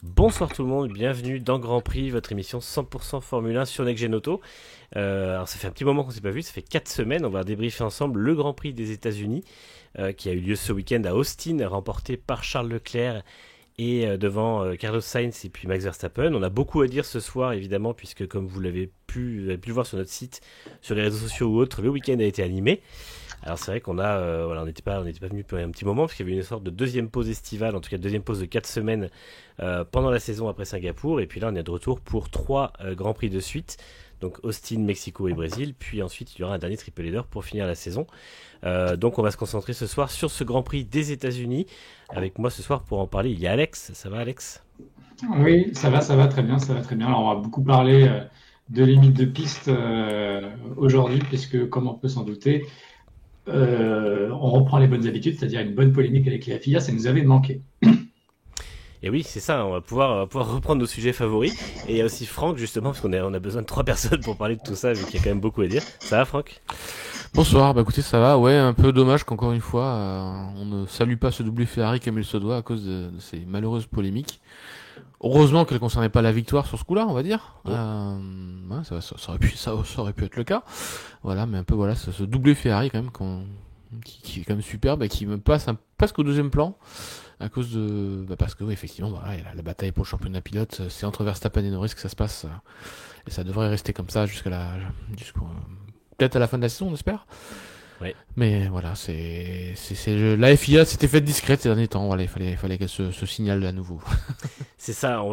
Bonsoir tout le monde, bienvenue dans Grand Prix, votre émission 100% Formule 1 sur Next Gen Auto. Alors ça fait un petit moment qu'on s'est pas vu, ça fait 4 semaines, on va débriefer ensemble le Grand Prix des États-Unis qui a eu lieu ce week-end à Austin, remporté par Charles Leclerc et devant Carlos Sainz et puis Max Verstappen. On a beaucoup à dire ce soir évidemment puisque comme vous avez pu le voir sur notre site, sur les réseaux sociaux ou autres, le week-end a été animé. Alors c'est vrai qu'on a, voilà, on n'était pas venu depuis un petit moment parce qu'il y avait une sorte de deuxième pause estivale, en tout cas deuxième pause de 4 semaines pendant la saison après Singapour. Et puis là on est de retour pour 3 Grands Prix de suite. Donc Austin, Mexico et Brésil. Puis ensuite il y aura un dernier triple header pour finir la saison. Donc on va se concentrer ce soir sur ce Grand Prix des États-Unis. Avec moi ce soir pour en parler, il y a Alex. Ça va Alex? Oui, ça va très bien, ça va très bien. Alors, on va beaucoup parler de limites de piste aujourd'hui, puisque, comme on peut s'en douter, on reprend les bonnes habitudes, c'est-à-dire une bonne polémique avec la FIA, ça nous avait manqué. Et oui, c'est ça, on va pouvoir reprendre nos sujets favoris. Et il y a aussi Franck, justement, parce on a besoin de 3 personnes pour parler de tout ça, vu qu'il y a quand même beaucoup à dire. Ça va, Franck? Bonsoir, bah écoutez, ça va, ouais, un peu dommage qu'encore une fois, on ne salue pas ce doublé Ferrari comme il se doit à cause de ces malheureuses polémiques. Heureusement qu'elle ne concernait pas la victoire sur ce coup-là, on va dire. Mm. Ouais, ça aurait pu être le cas. Voilà, mais un peu voilà, ce doublé Ferrari quand même, qui est quand même superbe et qui me passe presque au deuxième plan à cause parce que oui, effectivement, bah, ouais, la bataille pour le championnat pilote, c'est entre Verstappen et Norris que ça se passe, et ça devrait rester comme ça jusqu'au peut-être à la fin de la saison, on espère. Ouais. Mais voilà, la FIA s'était faite discrète ces derniers temps. Voilà, fallait qu'elle se signale à nouveau. C'est ça, on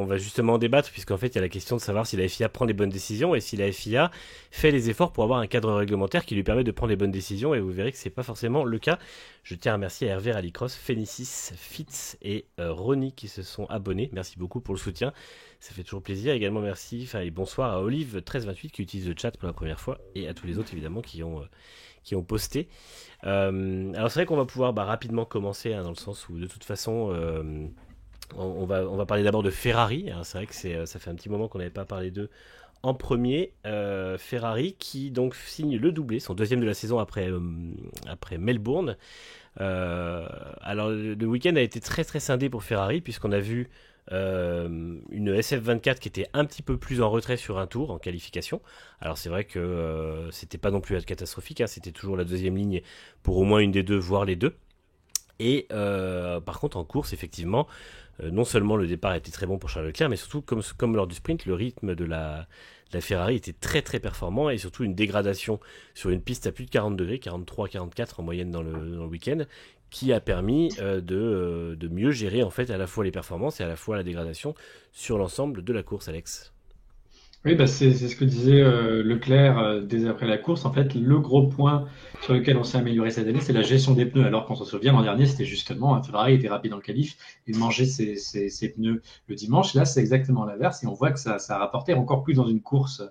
va justement en débattre, puisqu'en fait, il y a la question de savoir si la FIA prend les bonnes décisions et si la FIA fait les efforts pour avoir un cadre réglementaire qui lui permet de prendre les bonnes décisions, et vous verrez que c'est pas forcément le cas. Je tiens à remercier Hervé Rallycross, Phénicis, Fitz et Ronnie qui se sont abonnés. Merci beaucoup pour le soutien, ça fait toujours plaisir. Également merci, et bonsoir à Olive1328 qui utilise le chat pour la première fois, et à tous les autres évidemment qui ont posté. Alors c'est vrai qu'on va pouvoir rapidement commencer, hein, dans le sens où de toute façon on va parler d'abord de Ferrari. Alors, c'est vrai que ça fait un petit moment qu'on n'avait pas parlé d'eux en premier. Ferrari qui donc signe le doublé, son deuxième de la saison après Melbourne. Alors le week-end a été très très scindé pour Ferrari puisqu'on a vu une SF24 qui était un petit peu plus en retrait sur un tour en qualification. Alors c'est vrai que c'était pas non plus catastrophique, hein, c'était toujours la deuxième ligne pour au moins une des deux, voire les deux. Et par contre en course effectivement, non seulement le départ était très bon pour Charles Leclerc, mais surtout comme lors du sprint, le rythme de la Ferrari était très très performant et surtout une dégradation sur une piste à plus de 40 degrés, 43-44 en moyenne dans le week-end, qui a permis de mieux gérer en fait à la fois les performances et à la fois la dégradation sur l'ensemble de la course, Alex. Oui, bah c'est ce que disait Leclerc dès après la course. En fait, le gros point sur lequel on s'est amélioré cette année, c'est la gestion des pneus. Alors qu'on se souvient, l'an dernier, c'était justement, Ferrari était rapide en qualif et de manger ses pneus le dimanche. Là, c'est exactement l'inverse et on voit que ça a rapporté encore plus dans une course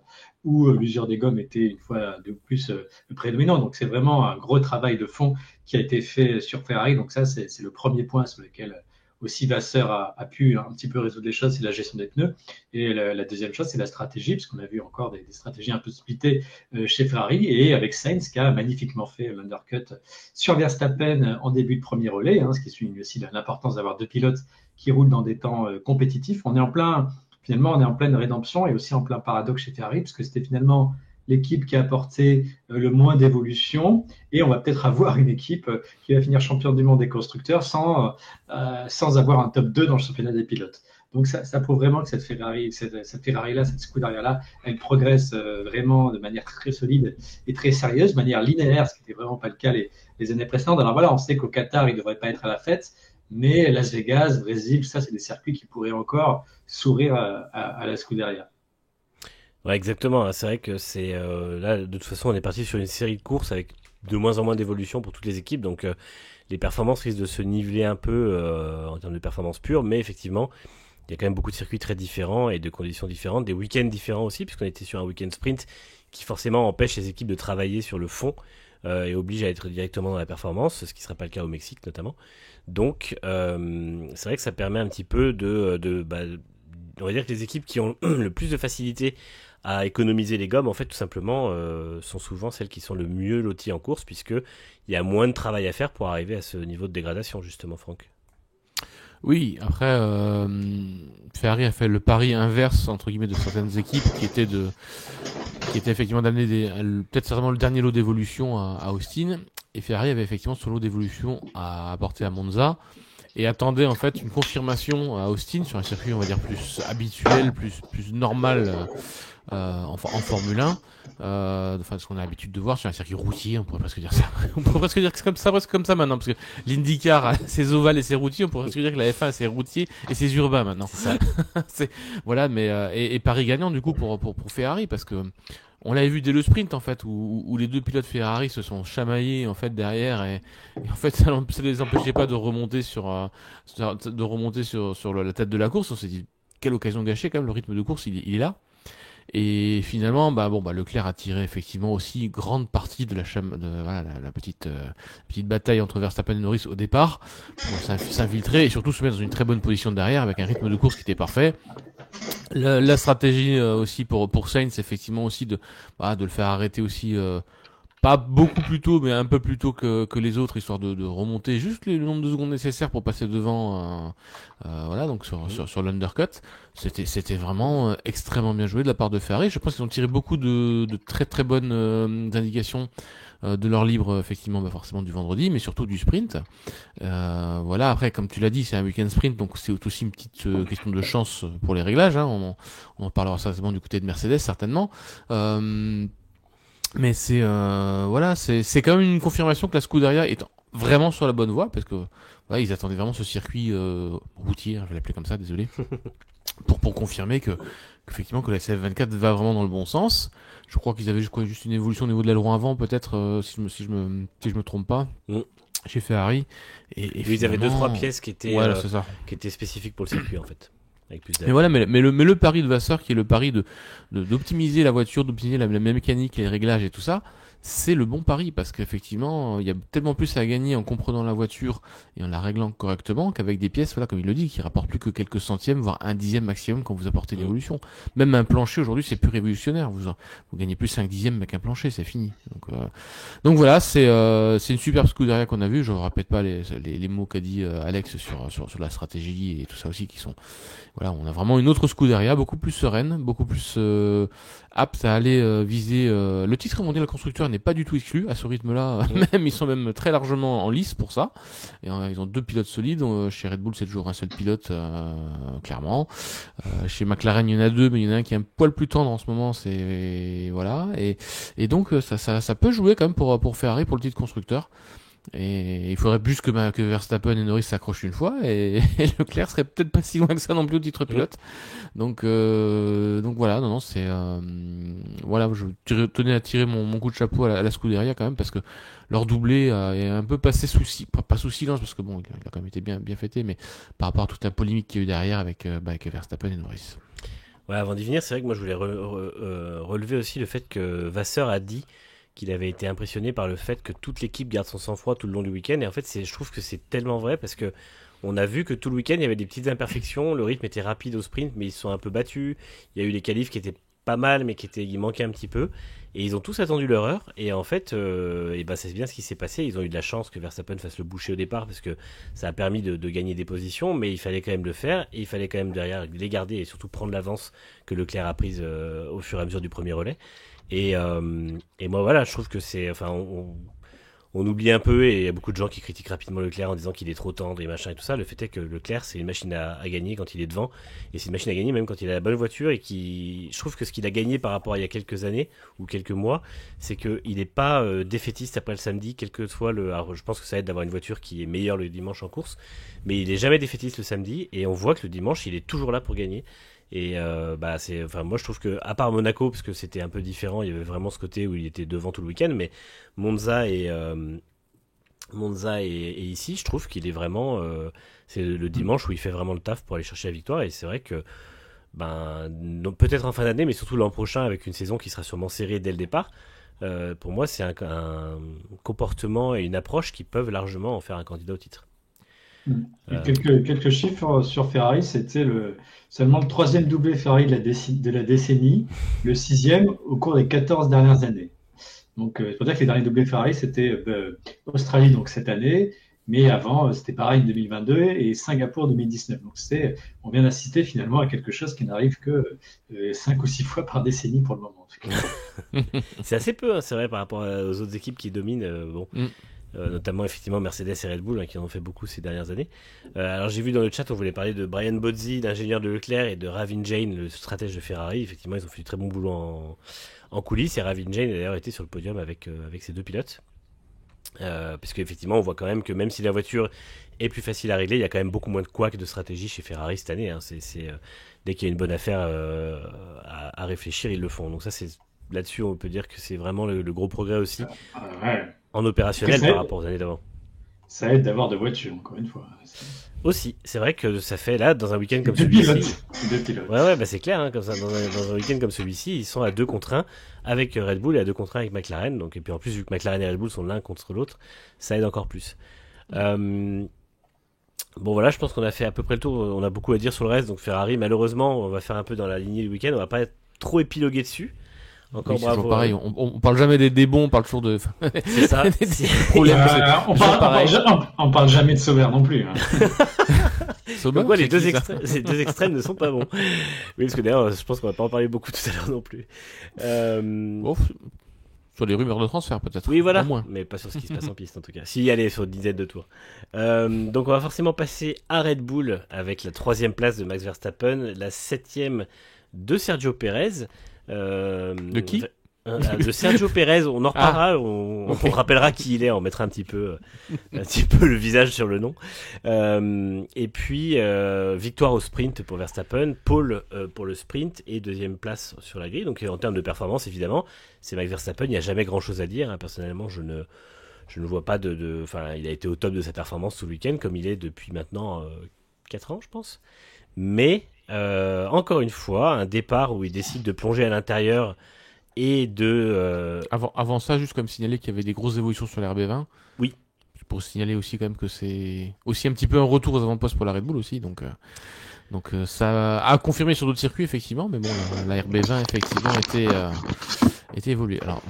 où l'usure des gommes était une fois de plus prédominant. Donc, c'est vraiment un gros travail de fond qui a été fait sur Ferrari. Donc, ça, c'est le premier point sur lequel aussi Vasseur a pu un petit peu résoudre les choses, c'est la gestion des pneus. Et la deuxième chose, c'est la stratégie, parce qu'on a vu encore des stratégies un peu splittées chez Ferrari, et avec Sainz qui a magnifiquement fait l'undercut sur Verstappen en début de premier relais, hein, ce qui souligne aussi l'importance d'avoir deux pilotes qui roulent dans des temps compétitifs. Finalement, on est en pleine rédemption et aussi en plein paradoxe chez Ferrari, parce que c'était finalement l'équipe qui a apporté le moins d'évolution, et on va peut-être avoir une équipe qui va finir champion du monde des constructeurs sans avoir un top 2 dans le championnat des pilotes. Donc ça prouve vraiment que cette Ferrari-là, cette Scuderia-là, elle progresse vraiment de manière très solide et très sérieuse, de manière linéaire, ce qui n'était vraiment pas le cas les années précédentes. Alors voilà, on sait qu'au Qatar, il ne devrait pas être à la fête, mais Las Vegas, Brésil, ça, c'est des circuits qui pourraient encore sourire à la Scuderia. Ouais, exactement, hein. C'est vrai que c'est là de toute façon on est parti sur une série de courses avec de moins en moins d'évolution pour toutes les équipes, donc les performances risquent de se niveler un peu en termes de performances pures, mais effectivement il y a quand même beaucoup de circuits très différents et de conditions différentes, des week-ends différents aussi, puisqu'on était sur un week-end sprint qui forcément empêche les équipes de travailler sur le fond et oblige à être directement dans la performance, ce qui ne serait pas le cas au Mexique notamment. Donc c'est vrai que ça permet un petit peu on va dire que les équipes qui ont le plus de facilité à économiser les gommes, en fait, tout simplement, sont souvent celles qui sont le mieux loties en course, puisque il y a moins de travail à faire pour arriver à ce niveau de dégradation, justement, Franck. Oui, après, Ferrari a fait le pari inverse entre guillemets de certaines équipes qui était effectivement d'amener peut-être certainement le dernier lot d'évolution à Austin, et Ferrari avait effectivement son lot d'évolution à apporter à Monza et attendait en fait une confirmation à Austin sur un circuit on va dire plus habituel, plus normal en Formule 1. Enfin, ce qu'on a l'habitude de voir sur un circuit routier, on pourrait presque dire ça. On pourrait presque dire que c'est presque comme ça maintenant, parce que l'IndyCar a ses ovales et ses routiers, on pourrait presque dire que la F1 a ses routiers et ses urbains maintenant. C'est ça. Voilà, mais et Paris gagnant du coup pour Ferrari, parce que on l'avait vu dès le sprint en fait, où les deux pilotes Ferrari se sont chamaillés en fait derrière, et en fait ça les empêchait pas de remonter sur la tête de la course. On s'est dit quelle occasion gâchée quand même, le rythme de course il est là. Et finalement, Leclerc a tiré effectivement aussi grande partie de la petite bataille entre Verstappen et Norris au départ, pour s'infiltrer et surtout se mettre dans une très bonne position derrière avec un rythme de course qui était parfait. La stratégie aussi pour Sainz, effectivement aussi de le faire arrêter aussi. Pas beaucoup plus tôt, mais un peu plus tôt que les autres, histoire de remonter juste le nombre de secondes nécessaires pour passer devant, donc sur l'undercut. C'était vraiment extrêmement bien joué de la part de Ferrari. Je pense qu'ils ont tiré beaucoup de très très bonnes indications de leur libre, effectivement, forcément du vendredi, mais surtout du sprint. Après, comme tu l'as dit, c'est un week-end sprint, donc c'est aussi une petite question de chance pour les réglages. Hein. On en parlera certainement du côté de Mercedes, certainement. Mais c'est quand même une confirmation que la Scuderia est vraiment sur la bonne voie, parce que ils attendaient vraiment ce circuit routier, je vais l'appeler comme ça, désolé, pour confirmer qu'effectivement que la SF24 va vraiment dans le bon sens. Je crois qu'ils avaient juste une évolution au niveau de l'aileron avant, peut-être, si je me trompe pas. Chez Ferrari, et ils avaient 2-3 pièces qui étaient qui étaient spécifiques pour le circuit en fait. Mais voilà, mais le pari de Vasseur, qui est le pari d'optimiser la voiture, d'optimiser la mécanique, les réglages et tout ça, c'est le bon pari, parce qu'effectivement, il y a tellement plus à gagner en comprenant la voiture et en la réglant correctement qu'avec des pièces, comme il le dit, qui rapportent plus que quelques centièmes, voire un dixième maximum quand vous apportez l'évolution. Même un plancher aujourd'hui, c'est plus révolutionnaire. Vous gagnez plus 5 dixièmes avec un plancher, c'est fini. Donc voilà, c'est une superbe Scuderia qu'on a vu. Je ne répète pas les mots qu'a dit Alex sur la stratégie et tout ça aussi, qui sont, on a vraiment une autre Scuderia, beaucoup plus sereine, beaucoup plus apte à aller viser le titre mondial constructeur n'est pas du tout exclu à ce rythme-là. Même ils sont même très largement en lice pour ça. Et ils ont deux pilotes solides. Chez Red Bull, c'est toujours un seul pilote, clairement. Chez McLaren, il y en a deux, mais il y en a un qui est un poil plus tendre en ce moment. Et donc ça peut jouer quand même pour Ferrari pour le titre constructeur. Et il faudrait plus que Verstappen et Norris s'accrochent une fois, et Leclerc serait peut-être pas si loin que ça non plus au titre pilote. Donc voilà, c'est je tenais à tirer mon coup de chapeau à la Scuderia quand même, parce que leur doublé est un peu passé pas sous silence, parce que il a quand même été bien fêté, mais par rapport à toute la polémique qu'il y a eu derrière avec Verstappen et Norris. Ouais, avant d'y venir, c'est vrai que moi je voulais relever aussi le fait que Vasseur a dit qu'il avait été impressionné par le fait que toute l'équipe garde son sang-froid tout le long du week-end. Et en fait, je trouve que c'est tellement vrai, parce que on a vu que tout le week-end, il y avait des petites imperfections. Le rythme était rapide au sprint, mais ils se sont un peu battus. Il y a eu les qualifs qui étaient pas mal, mais il manquait un petit peu. Et ils ont tous attendu leur heure. Et en fait, c'est bien ce qui s'est passé. Ils ont eu de la chance que Verstappen fasse le boucher au départ, parce que ça a permis de gagner des positions. Mais il fallait quand même le faire. Et il fallait quand même derrière les garder et surtout prendre l'avance que Leclerc a prise au fur et à mesure du premier relais. Et moi, je trouve que on oublie un peu, et il y a beaucoup de gens qui critiquent rapidement Leclerc en disant qu'il est trop tendre et machin et tout ça. Le fait est que Leclerc, c'est une machine à gagner quand il est devant, et c'est une machine à gagner même quand il a la bonne voiture, et je trouve que ce qu'il a gagné par rapport à il y a quelques années ou quelques mois, c'est qu'il n'est pas défaitiste après le samedi, quel que soit alors, je pense que ça aide d'avoir une voiture qui est meilleure le dimanche en course, mais il est jamais défaitiste le samedi, et on voit que le dimanche, il est toujours là pour gagner. Et moi je trouve que, à part Monaco, parce que c'était un peu différent, il y avait vraiment ce côté où il était devant tout le week-end, mais Monza et ici, je trouve qu'il est vraiment c'est le dimanche où il fait vraiment le taf pour aller chercher la victoire. Et c'est vrai que peut-être en fin d'année, mais surtout l'an prochain, avec une saison qui sera sûrement serrée dès le départ, pour moi c'est un comportement et une approche qui peuvent largement en faire un candidat au titre. Quelques chiffres sur Ferrari. C'était seulement le 3e doublé Ferrari de la décennie, le 6e au cours des 14 dernières années. Donc, c'est pour dire que les derniers doublés Ferrari, c'était Australie, donc cette année, Mais avant, c'était pareil en 2022 et Singapour 2019. Donc on vient d'assister finalement à quelque chose qui n'arrive que 5 ou 6 fois par décennie pour le moment. C'est assez peu, hein, c'est vrai, par rapport aux autres équipes qui dominent. Notamment effectivement Mercedes et Red Bull, hein, qui en ont fait beaucoup ces dernières années. Alors j'ai vu dans le chat, on voulait parler de Brian Bozzi, l'ingénieur de Leclerc, et de Ravin Jain, le stratège de Ferrari. Effectivement, ils ont fait du très bon boulot en coulisses, et Ravin Jain a d'ailleurs été sur le podium avec ces deux pilotes. Parce qu'effectivement, on voit quand même que même si la voiture est plus facile à régler, il y a quand même beaucoup moins de couacs de stratégie chez Ferrari cette année. Hein. Dès qu'il y a une bonne affaire à réfléchir, ils le font. Donc ça, là-dessus, on peut dire que c'est vraiment le gros progrès aussi. Ouais. En opérationnel par rapport aux années d'avant. Ça aide d'avoir deux voitures, encore une fois. Aussi, c'est vrai que ça fait là, dans un week-end comme celui-ci. Deux pilotes. Ouais, bah c'est clair, hein, comme ça, dans un week-end comme celui-ci, ils sont à 2 contre 1 avec Red Bull et à 2 contre 1 avec McLaren. Donc, et puis en plus, vu que McLaren et Red Bull sont l'un contre l'autre, ça aide encore plus. Bon voilà, je pense qu'on a fait à peu près le tour. On a beaucoup à dire sur le reste. Donc Ferrari, malheureusement, on va faire un peu dans la lignée du week-end. On va pas être trop épilogué dessus. Encore oui, c'est bravo. toujours pareil, on parle jamais des bons, on parle toujours de. C'est ça. On parle jamais de Sauber non plus. Hein. Sauber, les deux extrêmes ne sont pas bons. Oui, parce que d'ailleurs, je pense qu'on va pas en parler beaucoup tout à l'heure non plus. Sur les rumeurs de transfert peut-être. Oui, voilà. Au moins. Mais pas sur ce qui se passe en piste en tout cas. Si, allez, sur une dizaine de tours. Donc on va forcément passer à Red Bull avec la 3e place de Max Verstappen, la 7e de Sergio Perez. De qui De Sergio Perez, on en reparlera, on rappellera qui il est, on mettra un petit peu le visage sur le nom. Et puis victoire au sprint pour Verstappen, pole pour le sprint et 2e place sur la grille. Donc en termes de performance, évidemment, c'est Max Verstappen, il n'y a jamais grand chose à dire. Hein. Personnellement, je ne vois pas enfin, il a été au top de sa performance tout le week-end, comme il est depuis maintenant 4 ans, je pense. Mais encore une fois, un départ où il décide de plonger à l'intérieur et de... Avant ça, juste comme signaler qu'il y avait des grosses évolutions sur la RB20. Oui. Pour signaler aussi quand même que c'est aussi un petit peu un retour aux avant-postes pour la Red Bull aussi. Donc ça a confirmé sur d'autres circuits effectivement, mais bon, la RB20 effectivement était évoluée. Alors...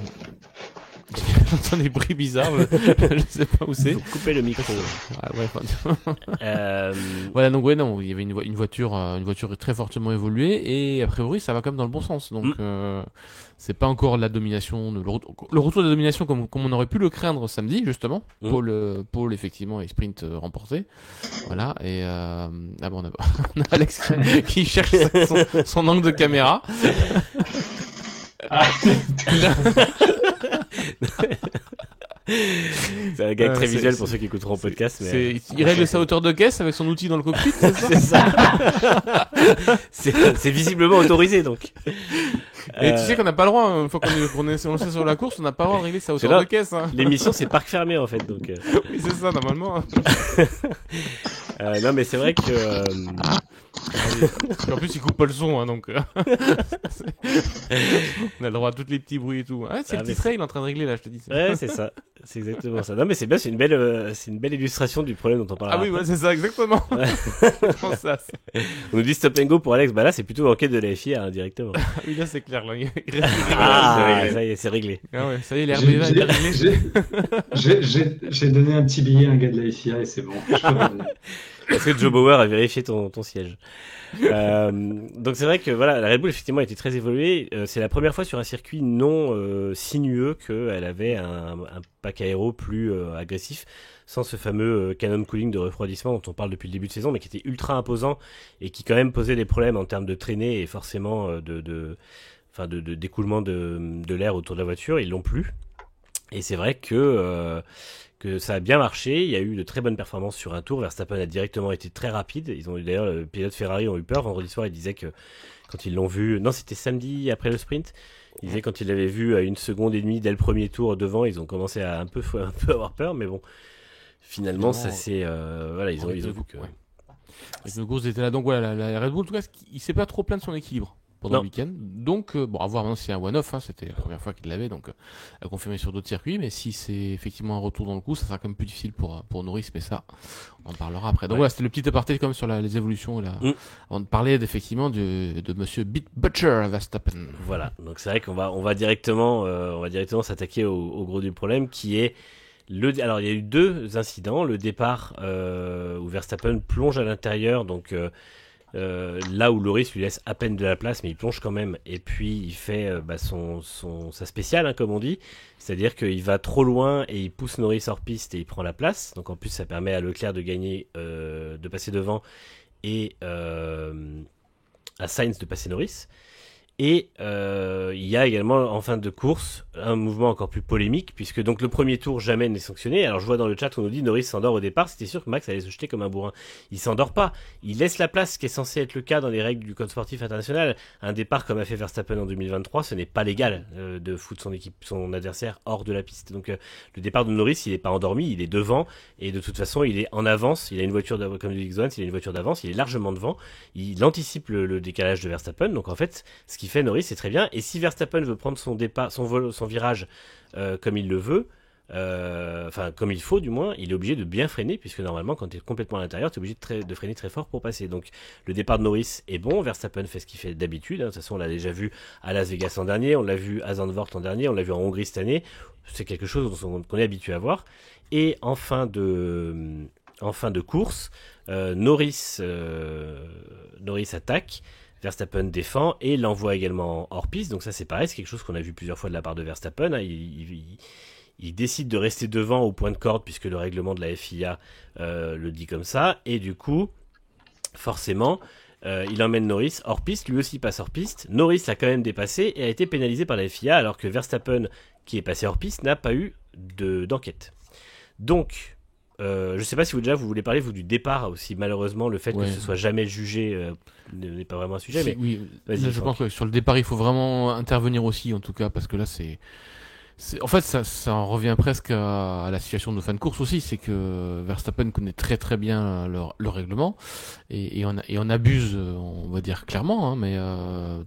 J'entends des bruits bizarres, je sais pas où c'est. Faut couper le micro. Voilà, donc ouais, non, il y avait une voiture très fortement évoluée et a priori ça va quand même dans le bon sens. Donc c'est pas encore la domination, le retour de la domination comme on aurait pu le craindre samedi justement. Pole effectivement et sprint remporté. Voilà et bon, on a Alex qui cherche son angle de caméra. C'est un gag très visuel pour ceux qui écouteront en podcast. Il règle sa hauteur de caisse avec son outil dans le cockpit, c'est ça? C'est ça. C'est visiblement autorisé donc. Et tu sais qu'on n'a pas le droit, une fois qu'on est lancé sur la course, on n'a pas le droit de régler sa hauteur de caisse. Hein. L'émission c'est parc fermé en fait donc. Oui c'est ça normalement. Non mais c'est vrai que. En plus, il coupe pas le son, hein, donc. On a le droit à tous les petits bruits et tout. Ah, c'est le petit trail en train de régler là, je te dis. Ouais, c'est ça. C'est exactement ça. Non, mais c'est bien, c'est une belle illustration du problème dont on parle. Ah oui, ouais, c'est ça, exactement. Ouais. ça, on nous dit stop and go pour Alex. Bah là, c'est plutôt l'enquête de la FIA, hein, directement. Oui, là, c'est clair, là. Ça y est, c'est réglé. Ah ouais, ça y est, l'RB est réglé. J'ai donné un petit billet à un gars de la FIA et c'est bon. Parce que Joe Bauer a vérifié ton siège. Donc c'est vrai que voilà, la Red Bull effectivement a été très évoluée. C'est la première fois sur un circuit non sinueux qu'elle avait un pack aéro plus agressif, sans ce fameux cannon cooling de refroidissement dont on parle depuis le début de saison, mais qui était ultra imposant et qui quand même posait des problèmes en termes de traînée et forcément d'écoulement de l'air autour de la voiture. Ils l'ont plus. Et c'est vrai que ça a bien marché, il y a eu de très bonnes performances sur un tour, Verstappen a directement été très rapide, d'ailleurs le pilote Ferrari ont eu peur, vendredi soir il disait que quand ils l'ont vu, non c'était samedi après le sprint, il disait quand ils l'avaient vu à 1 seconde et demie dès le premier tour devant, ils ont commencé à un peu avoir peur, mais bon, finalement ça c'est, voilà, ils ont vu que... Ouais. Le Ghost était là, donc voilà, la Red Bull en tout cas, il s'est pas trop plaint de son équilibre pendant le week-end. Donc, bon, à voir maintenant si c'est un one-off, hein, c'était la première fois qu'il l'avait, donc à confirmer sur d'autres circuits, mais si c'est effectivement un retour dans le coup, ça sera quand même plus difficile pour Norris, mais ça, on en parlera après. Donc voilà, c'était le petit aparté quand même sur les évolutions, là, avant de parler effectivement de monsieur Butcher Verstappen. Voilà, donc c'est vrai qu'on va directement s'attaquer au gros du problème, qui est Alors, il y a eu deux incidents. Le départ où Verstappen plonge à l'intérieur, donc là où Loris lui laisse à peine de la place, mais il plonge quand même. Et puis, il fait sa spéciale, hein, comme on dit. C'est-à-dire qu'il va trop loin et il pousse Norris hors piste et il prend la place. Donc, en plus, ça permet à Leclerc de gagner, de passer devant et à Sainz de passer Norris. Et il y a également en fin de course un mouvement encore plus polémique, puisque donc le premier tour jamais n'est sanctionné. Alors je vois dans le chat on nous dit Norris s'endort au départ, c'était sûr que Max allait se jeter comme un bourrin. Il s'endort pas, il laisse la place, ce qui est censé être le cas dans les règles du code sportif international. Un départ comme a fait Verstappen en 2023, ce n'est pas légal de foutre son adversaire hors de la piste. Donc le départ de Norris, il n'est pas endormi, il est devant, et de toute façon il est en avance, il a une voiture comme du X1, il a une voiture d'avance, il est largement devant, il anticipe le décalage de Verstappen. Donc en fait, ce qui fait Norris, c'est très bien. Et si Verstappen veut prendre son départ, son virage comme il le veut, comme il faut du moins, il est obligé de bien freiner, puisque normalement quand tu es complètement à l'intérieur, tu es obligé de freiner très fort pour passer. Donc le départ de Norris est bon, Verstappen fait ce qu'il fait d'habitude, hein. De toute façon on l'a déjà vu à Las Vegas l'an dernier, on l'a vu à Zandvoort l'an dernier, on l'a vu en Hongrie cette année, c'est quelque chose qu'on est habitué à voir. Et en fin de course, Norris attaque, Verstappen défend et l'envoie également hors piste. Donc ça c'est pareil, c'est quelque chose qu'on a vu plusieurs fois de la part de Verstappen, hein. Il décide de rester devant au point de corde puisque le règlement de la FIA le dit comme ça. Et du coup, forcément, il emmène Norris hors piste. Lui aussi passe hors piste. Norris l'a quand même dépassé et a été pénalisé par la FIA alors que Verstappen, qui est passé hors piste, n'a pas eu d'enquête. Donc... je ne sais pas si vous voulez parler du départ aussi. Malheureusement, le fait que ce soit jamais jugé n'est pas vraiment un sujet. Mais oui, vas-y, je pense que sur le départ, il faut vraiment intervenir aussi, en tout cas, parce que là, en fait, ça en revient presque à la situation de nos fans de course aussi, c'est que Verstappen connaît très très bien le règlement et on abuse, on va dire clairement, hein, mais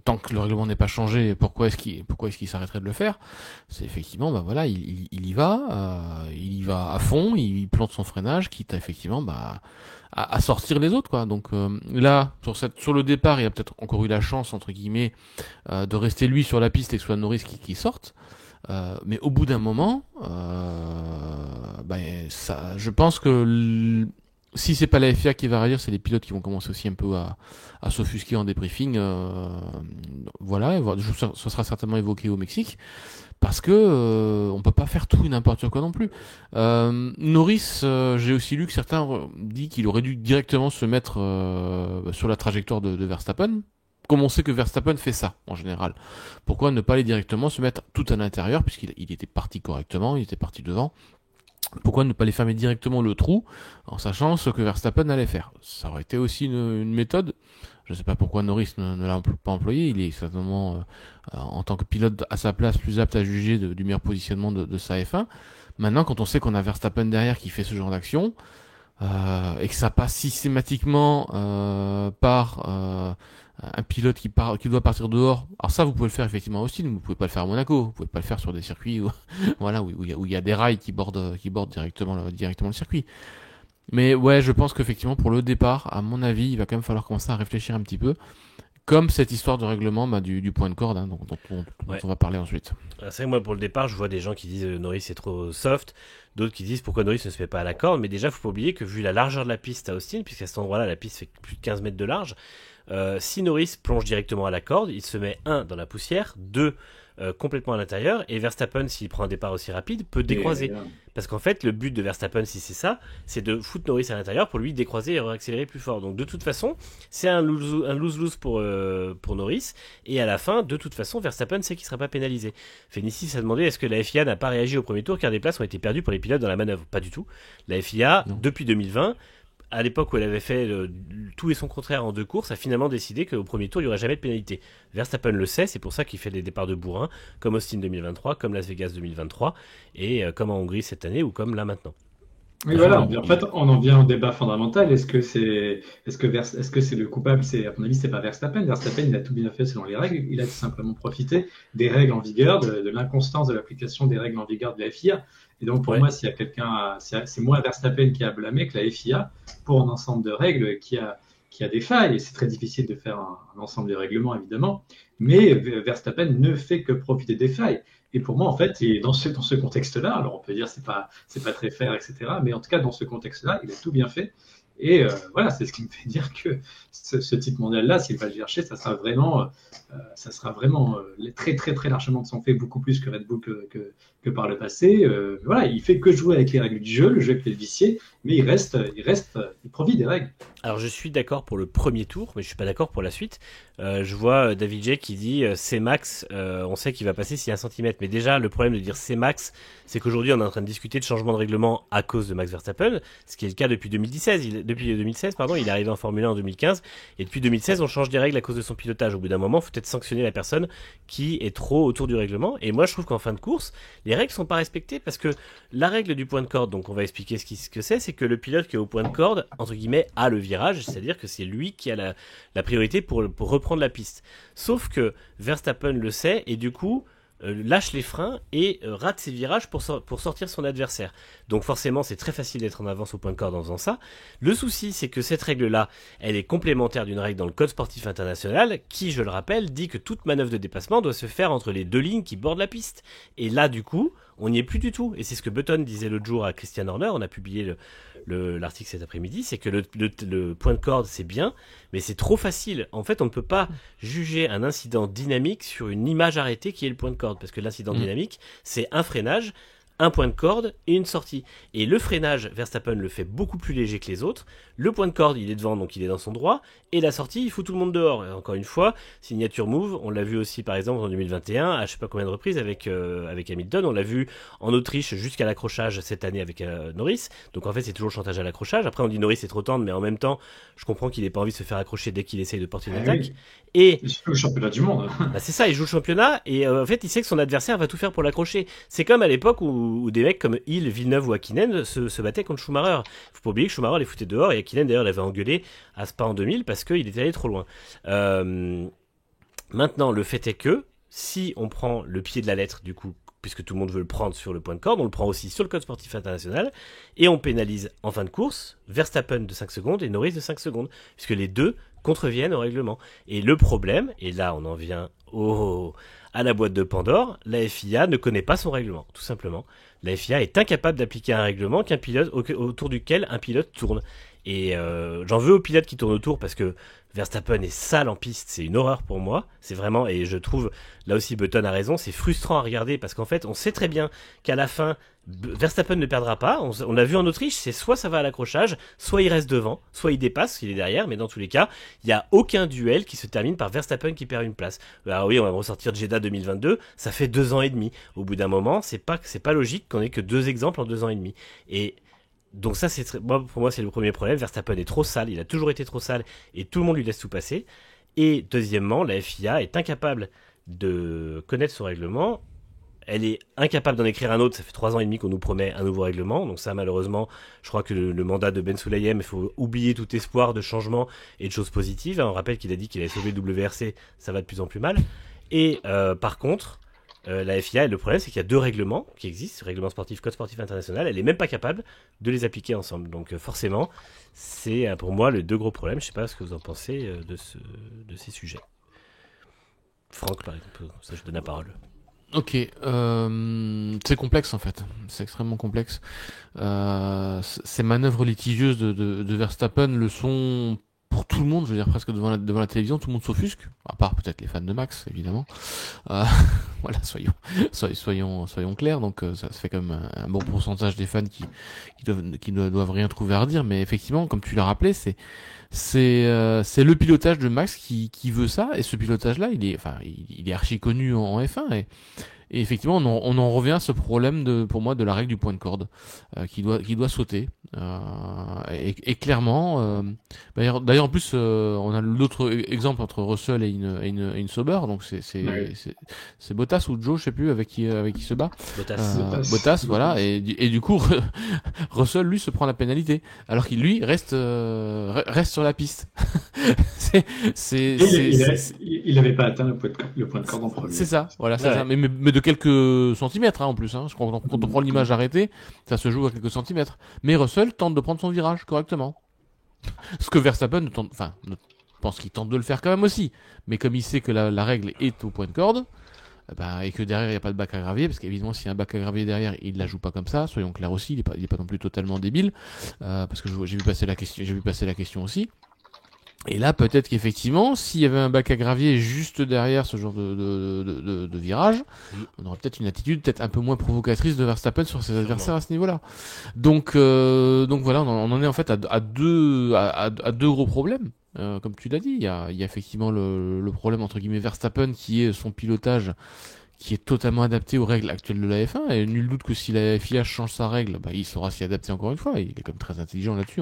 tant que le règlement n'est pas changé, pourquoi est-ce qu'il s'arrêterait de le faire? C'est effectivement, voilà, il y va à fond, il plante son freinage, quitte à effectivement, à sortir les autres, quoi. Donc là, sur le départ, il a peut-être encore eu la chance entre guillemets de rester lui sur la piste et que ce soit Norris qui sorte. Mais au bout d'un moment, je pense que si c'est pas la FIA qui va réagir, c'est les pilotes qui vont commencer aussi un peu à s'offusquer en débriefing. Voilà, ce sera certainement évoqué au Mexique, parce que on peut pas faire tout et n'importe quoi non plus. Norris, j'ai aussi lu que certains disent qu'il aurait dû directement se mettre sur la trajectoire de Verstappen. Comme on sait que Verstappen fait ça, en général. Pourquoi ne pas aller directement se mettre tout à l'intérieur, puisqu'il était parti correctement, il était parti devant. Pourquoi ne pas aller fermer directement le trou, en sachant ce que Verstappen allait faire? Ça aurait été aussi une méthode. Je ne sais pas pourquoi Norris ne l'a pas employé. Il est certainement, en tant que pilote à sa place, plus apte à juger du meilleur positionnement de sa F1. Maintenant, quand on sait qu'on a Verstappen derrière qui fait ce genre d'action, et que ça passe systématiquement par un pilote qui doit partir dehors. Alors ça, vous pouvez le faire effectivement aussi, mais vous pouvez pas le faire à Monaco, vous pouvez pas le faire sur des circuits où, voilà, où il y a des rails qui bordent directement le circuit. Mais ouais, je pense qu'effectivement pour le départ, à mon avis, il va quand même falloir commencer à réfléchir un petit peu, comme cette histoire de règlement du point de corde, hein, dont on va parler ensuite. C'est vrai que moi pour le départ, je vois des gens qui disent Norris c'est trop soft, d'autres qui disent pourquoi Norris ne se met pas à la corde, mais déjà faut pas oublier que vu la largeur de la piste à Austin, puisqu'à cet endroit-là la piste fait plus de 15 mètres de large, si Norris plonge directement à la corde, il se met 1 dans la poussière, 2 complètement à l'intérieur, et Verstappen, s'il prend un départ aussi rapide, peut décroiser. Parce qu'en fait, le but de Verstappen, si c'est ça, c'est de foutre Norris à l'intérieur pour lui décroiser et accélérer plus fort. Donc de toute façon, c'est un lose-lose pour Norris, et à la fin, de toute façon, Verstappen sait qu'il ne sera pas pénalisé. Félicie s'est demandé est-ce que la FIA n'a pas réagi au premier tour car des places ont été perdues pour les pilotes dans la manœuvre. Pas du tout. La FIA, depuis 2020, à l'époque où elle avait fait tout et son contraire en 2 courses, a finalement décidé qu'au premier tour, il n'y aurait jamais de pénalité. Verstappen le sait, c'est pour ça qu'il fait des départs de bourrin, comme Austin 2023, comme Las Vegas 2023, et comme en Hongrie cette année, ou comme là maintenant. Oui, voilà. En fait, on en vient au débat fondamental. Est-ce que c'est le coupable? À mon avis, c'est pas Verstappen. Verstappen, il a tout bien fait selon les règles. Il a tout simplement profité des règles en vigueur, de l'inconstance de l'application des règles en vigueur de la FIA. Et donc, pour moi, s'il y a quelqu'un, c'est moins Verstappen qui a blâmé que la FIA pour un ensemble de règles qui a des failles. Et c'est très difficile de faire un ensemble de règlements, évidemment. Mais Verstappen ne fait que profiter des failles. Et pour moi, en fait, et dans ce contexte-là, alors on peut dire c'est pas très fair, etc. Mais en tout cas, dans ce contexte-là, il a tout bien fait. Et voilà, c'est ce qui me fait dire que ce titre mondial-là, s'il va le chercher, ça sera vraiment très, très, très largement de son fait, beaucoup plus que Red Bull que par le passé. Voilà, il fait que jouer avec les règles du jeu, le jeu peut le vicier, mais il profite des règles. Alors je suis d'accord pour le premier tour, mais je suis pas d'accord pour la suite. Je vois David J qui dit c'est max, on sait qu'il va passer s'il y a 1 centimètre. Mais déjà, le problème de dire c'est max, c'est qu'aujourd'hui on est en train de discuter de changement de règlement à cause de Max Verstappen, ce qui est le cas depuis 2016. Depuis 2016, pardon, il est arrivé en Formule 1 en 2015, et depuis 2016 on change des règles à cause de son pilotage. Au bout d'un moment, il faut peut-être sanctionner la personne qui est trop autour du règlement. Et moi je trouve qu'en fin de course, les règles sont pas respectées parce que la règle du point de corde, donc on va expliquer ce que c'est que le pilote qui est au point de corde, entre guillemets, a le virage, c'est-à-dire que c'est lui qui a la priorité pour reprendre la piste. Sauf que Verstappen le sait et du coup lâche les freins et rate ses virages pour sortir son adversaire. Donc forcément c'est très facile d'être en avance au point de corde en faisant ça. Le souci c'est que cette règle-là, elle est complémentaire d'une règle dans le code sportif international qui, je le rappelle, dit que toute manœuvre de dépassement doit se faire entre les 2 lignes qui bordent la piste. Et là du coup, on n'y est plus du tout. Et c'est ce que Button disait l'autre jour à Christian Horner, on a publié l'article cet après-midi, c'est que le point de corde c'est bien, mais c'est trop facile. En fait, on ne peut pas juger un incident dynamique sur une image arrêtée qui est le point de corde, parce que l'incident dynamique, c'est un freinage, un point de corde et une sortie. Et le freinage, Verstappen le fait beaucoup plus léger que les autres. Le point de corde, il est devant, donc il est dans son droit. Et la sortie, il fout tout le monde dehors. Et encore une fois, signature move, on l'a vu aussi par exemple en 2021, à je sais pas combien de reprises avec Hamilton. On l'a vu en Autriche jusqu'à l'accrochage cette année avec Norris. Donc en fait, c'est toujours chantage à l'accrochage. Après, on dit Norris c'est trop tendre, mais en même temps, je comprends qu'il ait pas envie de se faire accrocher dès qu'il essaye de porter une attaque. Oui. Et c'est le championnat du monde. bah c'est ça, il joue le championnat et en fait il sait que son adversaire va tout faire pour l'accrocher. C'est comme à l'époque où des mecs comme Hill, Villeneuve ou Hakkinen se battaient contre Schumacher. Faut pas oublier que Schumacher les foutait dehors et Hakkinen d'ailleurs l'avait engueulé à Spa en 2000 parce qu'il était allé trop loin. Maintenant le fait est que si on prend le pied de la lettre du coup, puisque tout le monde veut le prendre sur le point de corde, on le prend aussi sur le code sportif international et on pénalise en fin de course Verstappen de 5 secondes et Norris de 5 secondes puisque les deux contreviennent au règlement. Et le problème, et là on en vient à la boîte de Pandore, la FIA ne connaît pas son règlement, tout simplement. La FIA est incapable d'appliquer un règlement autour duquel un pilote tourne. Et j'en veux aux pilotes qui tournent autour parce que Verstappen est sale en piste, c'est une horreur pour moi. C'est vraiment, et je trouve, là aussi Button a raison, c'est frustrant à regarder parce qu'en fait on sait très bien qu'à la fin, Verstappen ne perdra pas. On l'a vu en Autriche, c'est soit ça va à l'accrochage, soit il reste devant, soit il dépasse, il est derrière, mais dans tous les cas, il n'y a aucun duel qui se termine par Verstappen qui perd une place. Alors oui, on va ressortir Jeddah 2022, ça fait 2 ans et demi. Au bout d'un moment, c'est pas logique qu'on ait que 2 exemples en 2 ans et demi. Et donc ça, pour moi, c'est le premier problème. Verstappen est trop sale, il a toujours été trop sale, et tout le monde lui laisse tout passer. Et deuxièmement, la FIA est incapable de connaître son règlement. Elle est incapable d'en écrire un autre. Ça fait 3 ans et demi qu'on nous promet un nouveau règlement. Donc ça, malheureusement, je crois que le mandat de Ben Sulayem, il faut oublier tout espoir de changement et de choses positives. On rappelle qu'il a dit qu'il allait sauver le WRC. Ça va de plus en plus mal. Et par contre, la FIA, le problème, c'est qu'il y a 2 règlements qui existent, règlement sportif, code sportif international. Elle est même pas capable de les appliquer ensemble. Donc forcément, c'est pour moi le 2 gros problèmes. Je sais pas ce que vous en pensez de ces sujets. Franck, par exemple, ça je donne la parole. Ok, c'est complexe en fait, c'est extrêmement complexe. Ces manœuvres litigieuses de Verstappen le sont pour tout le monde, je veux dire presque devant la télévision, tout le monde s'offusque, à part peut-être les fans de Max évidemment. Voilà, soyons clairs. Donc ça fait quand même un bon pourcentage des fans qui ne doivent rien trouver à redire, mais effectivement, comme tu l'as rappelé, c'est le pilotage de Max qui veut ça, et ce pilotage-là, il est archi connu en F1, et effectivement, on en revient à ce problème pour moi de la règle du point de corde qui doit sauter. Et clairement, d'ailleurs en plus, on a l'autre exemple entre Russell et une Sauber, donc c'est Bottas ou Joe, je sais plus avec qui se bat. Bottas, voilà, et du coup Russell lui se prend la pénalité, alors qu'il lui reste sur la piste. Il n'avait pas atteint le point de corde en premier. C'est ça, voilà, c'est ça. Mais de quelques centimètres en plus. Je crois que quand on prend l'image arrêtée, ça se joue à quelques centimètres. Mais Russell tente de prendre son virage correctement. Ce que Verstappen pense qu'il tente de le faire quand même aussi. Mais comme il sait que la règle est au point de corde, et que derrière il n'y a pas de bac à gravier, parce qu'évidemment s'il y a un bac à gravier derrière, il la joue pas comme ça, soyons clairs aussi, il est pas non plus totalement débile, parce que j'ai vu passer la question aussi. Et là, peut-être qu'effectivement, s'il y avait un bac à gravier juste derrière ce genre de virage, on aurait peut-être une attitude peut-être un peu moins provocatrice de Verstappen sur ses adversaires à ce niveau-là. Donc voilà, on en est en fait à deux gros problèmes. Comme tu l'as dit, il y a effectivement le problème entre guillemets Verstappen qui est son pilotage qui est totalement adapté aux règles actuelles de la F1, et nul doute que si la FIA change sa règle, il saura s'y adapter encore une fois, il est comme très intelligent là-dessus,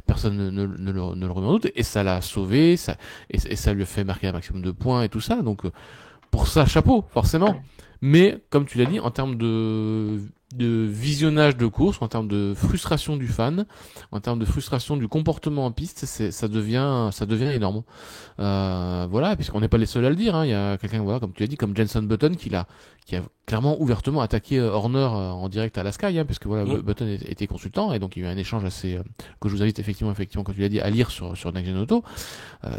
personne ne le remet en doute, et ça l'a sauvé, et ça lui a fait marquer un maximum de points et tout ça, donc pour ça, chapeau, forcément. Mais, comme tu l'as dit, en termes de visionnage de course, en termes de frustration du fan, en termes de frustration du comportement en piste, ça devient énorme. Voilà, puisqu'on n'est pas les seuls à le dire, hein. Il y a quelqu'un, voilà, comme tu l'as dit, comme Jenson Button qui a clairement ouvertement attaqué Horner en direct à la Sky, hein, parce que voilà, Button était consultant, et donc il y a eu un échange assez que je vous invite effectivement, comme tu l'as dit, à lire sur Next Gen Auto,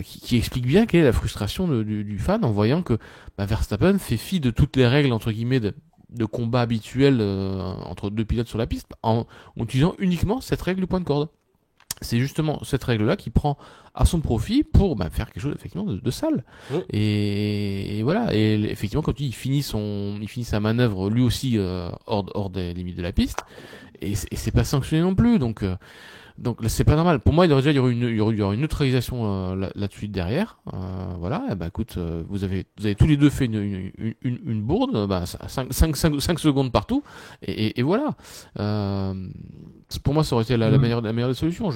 qui explique bien quelle est la frustration du fan en voyant que Verstappen fait fi de toutes les règles entre guillemets de combat habituel entre deux pilotes sur la piste en utilisant uniquement cette règle du point de corde. C'est justement cette règle-là qui prend à son profit pour faire quelque chose effectivement de sale. Et voilà. Et effectivement, quand il finit sa manœuvre lui aussi hors des limites de la piste, et c'est pas sanctionné non plus. Donc là, c'est pas normal. Pour moi, il y aurait une neutralisation là-dessus derrière. Voilà. Et écoute, vous avez tous les deux fait une bourde, 5 secondes partout, et voilà. Pour moi, ça aurait été la meilleure des solutions.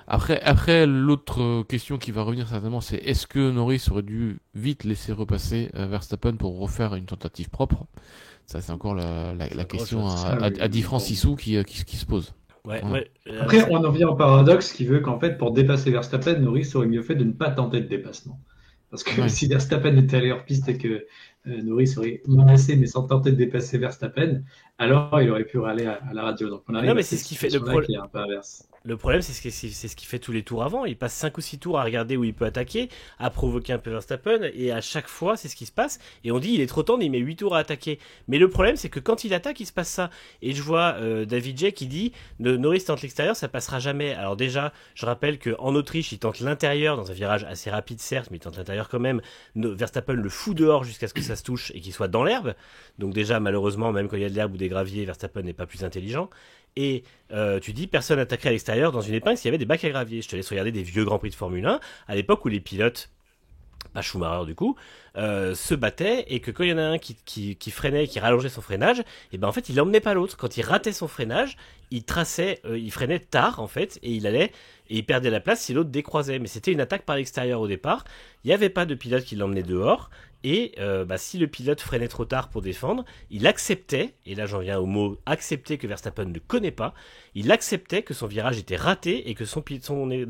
Après, l'autre question qui va revenir certainement, c'est est-ce que Norris aurait dû vite laisser repasser Verstappen pour refaire une tentative propre? Ça, c'est encore la question à 10 francs 6 sous qui se pose. Après, on en vient au paradoxe qui veut qu'en fait, pour dépasser Verstappen, Norris aurait mieux fait de ne pas tenter de dépassement. Parce que si Verstappen était allé hors piste et que Norris aurait menacé mais sans tenter de dépasser Verstappen, alors il aurait pu râler à la radio. Donc on arrive mais c'est ce qui fait le problème qui est un peu inverse. Le problème, c'est ce qu'il fait tous les tours avant. Il passe 5 ou 6 tours à regarder où il peut attaquer, à provoquer un peu Verstappen, et à chaque fois, c'est ce qui se passe. Et on dit, il est trop tendre, il met 8 tours à attaquer. Mais le problème, c'est que quand il attaque, il se passe ça. Et je vois David J qui dit, Norris tente l'extérieur, ça passera jamais. Alors déjà, je rappelle qu'en Autriche, il tente l'intérieur, dans un virage assez rapide, certes, mais il tente l'intérieur quand même. Verstappen le fout dehors jusqu'à ce que ça se touche et qu'il soit dans l'herbe. Donc déjà, malheureusement, même quand il y a de l'herbe ou des graviers, Verstappen n'est pas plus intelligent. Et tu dis personne attaquerait à l'extérieur dans une épingle s'il y avait des bacs à gravier. Je te laisse regarder des vieux Grands Prix de Formule 1 à l'époque où les pilotes, pas Schumacher du coup, se battaient, et que quand il y en a un qui freinait, qui rallongeait son freinage, et en fait il emmenait pas l'autre. Quand il ratait son freinage, il freinait tard en fait, et il perdait la place si l'autre décroisait. Mais c'était une attaque par l'extérieur au départ. Il n'y avait pas de pilote qui l'emmenait dehors. Et si le pilote freinait trop tard pour défendre, il acceptait, et là j'en viens au mot accepter que Verstappen ne connaît pas, il acceptait que son virage était raté et que son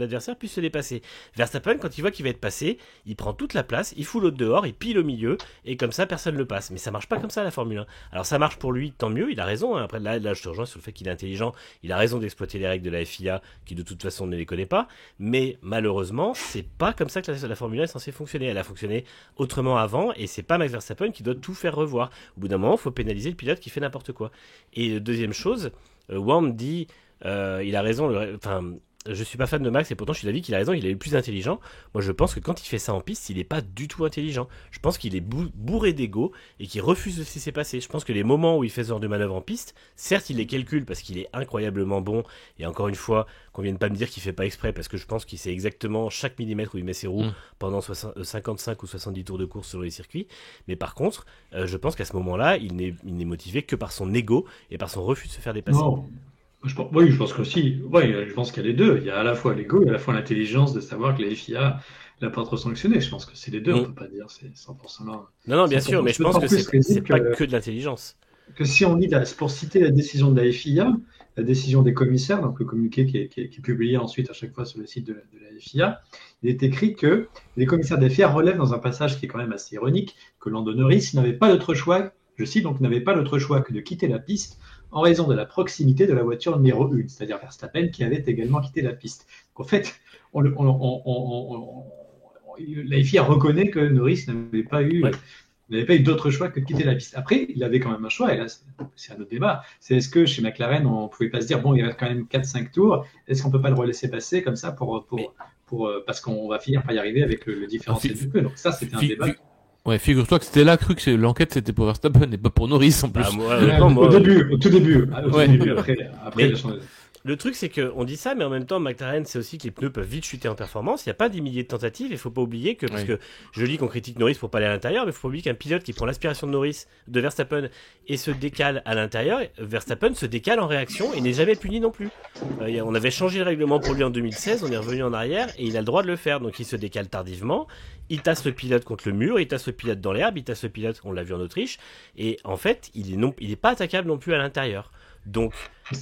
adversaire puisse se dépasser. Verstappen, quand il voit qu'il va être passé, il prend toute la place, il fout l'autre dehors, il pile au milieu, et comme ça personne ne le passe. Mais ça marche pas comme ça la Formule 1. Alors ça marche pour lui, tant mieux, il a raison. Après là je te rejoins sur le fait qu'il est intelligent, il a raison d'exploiter les règles de la FIA, qui de toute façon ne les connaît pas, mais malheureusement, c'est pas comme ça que la Formule 1 est censée fonctionner. Elle a fonctionné autrement avant, et c'est pas Max Verstappen qui doit tout faire revoir. Au bout d'un moment, il faut pénaliser le pilote qui fait n'importe quoi. Et deuxième chose, Wam dit, il a raison, je suis pas fan de Max et pourtant je suis d'avis qu'il a raison, il est le plus intelligent. Moi je pense que quand il fait ça en piste, il est pas du tout intelligent. Je pense qu'il est bourré d'ego et qu'il refuse de se laisser passer. Je pense que les moments où il fait ce genre de manœuvre en piste, certes il les calcule parce qu'il est incroyablement bon, et encore une fois, qu'on vienne pas me dire qu'il fait pas exprès, parce que je pense qu'il sait exactement chaque millimètre où il met ses roues pendant 55 ou 70 tours de course sur les circuits. Mais par contre, je pense qu'à ce moment-là, il n'est motivé que par son ego et par son refus de se faire dépasser. Non. Oui, je pense qu'aussi. Oui, je pense qu'il y a les deux. Il y a à la fois l'ego et à la fois l'intelligence de savoir que la FIA l'a pas trop sanctionné. Je pense que c'est les deux. On peut pas dire c'est 100% là. Non, bien sûr, mais je pense que c'est pas que de l'intelligence. Que si on lit, pour citer la décision de la FIA, la décision des commissaires, donc le communiqué qui est publié ensuite à chaque fois sur le site de la FIA, il est écrit que les commissaires de la FIA relèvent dans un passage qui est quand même assez ironique que Lando Norris n'avait pas d'autre choix, je cite, donc n'avait pas d'autre choix que de quitter la piste en raison de la proximité de la voiture numéro 1, c'est-à-dire Verstappen qui avait également quitté la piste. Donc, en fait, la FIA reconnaît que Norris n'avait pas eu Il n'avait pas eu d'autre choix que de quitter la piste. Après, il avait quand même un choix, et là, c'est un autre débat. C'est est-ce que chez McLaren, on ne pouvait pas se dire, bon, il reste quand même 4-5 tours, est-ce qu'on ne peut pas le relaisser passer comme ça parce qu'on va finir par y arriver avec le différentiel du peu. Donc ça, c'était un débat. Ouais, figure-toi que c'était là cru que l'enquête c'était pour Verstappen et pas pour Norris en plus. Au tout début. Après le truc, c'est qu'on dit ça, mais en même temps, McLaren, c'est aussi que les pneus peuvent vite chuter en performance. Il n'y a pas des milliers de tentatives. Il ne faut pas oublier que, parce que je lis qu'on critique Norris pour pas aller à l'intérieur, mais il faut pas oublier qu'un pilote qui prend l'aspiration de Verstappen et se décale à l'intérieur, Verstappen se décale en réaction et n'est jamais puni non plus. On avait changé le règlement pour lui en 2016, on est revenu en arrière et il a le droit de le faire. Donc il se décale tardivement, il tasse le pilote contre le mur, il tasse le pilote dans l'herbe, il tasse le pilote, on l'a vu en Autriche, et en fait, il est pas attaquable non plus à l'intérieur. Donc,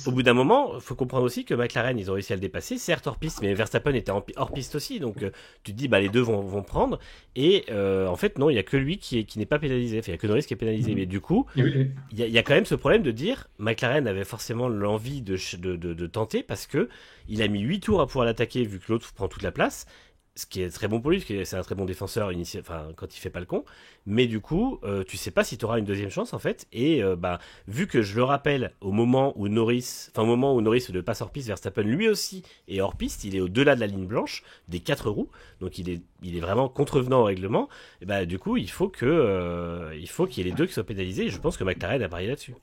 au bout d'un moment, il faut comprendre aussi que McLaren, ils ont réussi à le dépasser, certes hors piste, mais Verstappen était hors piste aussi, donc tu te dis, les deux vont prendre, et en fait, non, il n'y a que lui qui n'est pas pénalisé, enfin, il n'y a que Norris qui est pénalisé, mais du coup, il y a quand même ce problème de dire, McLaren avait forcément l'envie de tenter, parce que il a mis 8 tours à pouvoir l'attaquer, vu que l'autre prend toute la place, ce qui est très bon pour lui, parce que c'est un très bon défenseur quand il fait pas le con, mais du coup tu sais pas si tu auras une deuxième chance en fait, et vu que je le rappelle au moment où Norris ne passe hors piste, Verstappen lui aussi est hors piste, il est au-delà de la ligne blanche des 4 roues, donc il est vraiment contrevenant au règlement, et du coup il faut qu'il y ait les deux qui soient pénalisés, et je pense que McLaren a parié là-dessus.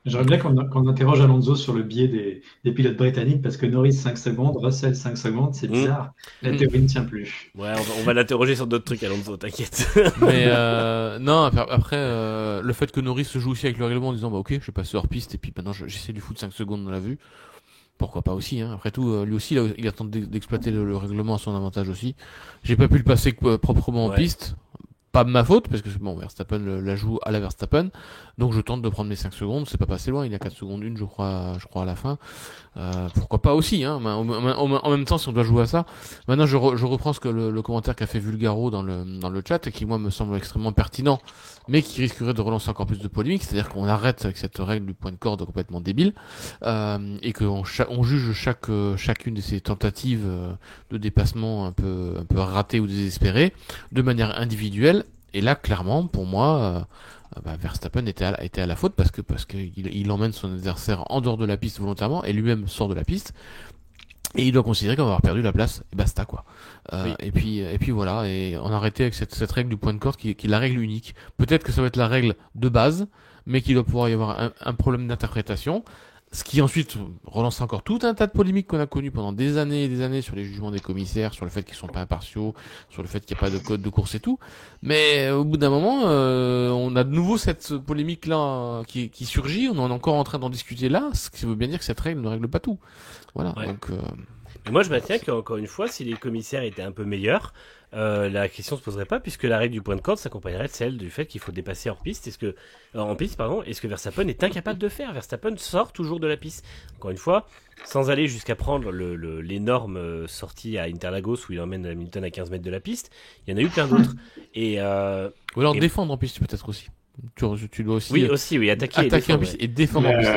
J'aimerais bien qu'on interroge Alonso sur le biais des pilotes britanniques, parce que Norris 5 secondes, Russell 5 secondes, c'est bizarre. La théorie ne tient plus. Ouais, on va l'interroger sur d'autres trucs, Alonso, t'inquiète. Mais non, après, le fait que Norris se joue aussi avec le règlement en disant ok, je vais passer hors piste et puis maintenant j'essaie du foot 5 secondes dans la vue. Pourquoi pas aussi, hein. Après tout, lui aussi, il a tenté d'exploiter le règlement à son avantage aussi. J'ai pas pu le passer proprement en piste. Pas de ma faute, parce que Verstappen la joue à la Verstappen, donc je tente de prendre mes 5 secondes, c'est pas passé loin, il y a 4 secondes une, je crois à la fin. Pourquoi pas aussi, hein, en même temps, si on doit jouer à ça. Maintenant, je reprends ce que le commentaire qu'a fait Vulgaro dans le chat, et qui, moi, me semble extrêmement pertinent, mais qui risquerait de relancer encore plus de polémique, c'est-à-dire qu'on arrête avec cette règle du point de corde complètement débile, et qu'on juge chacune de ces tentatives de dépassement un peu ratées ou désespérées, de manière individuelle. Et là, clairement, pour moi, Verstappen était à la faute parce qu'il emmène son adversaire en dehors de la piste volontairement et lui-même sort de la piste. Et il doit considérer qu'on va avoir perdu la place et basta quoi. Oui. Et puis voilà, et on a arrêté avec cette règle du point de corde qui est la règle unique. Peut-être que ça va être la règle de base, mais qu'il doit pouvoir y avoir un problème d'interprétation. Ce qui ensuite relance encore tout un tas de polémiques qu'on a connues pendant des années et des années sur les jugements des commissaires, sur le fait qu'ils sont pas impartiaux, sur le fait qu'il n'y a pas de code de course et tout. Mais au bout d'un moment, on a de nouveau cette polémique-là qui surgit. On est encore en train d'en discuter là, ce qui veut bien dire que cette règle ne règle pas tout. Voilà. Ouais. Donc. Et moi, je maintiens qu'encore une fois, si les commissaires étaient un peu meilleurs, la question se poserait pas, puisque la règle du point de corde s'accompagnerait de celle du fait qu'il faut dépasser hors piste. Est-ce que Verstappen est incapable de faire? Verstappen sort toujours de la piste. Encore une fois, sans aller jusqu'à prendre l'énorme sortie à Interlagos où il emmène Hamilton à 15 mètres de la piste, il y en a eu plein d'autres. Ou alors défendre en piste peut-être aussi. Tu dois aussi. Oui, aussi, attaquer en piste et défendre en piste.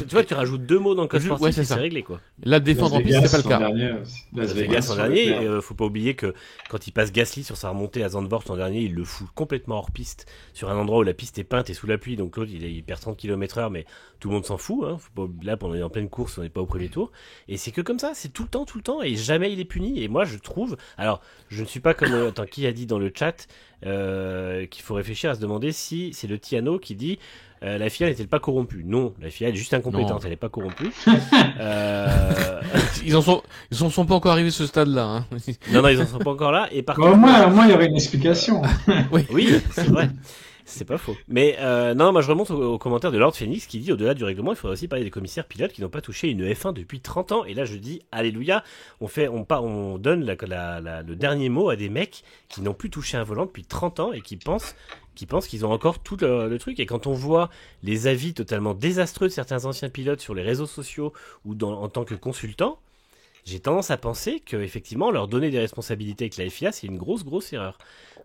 Tu vois, tu rajoutes 2 mots dans le code sportif, c'est réglé, quoi. Là, défendre en piste, c'est pas le cas. Las Vegas en dernier, faut pas oublier que quand il passe Gasly sur sa remontée à Zandvoort en dernier, il le fout complètement hors piste, sur un endroit où la piste est peinte et sous la pluie, donc l'autre, il perd 30 km/h, mais tout le monde s'en fout, hein. Là, on est en pleine course, on n'est pas au premier tour. Et c'est que comme ça, c'est tout le temps, et jamais il est puni. Et moi, je trouve, alors, je ne suis pas comme, qui a dit dans le chat, qu'il faut réfléchir à se demander si c'est le Tiano qui dit la FIA n'est-elle pas corrompue? Non, la FIA est juste incompétente, elle n'est pas corrompue. Ils en sont pas encore arrivés à ce stade-là. Hein. Non, ils en sont pas encore là. Et par contre, au moins, il y aurait une explication. Oui, c'est vrai. C'est pas faux. Mais non, moi je remonte au commentaire de Lord Phoenix qui dit au-delà du règlement, il faudrait aussi parler des commissaires pilotes qui n'ont pas touché une F1 depuis 30 ans. Et là je dis alléluia, on donne le dernier mot à des mecs qui n'ont plus touché un volant depuis 30 ans et qui pensent qu'ils ont encore tout le truc. Et quand on voit les avis totalement désastreux de certains anciens pilotes sur les réseaux sociaux ou en tant que consultants, j'ai tendance à penser qu'effectivement leur donner des responsabilités avec la FIA c'est une grosse erreur.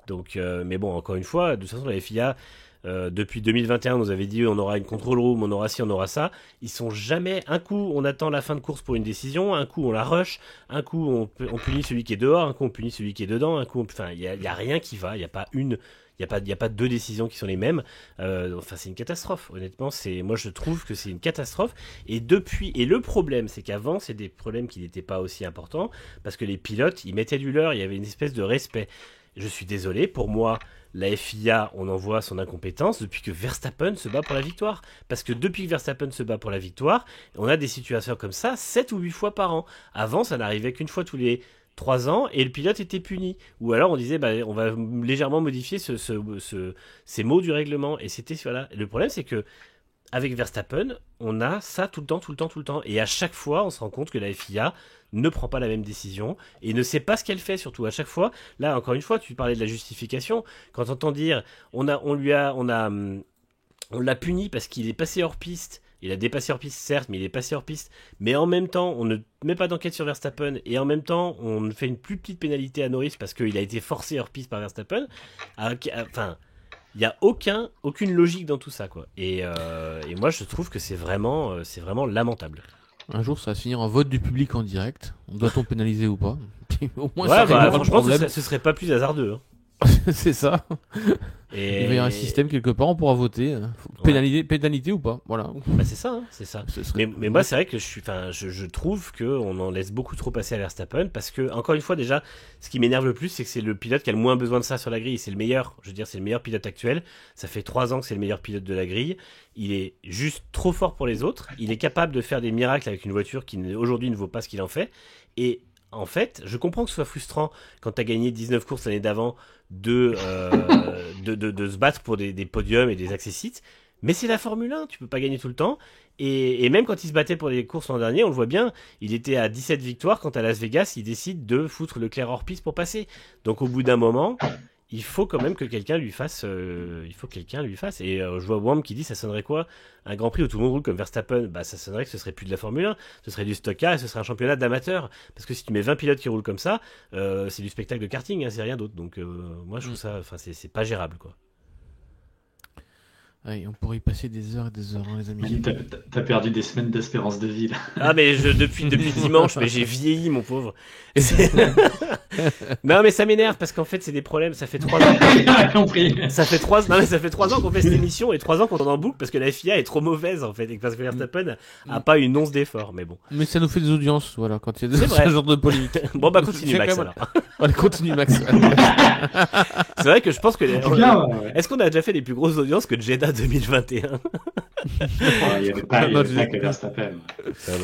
Donc, mais bon, encore une fois, de toute façon la FIA Depuis 2021, on nous avait dit on aura une control room, on aura ci, on aura ça. Ils sont jamais. Un coup, on attend la fin de course pour une décision. Un coup, on la rush. Un coup, on punit celui qui est dehors. Un coup, on punit celui qui est dedans. Un coup, enfin, il y a rien qui va. Il y a pas une. Il y a pas deux décisions qui sont les mêmes. Enfin, c'est une catastrophe. Honnêtement, moi, je trouve que c'est une catastrophe. Et le problème, c'est qu'avant, c'est des problèmes qui n'étaient pas aussi importants parce que les pilotes, ils mettaient du leur. Il y avait une espèce de respect. Je suis désolé. Pour moi, la FIA, on en voit son incompétence depuis que Verstappen se bat pour la victoire. Parce que depuis que Verstappen se bat pour la victoire, on a des situations comme ça 7 ou 8 fois par an. Avant, ça n'arrivait qu'une fois tous les 3 ans et le pilote était puni. Ou alors on disait, on va légèrement modifier ces mots du règlement. Et c'était, voilà. Le problème, c'est que avec Verstappen, on a ça tout le temps. Et à chaque fois, on se rend compte que la FIA ne prend pas la même décision et ne sait pas ce qu'elle fait, surtout à chaque fois. Là, encore une fois, tu parlais de la justification. Quand on entend dire, on l'a puni parce qu'il est passé hors piste. Il a dépassé hors piste, certes, mais il est passé hors piste. Mais en même temps, on ne met pas d'enquête sur Verstappen. Et en même temps, on fait une plus petite pénalité à Norris parce qu'il a été forcé hors piste par Verstappen. Enfin, il n'y a aucune logique dans tout ça, quoi. Et moi, je trouve que c'est vraiment lamentable. Un jour, ça va se finir en vote du public en direct. Doit-on pénaliser ou pas? Au moins, ouais, ça franchement, ce serait pas plus hasardeux. Hein. C'est ça. Et... Il va y avoir un système quelque part, on pourra voter. Pénalité ou pas. Voilà. Bah c'est ça, hein, c'est ça. Mais moi, c'est vrai que je trouve qu'on en laisse beaucoup trop passer à Verstappen parce que, encore une fois, déjà, ce qui m'énerve le plus, c'est que c'est le pilote qui a le moins besoin de ça sur la grille. C'est le meilleur, je veux dire, c'est le meilleur pilote actuel. Ça fait 3 ans que c'est le meilleur pilote de la grille. Il est juste trop fort pour les autres. Il est capable de faire des miracles avec une voiture qui aujourd'hui ne vaut pas ce qu'il en fait. Et en fait, je comprends que ce soit frustrant quand tu as gagné 19 courses l'année d'avant de se battre pour des podiums et des accessits, mais c'est la Formule 1, tu peux pas gagner tout le temps. Et même quand il se battait pour les courses l'an dernier, on le voit bien, il était à 17 victoires quand à Las Vegas, il décide de foutre Leclerc hors piste pour passer. Donc au bout d'un moment, il faut quand même que quelqu'un lui fasse. Et je vois Wam qui dit ça sonnerait quoi? Un Grand Prix où tout le monde roule comme Verstappen, bah ça sonnerait que ce serait plus de la Formule 1, ce serait du stock car et ce serait un championnat d'amateurs. Parce que si tu mets 20 pilotes qui roulent comme ça, c'est du spectacle de karting, hein, c'est rien d'autre. Donc moi je trouve ça, c'est pas gérable, quoi. Ouais, on pourrait y passer des heures et des heures, hein, les amis. T'as perdu des semaines d'espérance de vie là. Ah mais depuis dimanche, mais j'ai vieilli, mon pauvre. Non mais ça m'énerve parce qu'en fait c'est des problèmes. Ça fait 3 ans. compris. Ça fait 3 ans qu'on fait cette émission et 3 ans qu'on est en boucle parce que la FIA est trop mauvaise en fait et parce que Verstappen a pas une once d'effort. Mais bon. Mais ça nous fait des audiences, voilà, quand il y a ce genre de polémique. Bon bah continue Max alors. Allez, continue Max. C'est vrai que je pense que ouais. Est-ce qu'on a déjà fait des plus grosses audiences que Jeddah 2021? Il y avait pas que Verstappen.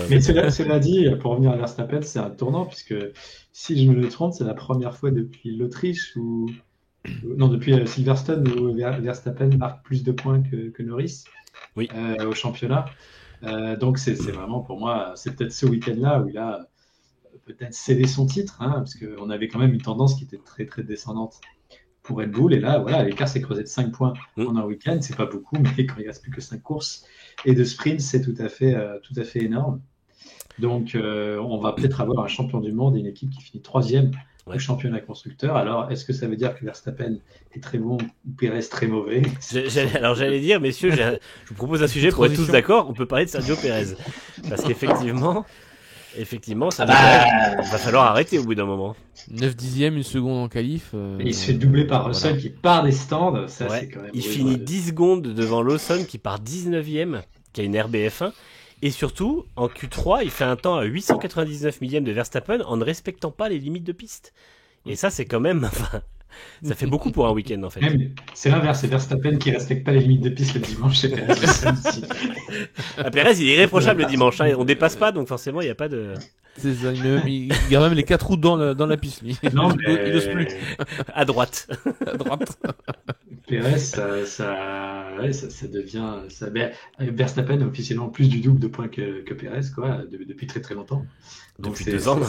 Mais cela dit, pour revenir à Verstappen, c'est un tournant puisque si je me trompe, c'est la première fois depuis l'Autriche depuis Silverstone où Verstappen marque plus de points que Norris au championnat. Donc c'est vraiment pour moi, c'est peut-être ce week-end-là où il a peut-être scellé son titre, hein, parce qu'on avait quand même une tendance qui était très très descendante pour Red Bull, et là voilà, l'écart s'est creusé de 5 points en un week-end, c'est pas beaucoup, mais quand il reste plus que 5 courses et de sprint, c'est tout à fait énorme. Donc on va peut-être avoir un champion du monde et une équipe qui finit 3e au championnat constructeur. Alors est-ce que ça veut dire que Verstappen est très bon ou Pérez très mauvais? J'allais dire, messieurs, je vous propose un sujet pour être tous d'accord, on peut parler de Sergio Pérez, parce qu'effectivement ça va falloir arrêter au bout d'un moment. 9 dixièmes, une seconde en qualif. Et il se fait doubler par Russell qui part des stands. Ça, c'est quand même il finit 10 secondes devant Lawson qui part 19e, qui a une RBF1. Et surtout, en Q3, il fait un temps à 899 millièmes de Verstappen en ne respectant pas les limites de piste. Et ça, c'est quand même... ça fait beaucoup pour un week-end, en fait. C'est l'inverse, c'est Verstappen qui respecte pas les limites de piste le dimanche, c'est Pérez le samedi. Pérez, il est irréprochable le dimanche, hein. On dépasse pas, donc forcément, il n'y a pas de... C'est ça, il garde même les 4 roues dans la piste, lui. Non, il n'ose plus. À droite. Pérez, ça devient... Verstappen a officiellement plus du double de points que Pérez, quoi, depuis très très longtemps. Donc depuis 2 ans.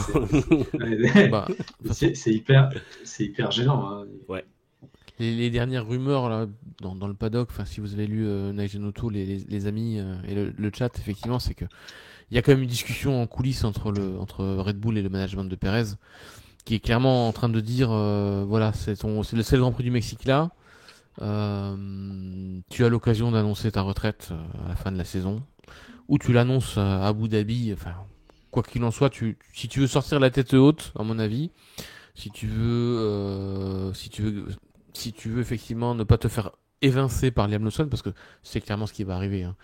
C'est hyper gênant. Hein. Ouais. Les dernières rumeurs là, dans le paddock, si vous avez lu Nigel Auto, les amis et le chat, effectivement, c'est que il y a quand même une discussion en coulisses entre Red Bull et le management de Pérez, qui est clairement en train de dire voilà, c'est le seul Grand Prix du Mexique là. Tu as l'occasion d'annoncer ta retraite à la fin de la saison, ou tu l'annonces à Abu Dhabi. Enfin, quoi qu'il en soit, si tu veux sortir la tête haute, à mon avis, si tu veux, si tu veux effectivement ne pas te faire évincé par Liam Lawson, parce que c'est clairement ce qui va arriver, hein.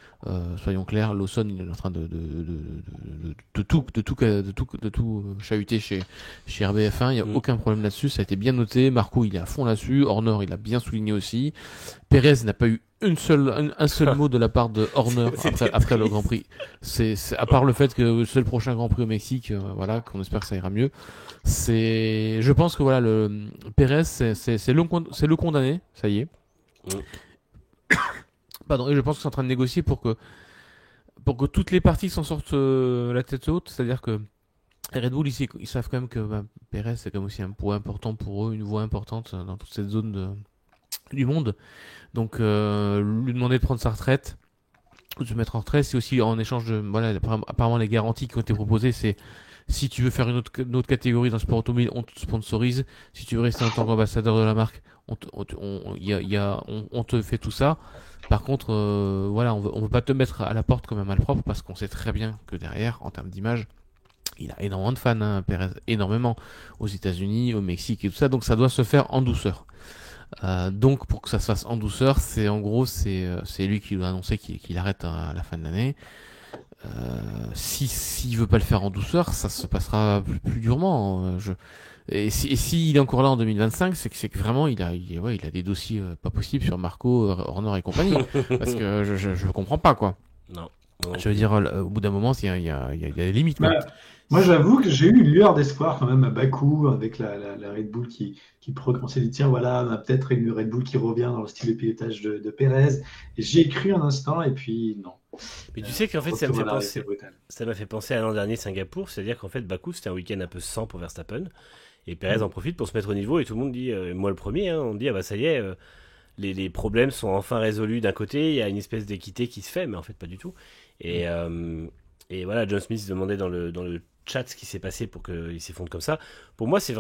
Soyons clairs, Lawson il est en train de tout chahuter chez RBF1, il n'y a aucun problème là-dessus, ça a été bien noté. Marco il est à fond là-dessus, Horner il a bien souligné aussi, Perez n'a pas eu un seul mot de la part de Horner après le Grand Prix. C'est à part le fait que c'est le prochain Grand Prix au Mexique, voilà, qu'on espère que ça ira mieux. Je pense que voilà, le Perez c'est le condamné, ça y est. Pardon, et je pense qu'ils sont en train de négocier pour que toutes les parties s'en sortent la tête haute, c'est-à-dire que Red Bull ici ils savent quand même que Perez c'est quand même aussi un poids important pour eux, une voix importante dans toute cette zone du monde, donc lui demander de prendre sa retraite ou de se mettre en retraite, c'est aussi en échange de voilà, apparemment les garanties qui ont été proposées, c'est si tu veux faire une autre catégorie dans le sport automobile, on te sponsorise. Si tu veux rester en tant qu'ambassadeur de la marque, on te fait tout ça. Par contre, voilà, on veut pas te mettre à la porte comme un malpropre parce qu'on sait très bien que derrière, en termes d'image, il a énormément de fans, hein, Perez, énormément aux États-Unis, au Mexique et tout ça. Donc ça doit se faire en douceur. Donc pour que ça se fasse en douceur, c'est lui qui doit annoncer qu'il arrête à la fin de l'année. S'il veut pas le faire en douceur, ça se passera plus durement. Et s'il est encore là en 2025, c'est que vraiment il a des dossiers pas possibles sur Marco, Horner et compagnie. Parce que je comprends pas quoi. Non. Je veux dire, au bout d'un moment, il y a des limites quoi. Moi, j'avoue que j'ai eu une lueur d'espoir quand même à Bakou avec la Red Bull qui on s'est dit, tiens, voilà, on a peut-être une Red Bull qui revient dans le style de pilotage de Perez. Et j'y ai cru un instant, et puis non. Mais tu sais qu'en fait, ça m'a fait penser à l'an dernier Singapour, c'est-à-dire qu'en fait, Bakou, c'était un week-end un peu sans pour Verstappen. Et Perez en profite pour se mettre au niveau, et tout le monde dit, moi le premier, hein, on dit, ah bah ça y est, les problèmes sont enfin résolus d'un côté, il y a une espèce d'équité qui se fait, mais en fait, pas du tout. Et voilà, John Smith demandait dans le chat ce qui s'est passé pour qu'il s'effondre comme ça. Pour moi, c'est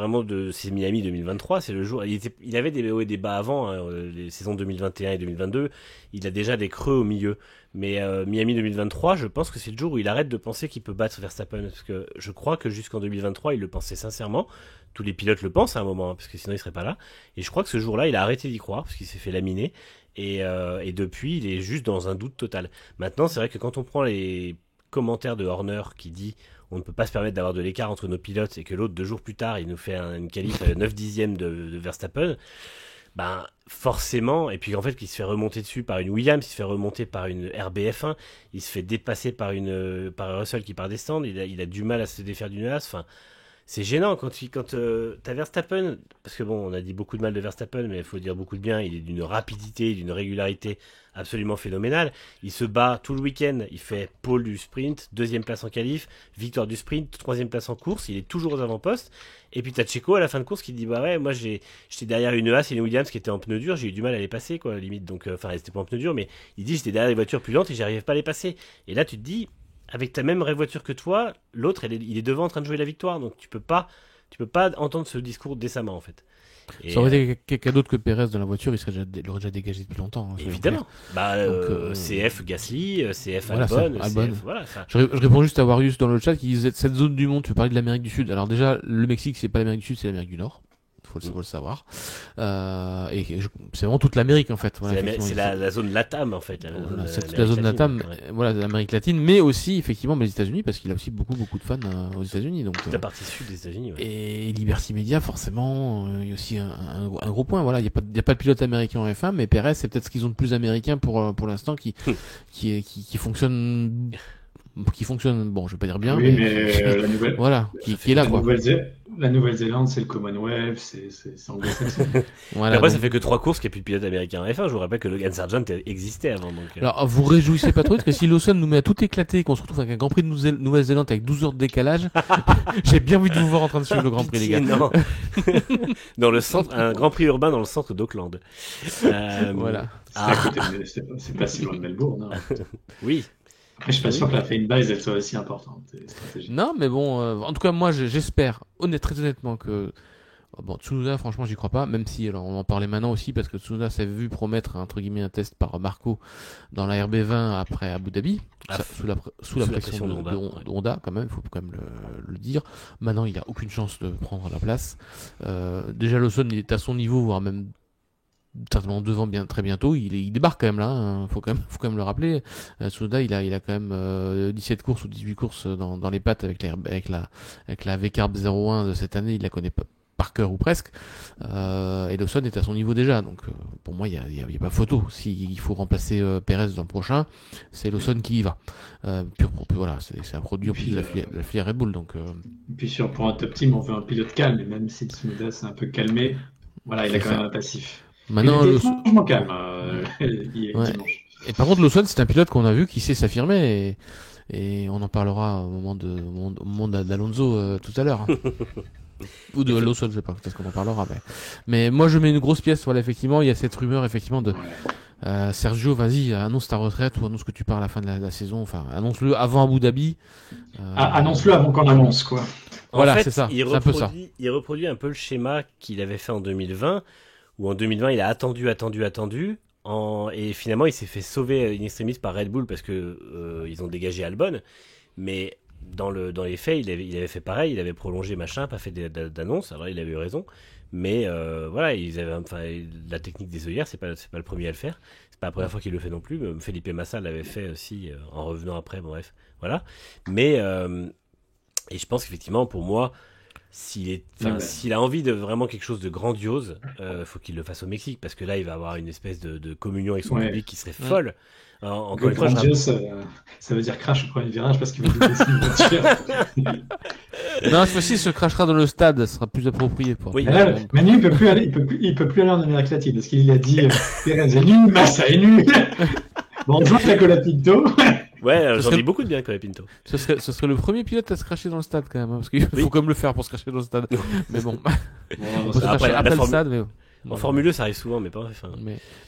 Miami 2023, c'est le jour. Il avait des hauts et des bas avant, hein, les saisons 2021 et 2022. Il a déjà des creux au milieu. Mais Miami 2023, je pense que c'est le jour où il arrête de penser qu'il peut battre Verstappen. Parce que je crois que jusqu'en 2023, il le pensait sincèrement. Tous les pilotes le pensent à un moment, hein, parce que sinon il serait pas là. Et je crois que ce jour-là, il a arrêté d'y croire, parce qu'il s'est fait laminer. Et depuis, il est juste dans un doute total. Maintenant, c'est vrai que quand on prend les commentaire de Horner qui dit on ne peut pas se permettre d'avoir de l'écart entre nos pilotes et que l'autre 2 jours plus tard il nous fait une qualif 9 dixièmes de Verstappen, ben forcément, et puis en fait qu'il se fait remonter dessus par une Williams, il se fait remonter par une RBF1, il se fait dépasser par Russell qui part des stands, il a du mal à se défaire d'une Haas, enfin c'est gênant quand t'as Verstappen, parce que bon, on a dit beaucoup de mal de Verstappen, mais il faut dire beaucoup de bien, il est d'une rapidité, d'une régularité absolument phénoménale. Il se bat tout le week-end, il fait pole du sprint, 2e place en qualif, victoire du sprint, 3e place en course, il est toujours aux avant-postes. Et puis t'as Checo à la fin de course qui dit bah ouais, moi j'étais derrière une Haas et une Williams qui étaient en pneus durs, j'ai eu du mal à les passer quoi, limite. Donc enfin, c'était pas en pneus durs, mais il dit j'étais derrière les voitures plus lentes et j'arrivais pas à les passer. Et là tu te dis avec ta même vraie voiture que toi, l'autre il est devant en train de jouer la victoire, donc tu peux pas entendre ce discours décemment en fait. Et ça aurait été quelqu'un d'autre que Perez dans la voiture, il aurait déjà dégagé depuis longtemps. Hein, évidemment. CF Gasly, CF Albon. CF, voilà, ça. Je réponds juste à Warius dans le chat qui disait cette zone du monde, tu parlais de l'Amérique du Sud. Alors déjà, le Mexique, c'est pas l'Amérique du Sud, c'est l'Amérique du Nord. Faut le savoir. C'est vraiment toute l'Amérique en fait. Voilà, c'est la zone LATAM en fait. C'est toute la zone LATAM, voilà, l'Amérique latine, mais aussi effectivement les États-Unis parce qu'il a aussi beaucoup de fans aux États-Unis. Donc toute la partie sud des États-Unis. Ouais. Et Liberty Media forcément, il y a aussi un gros point. Voilà, il y a pas de pilote américain en F1, mais Perez c'est peut-être ce qu'ils ont de plus américain pour l'instant qui fonctionne. Bon, je vais pas dire bien, oui, mais la nouvelle, voilà, qui est là quoi. La Nouvelle-Zélande, c'est le Commonwealth, c'est anglo-saxon. Voilà, après, ça fait que 3 courses qu'il n'y a plus de pilote américain en F1. Je vous rappelle que Logan Sargent existait avant. Donc... Alors, vous réjouissez pas trop parce que si Lawson nous met à tout éclater et qu'on se retrouve avec un Grand Prix de Nouvelle-Zélande avec 12 heures de décalage, j'ai bien envie de vous voir en train de suivre le Grand Prix, les gars. Non. Dans le centre, un Grand Prix urbain dans le centre d'Auckland. Voilà. C'est pas si loin de Melbourne. Hein. Oui. Après, je suis pas sûr que la fanbase elle soit aussi importante. Non, mais bon, en tout cas, moi, j'espère, très honnêtement, que Bon, Tsunoda, franchement, j'y crois pas, même si, alors, on en parlait maintenant aussi, parce que Tsunoda s'est vu promettre, entre guillemets, un test par Marco dans la RB20 après Abu Dhabi, sous la pression de Honda, quand même, il faut quand même le dire. Maintenant, il a aucune chance de prendre la place. Déjà, Lawson, il est à son niveau, voire même certainement devant très bientôt. Il débarque quand même là, hein. Faut quand même le rappeler. Tsunoda, il a quand même 17 courses ou 18 courses dans les pattes avec la V-Carb 01 de cette année. Il la connaît pas par cœur ou presque. Et Lawson est à son niveau déjà. Donc pour moi, il y a pas photo. S'il faut remplacer Perez dans le prochain, c'est Lawson qui y va. Voilà, c'est un produit en plus de la filière Red Bull. Donc puis pour un top team, on veut un pilote calme. Et même si Tsunoda s'est un peu calmé, voilà, il a quand même un passif. Maintenant, il était franchement calme dimanche. Et par contre, Lawson, c'est un pilote qu'on a vu qui sait s'affirmer et on en parlera au moment d'Alonso tout à l'heure. Hein. Ou de Lawson, je sais pas, peut-être qu'on en parlera. Mais moi, je mets une grosse pièce. Voilà, effectivement, il y a cette rumeur effectivement de Sergio, vas-y, annonce ta retraite ou annonce que tu pars à la fin de la saison. Enfin, annonce-le avant Abu Dhabi. Annonce-le avant qu'on annonce, quoi. Voilà, en fait, c'est ça. Il un peu ça. Il reproduit un peu le schéma qu'il avait fait en 2020. Où en 2020 il a attendu, et finalement il s'est fait sauver in extremis par Red Bull parce que ils ont dégagé Albon, mais dans les faits il avait fait pareil, il avait prolongé machin, pas fait d'annonce, alors il avait eu raison, mais voilà, la technique des œillères, c'est pas le premier à le faire, c'est pas la première fois qu'il le fait non plus, Felipe Massa l'avait fait aussi en revenant après, bon, bref, voilà, mais et je pense qu'effectivement pour moi s'il a envie de vraiment quelque chose de grandiose, faut qu'il le fasse au Mexique, parce que là il va avoir une espèce de communion avec son public qui serait folle. Encore une fois, ça veut dire crash au premier virage parce qu'il va déplacer une voiture. Non, cette fois-ci, il se crachera dans le stade, ça sera plus approprié pour. Oui. Manu, il peut plus aller en Amérique latine parce qu'il a dit Perez est nul, Massa est nul. Bon, on joue la Colapinto. Ouais, j'en dis beaucoup de bien Colapinto. Ce serait le premier pilote à se cracher dans le stade quand même, hein, parce qu'il faut comme le faire pour se cracher dans le stade. Mais bon, après le stade, mais. En Formule 1, ça arrive souvent, mais pas bref.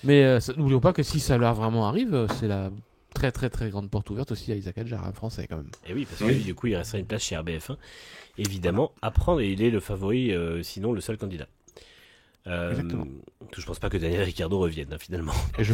Mais n'oublions pas que si ça leur vraiment arrive, c'est la très très très grande porte ouverte aussi à Isaac Hadjar, un français quand même. Et oui, parce que du coup, il restera une place chez RBF1, évidemment, à prendre, et il est le favori, sinon le seul candidat. Exactement. Je pense pas que Daniel Ricciardo revienne finalement. Et je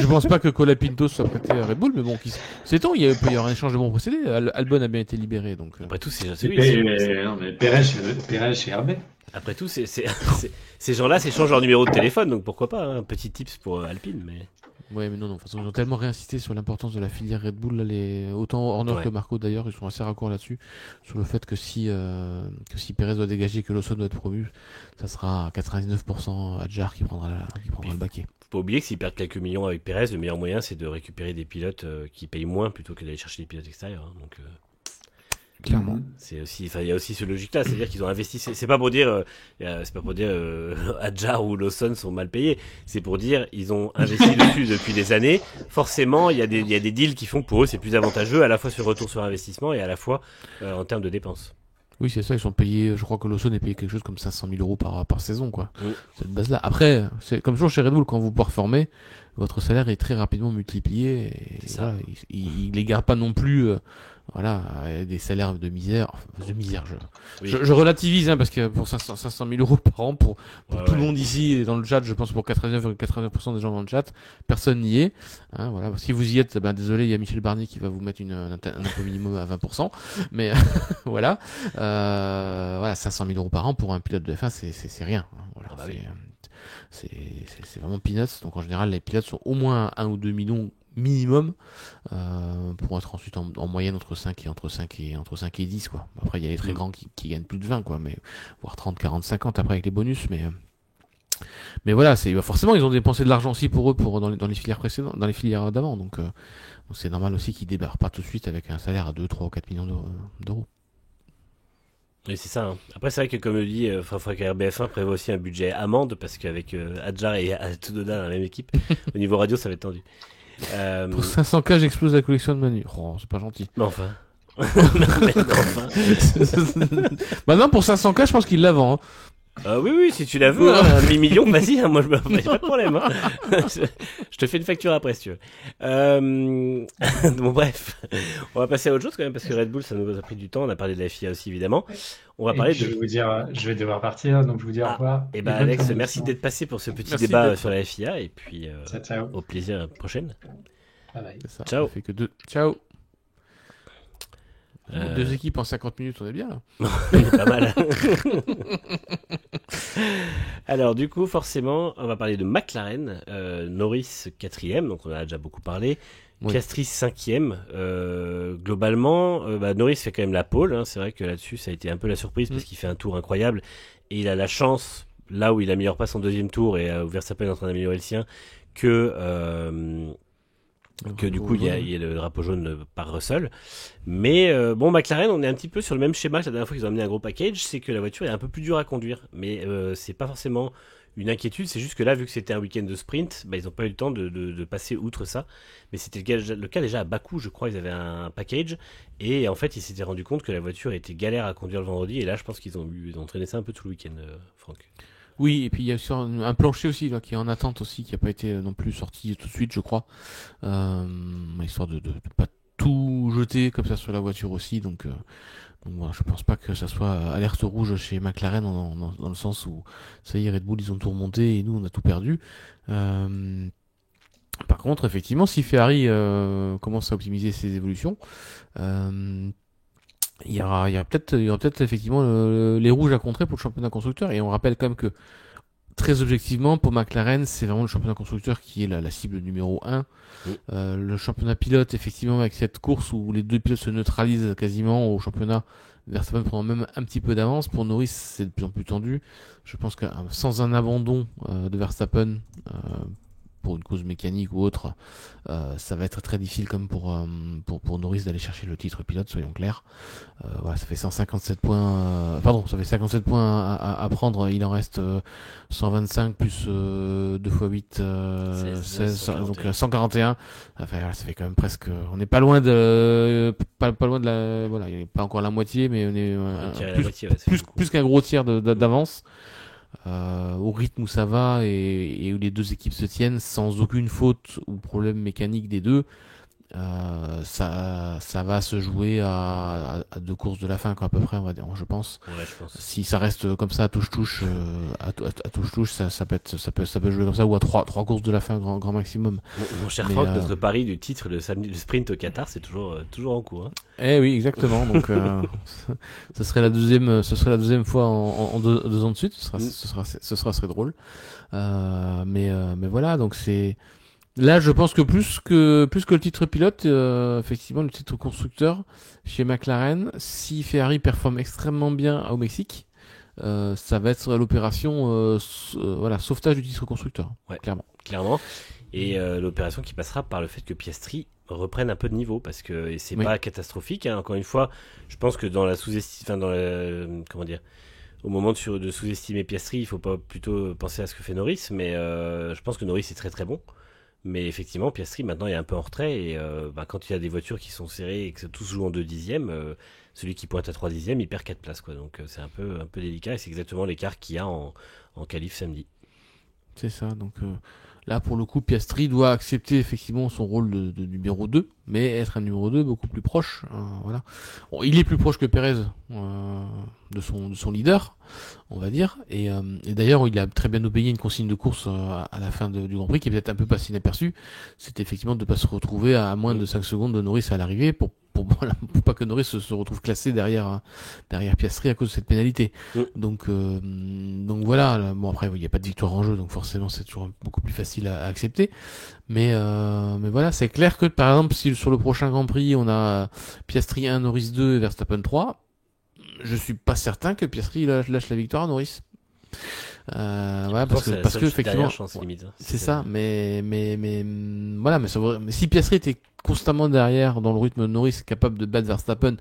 pense pas que Colapinto soit prêté à Red Bull, mais bon, sait-on, il peut y avoir un échange de bons procédés. Albon a bien été libéré, donc. Après tout, c'est mais Perez chez RB. Après tout, ces gens-là s'échangent leur numéro de téléphone, donc pourquoi pas, hein, petit tips pour Alpine, mais. Ouais, mais non, de toute façon, ils ont tellement réinsisté sur l'importance de la filière Red Bull, là, autant Horner que Marco d'ailleurs, ils sont assez raccords là-dessus, sur le fait que si Perez doit dégager et que Lawson doit être promu, ça sera à 99% Hadjar qui prendra le baquet. Faut pas oublier que s'ils perdent quelques millions avec Perez, le meilleur moyen c'est de récupérer des pilotes qui payent moins plutôt que d'aller chercher des pilotes extérieurs. Hein, donc. Clairement. Il y a aussi ce logique-là, c'est-à-dire qu'ils ont investi. C'est pas pour dire, Hadjar ou Lawson sont mal payés. C'est pour dire, ils ont investi dessus depuis des années. Forcément, il y a des deals qui font que pour eux c'est plus avantageux, à la fois sur retour sur investissement et à la fois en termes de dépenses. Oui, c'est ça, ils sont payés, je crois que Lawson est payé quelque chose comme 500 000 euros par saison, quoi. Oui. Cette base-là. Après, c'est comme toujours chez Red Bull, quand vous performez, votre salaire est très rapidement multiplié, et voilà, ils les gardent pas non plus, des salaires de misère. Je relativise, hein, parce que pour 500 000 euros par an, pour tout le monde ici, et dans le chat, je pense pour 89% des gens dans le chat, personne n'y est, hein, voilà. Si vous y êtes, désolé, il y a Michel Barnier qui va vous mettre un impôt minimum à 20%, mais, voilà, 500 000 euros par an pour un pilote de F1, c'est rien, hein, voilà, c'est vraiment peanuts. Donc en général, les pilotes sont au moins 1 ou 2 millions minimum, pour être ensuite en moyenne entre 5 et 10, quoi. Après, il y a les très grands qui gagnent plus de 20, quoi, mais voire 30, 40, 50 après avec les bonus, mais voilà, forcément ils ont dépensé de l'argent aussi pour eux dans les filières précédentes, dans les filières d'avant, donc c'est normal aussi qu'ils débarquent pas tout de suite avec un salaire à 2, 3 ou 4 millions d'euros. Oui, c'est ça. Hein. Après, c'est vrai que, comme le dit, faudrait que RBF1 prévoit aussi un budget amende, parce qu'avec Hadjar et Tsunoda dans la même équipe, au niveau radio, ça va être tendu. Pour 500K, j'explose la collection de Manu. Oh, c'est pas gentil. Mais enfin. Maintenant, pour 500K, je pense qu'il la vend. Hein. Oui, si tu la veux, hein, 1 million, vas-y, hein, moi y a pas de problème. Hein. Je te fais une facture après si tu veux. Bon bref, on va passer à autre chose quand même parce que Red Bull ça nous a pris du temps. On a parlé de la FIA aussi évidemment. On va Et parler puis, de. je vais vous dire, je vais devoir partir, donc je vous dis au revoir. Et Et bah bonne Alex, fin de merci mission. d'être passé pour ce petit Merci débat d'être sur la FIA et puis Ciao. au plaisir à la prochaine. Bye bye. C'est ça. Ciao. Ça fait que 2. Ciao. Euh. 2 équipes en 50 minutes, on est bien là. Pas mal. Alors du coup forcément on va parler de McLaren, Norris 4ème, donc on en a déjà beaucoup parlé, Oui. Piastri 5ème. Globalement Norris fait quand même la pole, hein. C'est vrai que là-dessus ça a été un peu la surprise parce qu'il fait un tour incroyable et il a la chance, là où il améliore pas son deuxième tour et Verstappen est en train d'améliorer le sien, que du coup il y a le drapeau jaune par Russell. Mais bon, McLaren, on est un petit peu sur le même schéma que la dernière fois qu'ils ont amené un gros package, c'est que la voiture est un peu plus dure à conduire. Mais c'est pas forcément une inquiétude, c'est juste que là, vu que c'était un week-end de sprint, ils n'ont pas eu le temps de passer outre ça. Mais c'était le cas déjà à Bakou, je crois, ils avaient un package. Et en fait, ils s'étaient rendu compte que la voiture était galère à conduire le vendredi. Et là, je pense qu'ils ont traîné ça un peu tout le week-end, Franck. Oui, et puis il y a aussi un plancher aussi là, qui est en attente aussi, qui n'a pas été non plus sorti tout de suite, je crois. Histoire de pas tout jeter comme ça sur la voiture aussi. Donc voilà, je pense pas que ça soit alerte rouge chez McLaren dans le sens où ça y est, Red Bull ils ont tout remonté et nous on a tout perdu. Par contre, effectivement, si Ferrari commence à optimiser ses évolutions, il y aura peut-être effectivement les rouges à contrer pour le championnat constructeur. Et on rappelle quand même que très objectivement, pour McLaren, c'est vraiment le championnat constructeur qui est la cible numéro 1. Oui. Le championnat pilote, effectivement, avec cette course où les deux pilotes se neutralisent quasiment au championnat, Verstappen prend même un petit peu d'avance. Pour Norris, c'est de plus en plus tendu. Je pense que sans un abandon de Verstappen, pour une cause mécanique ou autre, ça va être très difficile comme pour Norris d'aller chercher le titre pilote, soyons clairs. Voilà, ça fait 157 points, ça fait 57 points à prendre, il en reste 125 plus 2 x 8, 16, donc 141. Enfin, voilà, ça fait quand même presque, on n'est pas loin pas loin de la, voilà, il n'est pas encore la moitié, mais on est plus qu'un gros tiers d'avance. Au rythme où ça va et où les deux équipes se tiennent sans aucune faute ou problème mécanique des deux, ça va se jouer à 2 courses de la fin, quoi, à peu près, on va dire, je pense. Ouais, je pense. Si ça reste comme ça à touche-touche, ça peut jouer comme ça, ou à 3 courses de la fin, grand maximum. Mon cher Franck, notre pari du titre de samedi, le sprint au Qatar, c'est toujours en cours. Hein. Eh oui, exactement. Donc, ce serait la deuxième fois en 2 ans de suite. Ce sera très drôle. Mais voilà, donc c'est. Là, je pense que plus que le titre pilote, effectivement, le titre constructeur chez McLaren, si Ferrari performe extrêmement bien au Mexique, ça va être l'opération sauvetage du titre constructeur. Ouais, clairement. Et l'opération qui passera par le fait que Piastri reprenne un peu de niveau parce que c'est pas catastrophique. Hein. Encore une fois, je pense que dans la au moment de sous-estimer Piastri, il faut pas plutôt penser à ce que fait Norris, mais je pense que Norris est très très bon. Mais effectivement, Piastri maintenant est un peu en retrait et quand il y a des voitures qui sont serrées et que tous jouent en 2 dixièmes, celui qui pointe à 3 dixièmes, il perd 4 places, quoi. Donc c'est un peu délicat et c'est exactement l'écart qu'il y a en qualif samedi. C'est ça, donc là pour le coup Piastri doit accepter effectivement son rôle de numéro 2, mais être un numéro 2 beaucoup plus proche, voilà. Bon, il est plus proche que Perez de son leader, on va dire, et d'ailleurs il a très bien obéi une consigne de course à la fin du Grand Prix qui est peut-être un peu passé inaperçu, c'était effectivement de ne pas se retrouver à moins de 5 secondes de Norris à l'arrivée pour pas que Norris se retrouve classé derrière Piastri à cause de cette pénalité. Donc voilà, bon après il n'y a pas de victoire en jeu, donc forcément c'est toujours beaucoup plus facile à accepter. Mais voilà, c'est clair que par exemple si sur le prochain Grand Prix on a Piastri 1, Norris 2 et Verstappen 3, je suis pas certain que Piastri lâche la victoire à Norris. Ouais, parce que effectivement, chance, limite, hein. C'est ça, mais voilà, mais si Piastri était constamment derrière dans le rythme de Norris, capable de battre Verstappen,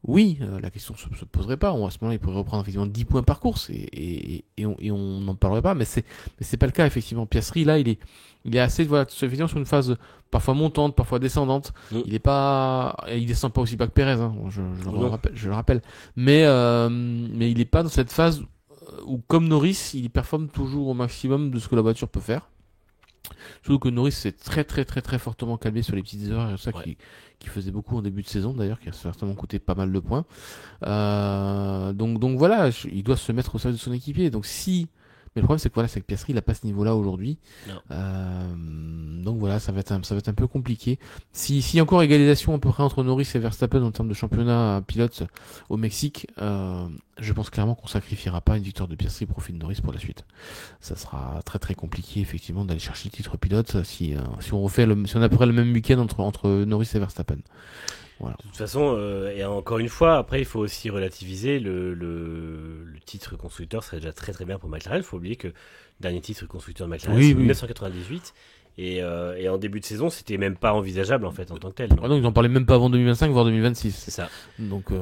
oui, la question se poserait pas. À ce moment-là, il pourrait reprendre effectivement 10 points par course et on n'en parlerait pas, mais c'est pas le cas effectivement. Piastri là, il est assez effectivement sur une phase parfois montante, parfois descendante. Il descend pas aussi bas que Perez, hein, je le rappelle, mais il est pas dans cette phase où comme Norris, il performe toujours au maximum de ce que la voiture peut faire. Surtout que Norris s'est très très très très fortement calmé sur les petites erreurs et ça qui faisait beaucoup en début de saison d'ailleurs, qui a certainement coûté pas mal de points. Donc voilà, il doit se mettre au service de son équipier. Mais le problème c'est que voilà, c'est que Piastri il a pas ce niveau-là aujourd'hui. Donc voilà, ça va être un peu compliqué. Si y a encore égalisation à peu près entre Norris et Verstappen en termes de championnat pilote au Mexique, je pense clairement qu'on sacrifiera pas une victoire de Piastri au profit de Norris pour la suite. Ça sera très très compliqué effectivement d'aller chercher le titre pilote si on a à peu près le même week-end entre Norris et Verstappen. Voilà. De toute façon, et encore une fois, après, il faut aussi relativiser le titre constructeur serait déjà très très bien pour McLaren. Il faut oublier que le dernier titre constructeur de McLaren, c'est 1998. Et en début de saison, c'était même pas envisageable en fait en tant que tel. Donc ils n'en parlaient même pas avant 2025, voire 2026. C'est ça. Donc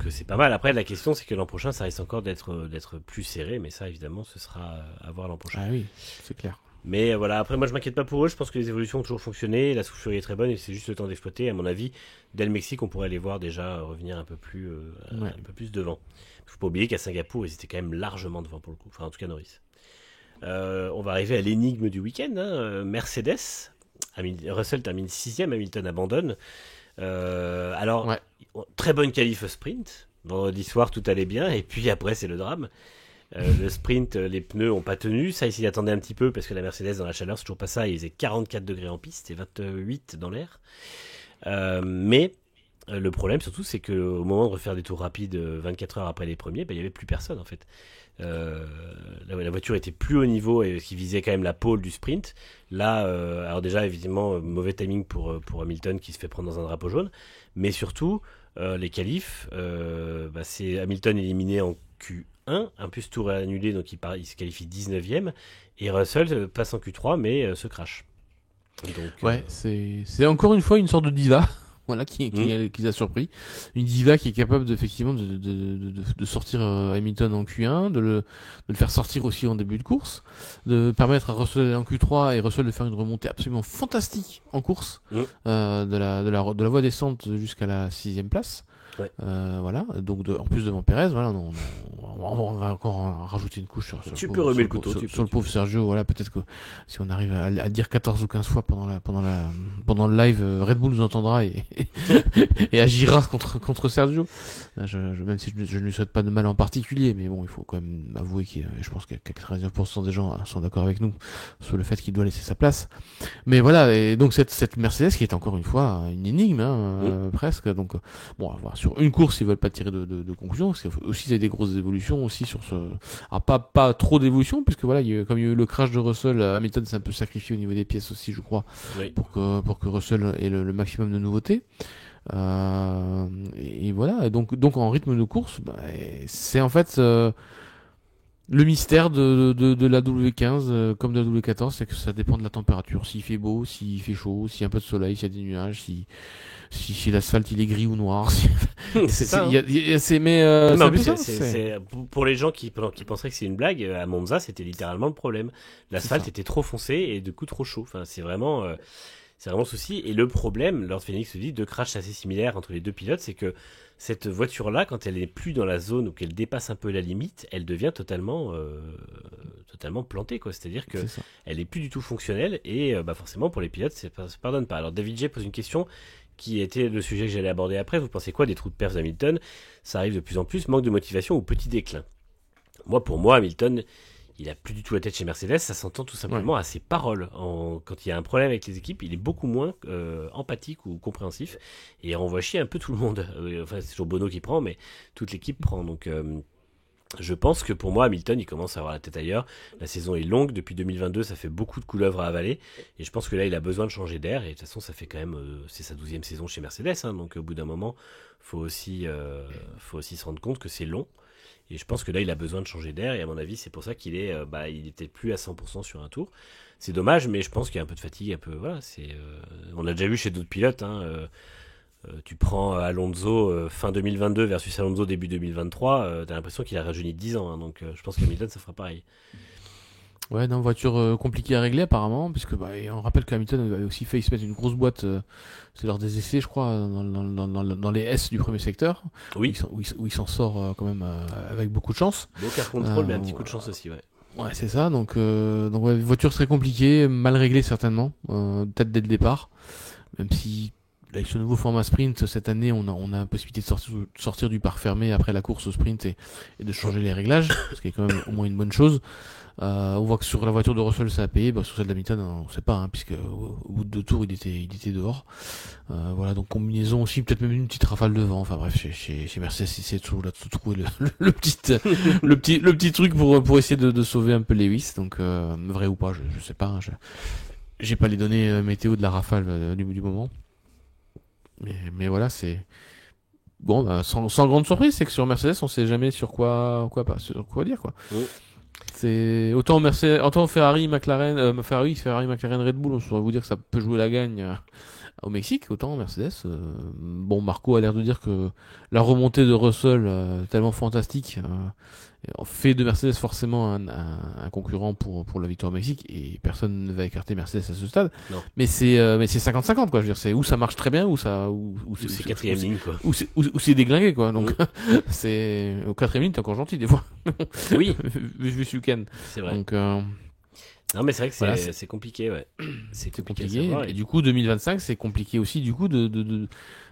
c'est pas mal. Après, la question, c'est que l'an prochain, ça risque encore d'être plus serré. Mais ça, évidemment, ce sera à voir l'an prochain. Ah oui, c'est clair. Mais voilà, après moi je m'inquiète pas pour eux, je pense que les évolutions ont toujours fonctionné, la soufflerie est très bonne et c'est juste le temps d'exploiter. À mon avis, dès le Mexique, on pourrait les voir déjà revenir un peu plus devant. Faut pas oublier qu'à Singapour, ils étaient quand même largement devant pour le coup, enfin en tout cas Norris. On va arriver à l'énigme du week-end, Mercedes. Russell termine 6ème, Hamilton abandonne. Très bonne qualif sprint. Vendredi soir, tout allait bien, et puis après, c'est le drame. Le sprint, les pneus ont pas tenu. Ça, ils s'y attendaient un petit peu parce que la Mercedes, dans la chaleur, c'est toujours pas ça. Il faisait 44 degrés en piste et 28 dans l'air. Mais le problème, surtout, c'est qu'au moment de refaire des tours rapides 24 heures après les premiers, il n'y avait plus personne en fait. La voiture était plus haut niveau et qui visait quand même la pole du sprint. Là, alors déjà, évidemment, mauvais timing pour Hamilton qui se fait prendre dans un drapeau jaune. Mais surtout, les qualifs, c'est Hamilton éliminé en Q1. Un plus tour est annulé, donc il se qualifie 19ème. Et Russell passe en Q3, mais se crache. Donc, c'est encore une fois une sorte de diva. Voilà, qui a surpris. Une diva qui est capable effectivement de sortir Hamilton en Q1, de le faire sortir aussi en début de course, de permettre à Russell d'aller en Q3 et Russell de faire une remontée absolument fantastique en course, de la voie descente jusqu'à la 6ème place. Ouais. Voilà, donc en plus devant Perez, voilà, on va encore rajouter une couche sur le pauvre Sergio. Voilà, peut-être que si on arrive à dire 14 ou 15 fois pendant le live, Red Bull nous entendra et agira contre Sergio. Même si je ne lui souhaite pas de mal en particulier, mais bon, il faut quand même avouer je pense que 99% des gens sont d'accord avec nous sur le fait qu'il doit laisser sa place. Mais voilà, et donc cette Mercedes qui est encore une fois une énigme, presque. Donc bon, on va voir. Sur une course, ils veulent pas tirer de conclusion, parce qu'il faut aussi il y a des grosses évolutions aussi sur ce. Alors pas trop d'évolution, puisque voilà, comme il y a eu le crash de Russell, Hamilton s'est un peu sacrifié au niveau des pièces aussi, je crois, pour que Russell ait le maximum de nouveautés. Et voilà, et donc en rythme de course, c'est en fait le mystère de la W15 comme de la W14, c'est que ça dépend de la température. S'il fait beau, s'il fait chaud, s'il y a un peu de soleil, s'il y a des nuages, si l'asphalte il est gris ou noir. C'est ça. Pour les gens qui penseraient que c'est une blague, à Monza c'était littéralement le problème. L'asphalte était trop foncé et du coup trop chaud. Enfin, c'est vraiment souci. Et le problème, Lord Phoenix se dit, de crash assez similaire entre les deux pilotes, c'est que cette voiture-là, quand elle n'est plus dans la zone ou qu'elle dépasse un peu la limite, elle devient totalement plantée, quoi. C'est-à-dire que elle est plus du tout fonctionnelle et forcément pour les pilotes, ça pardonne pas. Alors David J pose une question qui était le sujet que j'allais aborder après. Vous pensez quoi des trous de perf d'Hamilton? Ça arrive de plus en plus, manque de motivation ou petit déclin? Pour moi, Hamilton, il a plus du tout la tête chez Mercedes, ça s'entend tout simplement à ses paroles. Quand il y a un problème avec les équipes, il est beaucoup moins empathique ou compréhensif et renvoie chier un peu tout le monde. Enfin, c'est toujours Bono qui prend, mais toute l'équipe prend. Donc, je pense que pour moi, Hamilton, il commence à avoir la tête ailleurs. La saison est longue, depuis 2022, ça fait beaucoup de couleuvres à avaler. Et je pense que là, il a besoin de changer d'air. Et de toute façon, ça fait quand même, c'est sa 12e saison chez Mercedes. Donc, au bout d'un moment, faut aussi se rendre compte que c'est long. Et je pense que là, il a besoin de changer d'air. Et à mon avis, c'est pour ça qu'il il était plus à 100% sur un tour. C'est dommage, mais je pense qu'il y a un peu de fatigue, un peu. Voilà, on l'a déjà vu chez d'autres pilotes. Tu prends Alonso fin 2022 versus Alonso début 2023. T'as l'impression qu'il a rajeuni de 10 ans. Donc, je pense qu'Hamilton, ça fera pareil. Ouais, non, voiture compliquée à régler apparemment, puisque et on rappelle que Hamilton avait aussi failli se mettre une grosse boîte, c'est lors des essais, je crois, dans les S du premier secteur, Oui, où il s'en sort quand même avec beaucoup de chance. beau car contrôle, mais un petit coup de chance aussi, ouais. Ouais, c'est ça. Donc ouais, voiture très compliquée, mal réglée certainement, peut-être dès le départ. Même si avec ce nouveau format sprint cette année, on a la possibilité de sortir du parc fermé après la course au sprint et de changer les réglages, ce qui est quand même au moins une bonne chose. On voit que sur la voiture de Russell ça a payé, sur celle d'Hamilton on sait pas, puisque au bout de 2 tours il était dehors. Voilà, donc combinaison aussi, peut-être même une petite rafale de vent. Enfin bref, chez Mercedes, c'est toujours là de trouver le petit truc pour essayer de sauver un peu Lewis. Donc vrai ou pas, je sais pas. J'ai pas les données météo de la rafale du moment. Mais voilà, c'est bon, sans grande surprise, c'est que sur Mercedes, on sait jamais sur quoi dire quoi. Oui. C'est autant Ferrari, McLaren, McLaren, Red Bull, on saurait vous dire que ça peut jouer la gagne au Mexique, autant Mercedes. Bon, Marco a l'air de dire que la remontée de Russell tellement fantastique fait de Mercedes forcément un concurrent pour la victoire au Mexique, et personne ne va écarter Mercedes à ce stade. Non. Mais c'est 50-50 quoi. Je veux dire, c'est où ça marche très bien, ou c'est quatrième ligne, quoi. ou c'est déglingué quoi. Donc c'est au quatrième ligne, t'es encore gentil des fois. Oui, vu ce week-end. c'est vrai. Donc Non, mais c'est vrai que voilà, c'est compliqué, ouais. C'est compliqué. à compliqué. savoir, Et du coup, 2025, c'est compliqué aussi, du coup, de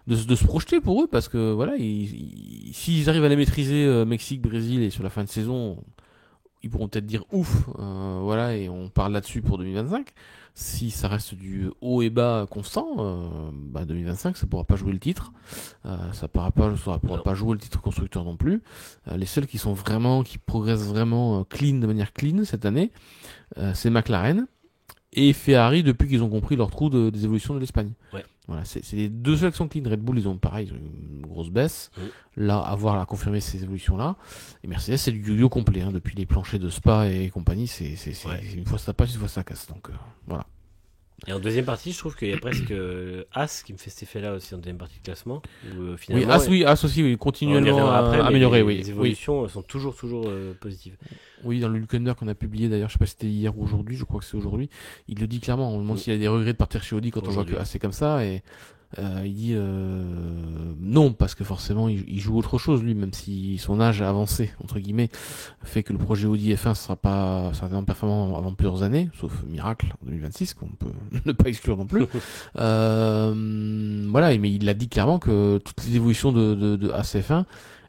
se projeter pour eux, parce que voilà, s'ils arrivent à les maîtriser, Mexique, Brésil, et sur la fin de saison, ils pourront peut-être dire ouf, voilà, et on parle là-dessus pour 2025. Si ça reste du haut et bas constant, 2025, ça pourra pas jouer le titre. Ça pourra pas jouer le titre constructeur non plus. Les seuls qui progressent vraiment clean, de manière clean cette année, c'est McLaren et Ferrari depuis qu'ils ont compris leur trou des évolutions de l'Espagne. Ouais. Voilà, c'est les deux seuls qui sont clean. Red Bull, ils ont une grosse baisse. Là, avoir à confirmer ces évolutions-là. Et Mercedes, c'est du yo-yo complet, depuis les planchers de Spa et compagnie. C'est une fois ça passe, une fois ça casse. Donc voilà. Et en deuxième partie, je trouve qu'il y a presque As qui me fait cet effet-là aussi en deuxième partie de classement. Où, finalement, As aussi, oui, on y continuellement reviendra après, mais amélioré, les évolutions sont toujours positives. Oui, dans le Hülkenberg qu'on a publié d'ailleurs, je sais pas si c'était hier ou aujourd'hui, je crois que c'est aujourd'hui, il le dit clairement, on lui demande s'il a des regrets de partir chez Audi quand on voit que c'est comme ça, et il dit non, parce que forcément il joue autre chose lui, même si son âge avancé, entre guillemets, fait que le projet Audi F1 sera pas certainement performant avant plusieurs années, sauf miracle en 2026, qu'on peut ne pas exclure non plus. Voilà, mais il a dit clairement que toutes les évolutions de ACF1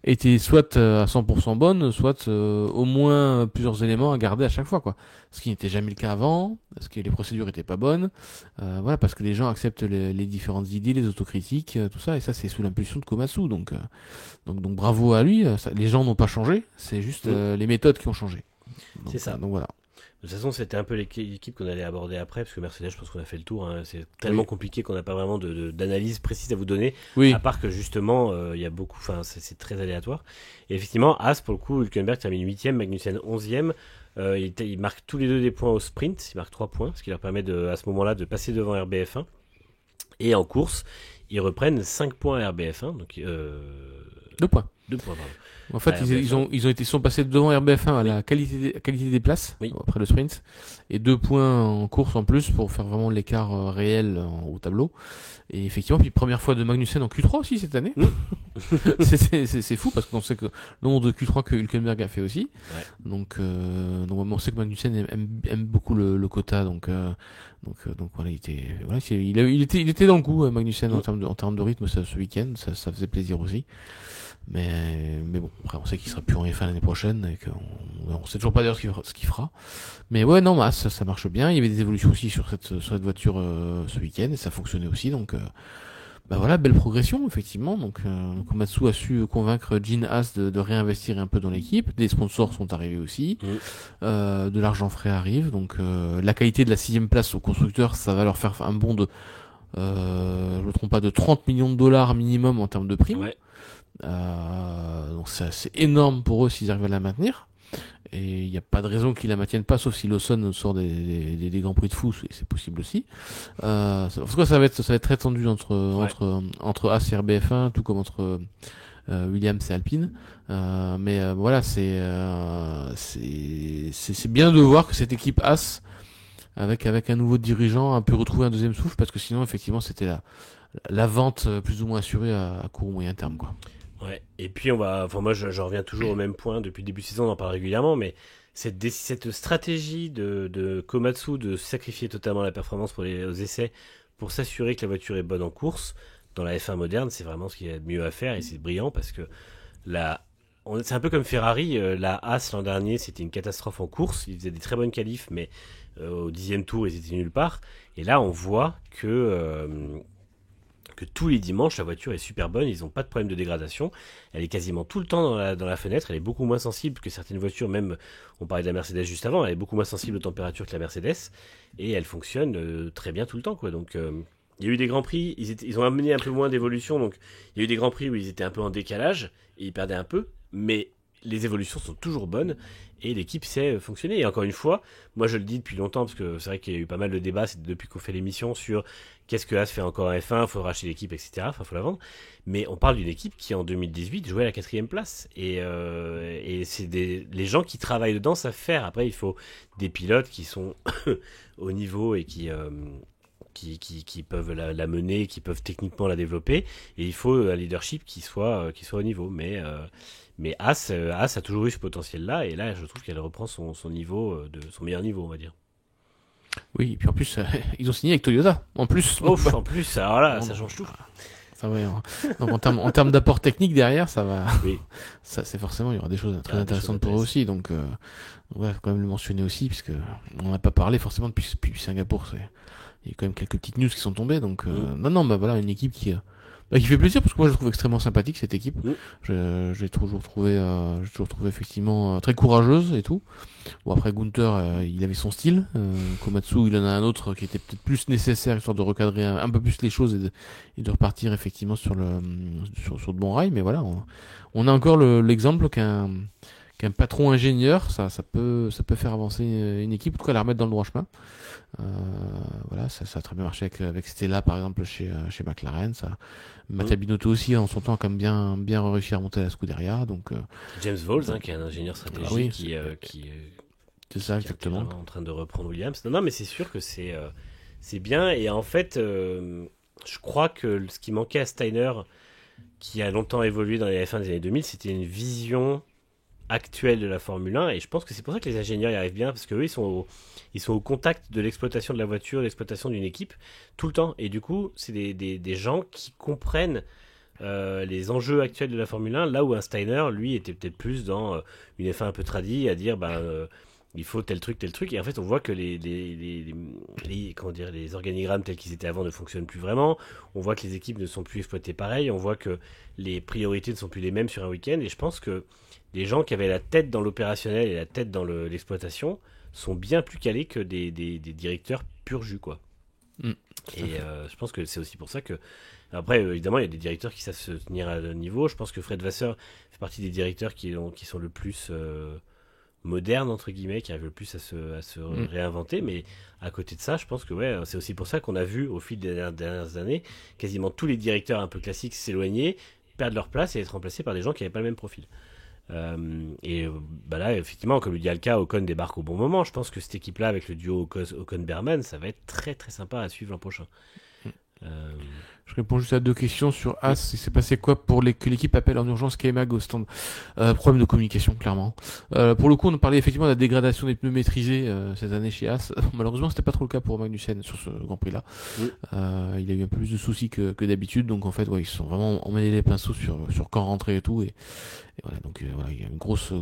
étaient soit à 100% bonnes, soit au moins plusieurs éléments à garder à chaque fois, quoi. Ce qui n'était jamais le cas avant, parce que les procédures étaient pas bonnes, voilà, parce que les gens acceptent les différentes idées, les autocritiques, tout ça, et ça c'est sous l'impulsion de Komatsu, donc bravo à lui. Les gens n'ont pas changé, c'est juste les méthodes qui ont changé. Donc, c'est ça. Donc voilà. De toute façon, c'était un peu l'équipe qu'on allait aborder après, parce que Mercedes, je pense qu'on a fait le tour. C'est tellement compliqué qu'on n'a pas vraiment d'analyse précise à vous donner. Oui. À part que justement, il y a beaucoup, c'est très aléatoire. Et effectivement, As, pour le coup, Hülkenberg termine 8ème, Magnussen 11ème. Ils marquent tous les deux des points au sprint. Ils marquent 3 points, ce qui leur permet à ce moment-là de passer devant RBF1. Et en course, ils reprennent 5 points à RBF1. Donc, 2 points. 2 points, pardon. En fait, ils sont passés devant RBF1 à la qualité des places, après le sprint, et 2 points en course en plus pour faire vraiment l'écart réel au tableau. Et effectivement, puis première fois de Magnussen en Q3 aussi cette année. C'est fou parce qu'on sait que le nombre de Q3 que Hülkenberg a fait aussi. Ouais. Donc on sait que Magnussen aime beaucoup le quota, donc voilà, il était dans le coup, Magnussen, en termes de rythme ce week-end, ça faisait plaisir aussi. Mais bon, après on sait qu'il sera plus en F1 l'année prochaine et qu'on sait toujours pas d'ailleurs ce qu'il fera. Mais ouais, non, ça marche bien. Il y avait des évolutions aussi sur cette voiture ce week-end et ça fonctionnait aussi. Donc voilà, belle progression effectivement. Donc Komatsu a su convaincre Gene Haas de réinvestir un peu dans l'équipe. Des sponsors sont arrivés aussi. De l'argent frais arrive. Donc la qualité de la 6ème place au constructeur, ça va leur faire un bond de je me trompe pas, de 30 millions de dollars minimum en termes de primes. Ouais. Donc c'est énorme pour eux s'ils arrivent à la maintenir, et il n'y a pas de raison qu'ils la maintiennent pas, sauf si Lawson sort des grands prix de fou, c'est possible aussi. En tout cas ça va être très tendu entre As et RBF1, tout comme entre Williams et Alpine. Voilà, c'est bien de voir que cette équipe As avec un nouveau dirigeant a pu retrouver un deuxième souffle, parce que sinon effectivement c'était la vente plus ou moins assurée à court ou moyen terme, quoi. Ouais. Et puis moi je reviens toujours au même point depuis le début de saison, on en parle régulièrement, mais cette stratégie de Komatsu de sacrifier totalement la performance aux essais pour s'assurer que la voiture est bonne en course dans la F1 moderne, c'est vraiment ce qu'il y a de mieux à faire, et c'est brillant parce que c'est un peu comme Ferrari, la Haas l'an dernier c'était une catastrophe en course, ils faisaient des très bonnes qualifs, mais au 10e tour ils étaient nulle part, et là on voit que tous les dimanches, la voiture est super bonne, ils n'ont pas de problème de dégradation, elle est quasiment tout le temps dans la fenêtre, elle est beaucoup moins sensible que certaines voitures, même, on parlait de la Mercedes juste avant, elle est beaucoup moins sensible aux températures que la Mercedes, et elle fonctionne très bien tout le temps, quoi. Donc, il y a eu des grands prix, ils ont amené un peu moins d'évolution, donc il y a eu des grands prix où ils étaient un peu en décalage, et ils perdaient un peu, mais les évolutions sont toujours bonnes, et l'équipe sait fonctionner. Et encore une fois, moi je le dis depuis longtemps, parce que c'est vrai qu'il y a eu pas mal de débats depuis qu'on fait l'émission sur qu'est-ce que As fait encore en F1, il faut racheter l'équipe, etc. Enfin, il faut la vendre. Mais on parle d'une équipe qui en 2018 jouait à la 4e place. Et c'est les gens qui travaillent dedans savent faire. Après, il faut des pilotes qui sont au niveau et qui peuvent la mener, qui peuvent techniquement la développer. Et il faut un leadership qui soit au niveau. Mais As a toujours eu ce potentiel-là, et là, je trouve qu'elle reprend son niveau, son meilleur niveau, on va dire. Oui, et puis en plus, ils ont signé avec Toyota, en plus. Ouf, en plus, alors là, ça change tout. Ça va, donc en termes d'apport technique derrière, ça va. Oui. Ça, c'est forcément, il y aura des choses très intéressantes pour eux aussi. Donc, on va quand même le mentionner aussi, puisque on n'a pas parlé forcément depuis Singapour. Il y a quand même quelques petites news qui sont tombées. Donc, non, voilà, une équipe qui fait plaisir, parce que moi je la trouve extrêmement sympathique, cette équipe. Je l'ai toujours trouvé effectivement très courageuse et tout. Bon, après Gunther, il avait son style. Komatsu, il en a un autre qui était peut-être plus nécessaire, histoire de recadrer un peu plus les choses et de repartir effectivement sur de bons rails. Mais voilà, on a encore l'exemple qu'un patron ingénieur, ça peut faire avancer une équipe, en tout cas la remettre dans le droit chemin. Voilà, ça a très bien marché avec Stella par exemple chez McLaren. Mattia Binotto aussi en son temps a quand même bien réussi à remonter à la Scuderia. Donc James Vols, qui est un ingénieur stratégique qui c'est ça, exactement, est en train de reprendre Williams. Non, mais c'est sûr que c'est bien, et en fait je crois que ce qui manquait à Steiner, qui a longtemps évolué dans les F1 des années 2000, c'était une vision actuelle de la Formule 1, et je pense que c'est pour ça que les ingénieurs y arrivent bien, parce qu'eux ils sont au contact de l'exploitation de la voiture, de l'exploitation d'une équipe tout le temps, et du coup c'est des gens qui comprennent les enjeux actuels de la Formule 1, là où un Steiner lui était peut-être plus dans une F1 un peu tradie, à dire il faut tel truc, et en fait on voit que comment dire, les organigrammes tels qu'ils étaient avant ne fonctionnent plus vraiment, on voit que les équipes ne sont plus exploitées pareil, on voit que les priorités ne sont plus les mêmes sur un week-end, et je pense que les gens qui avaient la tête dans l'opérationnel et la tête dans l'exploitation sont bien plus calés que des directeurs pur jus, quoi. Et je pense que c'est aussi pour ça que, après évidemment il y a des directeurs qui savent se tenir à le niveau. Je pense que Fred Vasseur fait partie des directeurs qui sont le plus modernes entre guillemets, qui arrivent le plus à se réinventer. Mais à côté de ça, je pense que c'est aussi pour ça qu'on a vu au fil des dernières années quasiment tous les directeurs un peu classiques s'éloigner, perdre leur place et être remplacés par des gens qui n'avaient pas le même profil. Là effectivement, comme le dit Alka, Ocon débarque au bon moment. Je pense que cette équipe là avec le duo Ocon-Berman, ça va être très très sympa à suivre l'an prochain. Je réponds juste à 2 questions sur As. Il s'est passé quoi pour que l'équipe appelle en urgence K-Mag au stand? Problème de communication, clairement. Pour le coup, on parlait effectivement de la dégradation des pneus maîtrisés cette année chez As. Malheureusement, c'était pas trop le cas pour Magnussen sur ce Grand Prix-là. Il a eu un peu plus de soucis que d'habitude. Donc en fait, ils se sont vraiment emmêlés les pinceaux sur quand rentrer et tout. Et voilà, donc il y a une grosse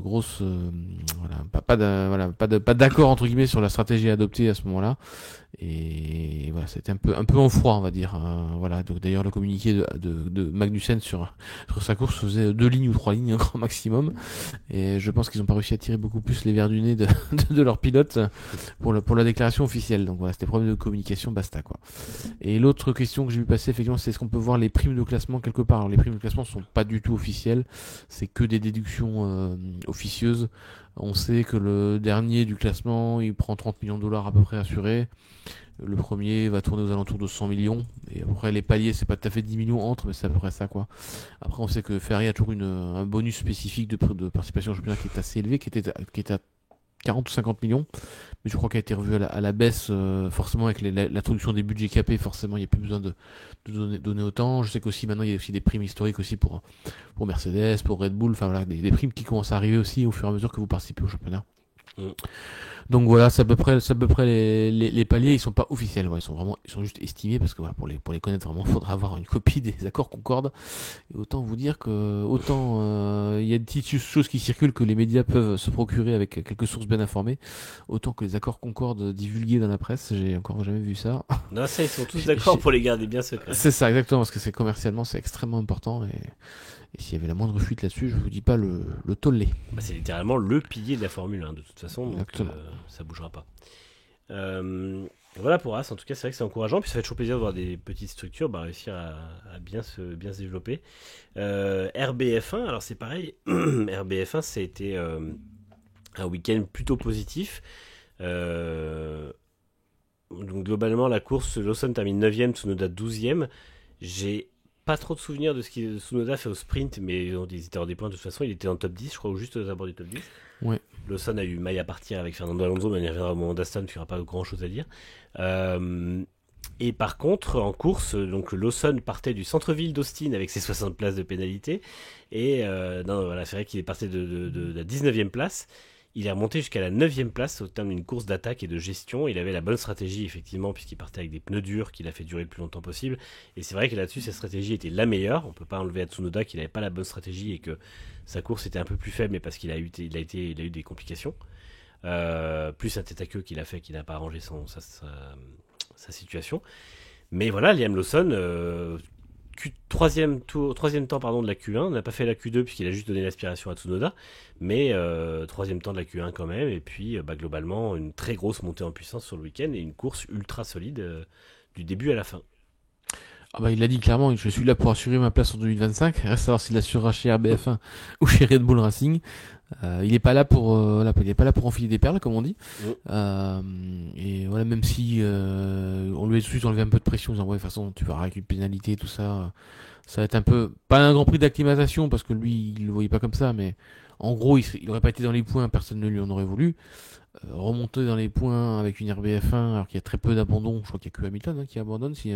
pas d'accord entre guillemets sur la stratégie adoptée à ce moment-là. Et voilà, c'était un peu en froid, on va dire. Voilà, donc d'ailleurs le communiqué de Magnussen sur sa course faisait 2 lignes ou 3 lignes, un grand maximum. Et je pense qu'ils n'ont pas réussi à tirer beaucoup plus les verres du nez de leur pilote pour la déclaration officielle. Donc voilà, c'était problème de communication, basta quoi. Et l'autre question que j'ai vu passer effectivement, c'est est-ce qu'on peut voir les primes de classement quelque part? Alors les primes de classement sont pas du tout officielles, c'est que des déductions officieuses. On sait que le dernier du classement, il prend 30 millions de dollars à peu près assurés. Le premier va tourner aux alentours de 100 millions. Et après, les paliers, c'est pas tout à fait 10 millions entre, mais c'est à peu près ça, quoi. Après, on sait que Ferrari a toujours un bonus spécifique de participation au championnat qui est assez élevé, qui était à 40 ou 50 millions. Mais je crois qu'elle a été revue à la baisse, forcément, avec l'introduction des budgets capés, forcément, il n'y a plus besoin de donner autant. Je sais qu'aussi, maintenant, il y a aussi des primes historiques aussi pour Mercedes, pour Red Bull, enfin voilà, des primes qui commencent à arriver aussi au fur et à mesure que vous participez au championnat. Donc voilà, c'est à peu près les paliers, ils sont pas officiels, ouais, ils sont juste estimés parce que voilà, pour les connaître vraiment, faudra avoir une copie des accords Concorde. Et autant vous dire que il y a des petites choses qui circulent que les médias peuvent se procurer avec quelques sources bien informées, autant que les accords Concorde divulgués dans la presse, j'ai encore jamais vu ça. Non, ça ils sont tous d'accord pour les garder bien secrets. C'est ça exactement, parce que c'est commercialement c'est extrêmement important et s'il y avait la moindre fuite là-dessus, je vous dis pas le tollé. Bah, c'est littéralement le pilier de la Formule 1 de toute façon, donc ça bougera pas. Voilà pour As, en tout cas c'est vrai que c'est encourageant, puis ça fait toujours plaisir de voir des petites structures réussir à bien se développer. RBF1, alors c'est pareil, RBF1 ça a été un week-end plutôt positif. Donc globalement la course, Lawson termine 9ème, Tsunoda 12ème. J'ai pas trop de souvenirs de ce que Tsunoda fait au sprint, mais ils étaient hors des points de toute façon. Il était en top 10, je crois, ou juste aux abords du top 10. Ouais. Lawson a eu maille à partir avec Fernando Alonso, mais on y reviendra au moment d'Aston, il n'y aura pas grand chose à dire. Et par contre, en course, donc Lawson partait du centre-ville d'Austin avec ses 60 places de pénalité. Et voilà, c'est vrai qu'il est parti de la 19e place. Il est remonté jusqu'à la 9e place au terme d'une course d'attaque et de gestion. Il avait la bonne stratégie, effectivement, puisqu'il partait avec des pneus durs qu'il a fait durer le plus longtemps possible. Et c'est vrai que là-dessus, sa stratégie était la meilleure. On ne peut pas enlever à Tsunoda qu'il n'avait pas la bonne stratégie et que sa course était un peu plus faible, mais parce qu'il a eu des complications. Plus un tête à queue qu'il a fait, qui n'a pas arrangé sa situation. Mais voilà, Liam Lawson, troisième temps de la Q1, n'a pas fait la Q2 puisqu'il a juste donné l'aspiration à Tsunoda, mais troisième temps de la Q1 quand même, et puis globalement une très grosse montée en puissance sur le week-end et une course ultra solide du début à la fin. Il l'a dit clairement, je suis là pour assurer ma place en 2025, reste à savoir s'il assurera chez RBF1 ou chez Red Bull Racing. Il n'est pas là pour enfiler des perles, comme on dit. Et voilà, même si on lui a tout de suite enlevé un peu de pression, en disant ouais, de toute façon, tu vas avec une pénalité, tout ça, ça va être un peu pas un grand prix d'acclimatation parce que lui, il le voyait pas comme ça, mais en gros, il aurait pas été dans les points, personne ne lui en aurait voulu. Remonter dans les points avec une RBF1 alors qu'il y a très peu d'abandon, je crois qu'il y a que Hamilton qui abandonne si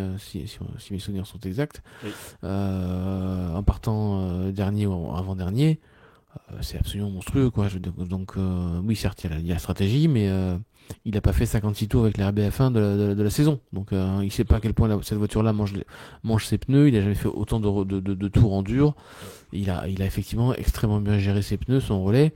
mes souvenirs sont exacts, oui. En partant dernier ou avant-dernier, c'est absolument monstrueux quoi. Donc oui, certes il y a la stratégie, mais il n'a pas fait 56 tours avec la RBF1 de la saison, donc il sait pas à quel point cette voiture là mange ses pneus. Il a jamais fait autant de tours en dur. Il a effectivement extrêmement bien géré ses pneus, son relais.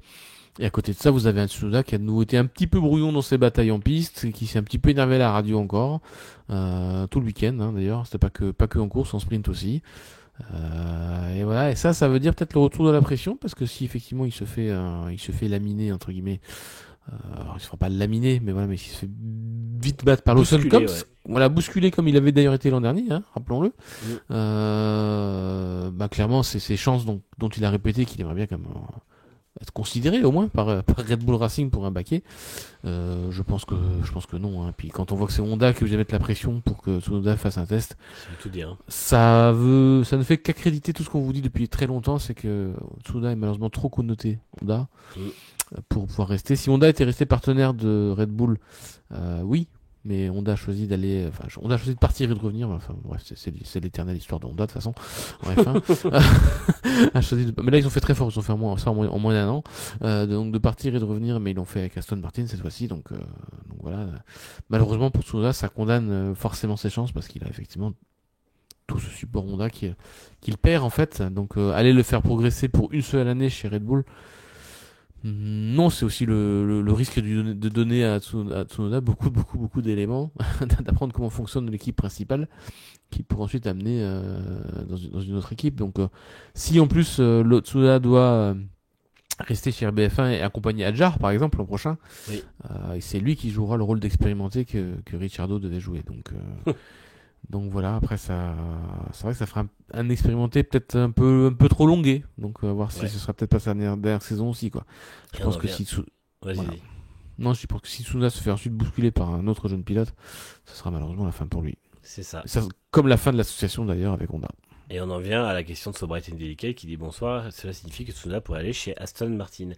Et à côté de ça, vous avez un Tsunoda qui a de nouveau été un petit peu brouillon dans ses batailles en piste, qui s'est un petit peu énervé à la radio encore, tout le week-end d'ailleurs, c'était pas que en course, en sprint aussi. Et voilà, et ça veut dire peut-être le retour de la pression, parce que si effectivement il se fait laminer entre guillemets, alors il se fera pas laminer, mais voilà, mais s'il se fait vite battre par Lawson, bousculé comme il avait d'ailleurs été l'an dernier, rappelons-le. Clairement, c'est ces chances dont il a répété qu'il aimerait bien quand même être considéré au moins par Red Bull Racing pour un baquet. Je pense que non. Puis quand on voit que c'est Honda qui vous mettre la pression pour que Tsunoda fasse un test, tout dire. Ça ne fait qu'accréditer tout ce qu'on vous dit depuis très longtemps, c'est que Tsunoda est malheureusement trop connoté Honda pour pouvoir rester. Si Honda était resté partenaire de Red Bull, oui. Mais Honda a choisi de partir et de revenir. Enfin, bref, c'est l'éternelle histoire de Honda, de toute façon. Bref, mais là, ils ont fait très fort. Ils ont fait en moins d'un an. Donc, de partir et de revenir, mais ils l'ont fait avec Aston Martin cette fois-ci. Donc voilà. Malheureusement, pour Tsunoda, ça condamne forcément ses chances parce qu'il a effectivement tout ce support Honda qu'il perd, en fait. Donc, aller le faire progresser pour une seule année chez Red Bull, non, c'est aussi le risque de donner à Tsunoda beaucoup d'éléments, d'apprendre comment fonctionne l'équipe principale, qui pour ensuite amener dans une autre équipe. Donc, si en plus Tsunoda doit rester chez RBF1 et accompagner Adjar, par exemple, l'an prochain, oui. C'est lui qui jouera le rôle d'expérimenté que Ricciardo devait jouer. Donc voilà, après c'est vrai que ça fera un expérimenté peut-être un peu trop longué. Donc on va voir si ce sera peut-être pas sa dernière saison aussi quoi. Je pense que si Vas-y. Non, je pense que si Tsunoda se fait ensuite bousculer par un autre jeune pilote, ce sera malheureusement la fin pour lui. C'est ça. Comme la fin de l'association d'ailleurs avec Honda. Et on en vient à la question de So Bright and Delicate qui dit bonsoir. Cela signifie que Tsunoda pourrait aller chez Aston Martin.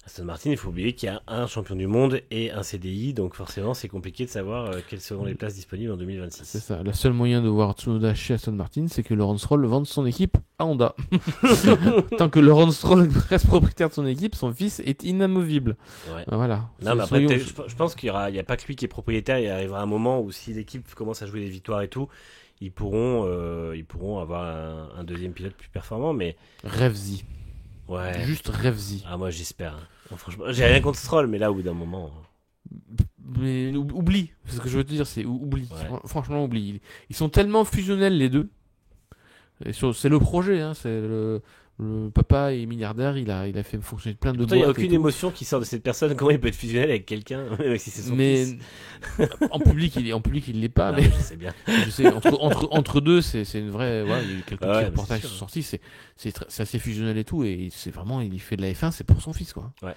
Aston Martin, il faut oublier qu'il y a un champion du monde et un CDI, donc forcément c'est compliqué de savoir quelles seront les places disponibles en 2026. C'est ça. Le seul moyen de voir Tsunoda chez Aston Martin, c'est que Lawrence Stroll vende son équipe à Honda. Tant que Lawrence Stroll reste propriétaire de son équipe, son fils est inamovible. Ouais. Voilà. Non, mais après, je pense qu'il y a pas que lui qui est propriétaire. Il arrivera un moment où si l'équipe commence à jouer des victoires et tout, ils pourront avoir un deuxième pilote plus performant. Mais Rêve-y. Ouais. Juste rêve-y. Ah, moi j'espère. Franchement, j'ai rien contre Stroll, mais là au bout d'un moment. Mais oublie. Ce que je veux te dire, c'est oublie. Ouais. Franchement, oublie. Ils sont tellement fusionnels les deux. C'est le projet, hein. C'est le papa est milliardaire, il a fait fonctionner plein de boîtes. Il n'y a aucune émotion qui sort de cette personne. Comment il peut être fusionnel avec quelqu'un, même si c'est son fils. en public, il l'est pas. Non, mais je sais bien. Je sais, entre deux, c'est une vraie. Voilà, il y a eu quelques petits reportages qui sont sortis. C'est assez fusionnel et tout, et c'est vraiment, il fait de la F1, c'est pour son fils, quoi. Ouais.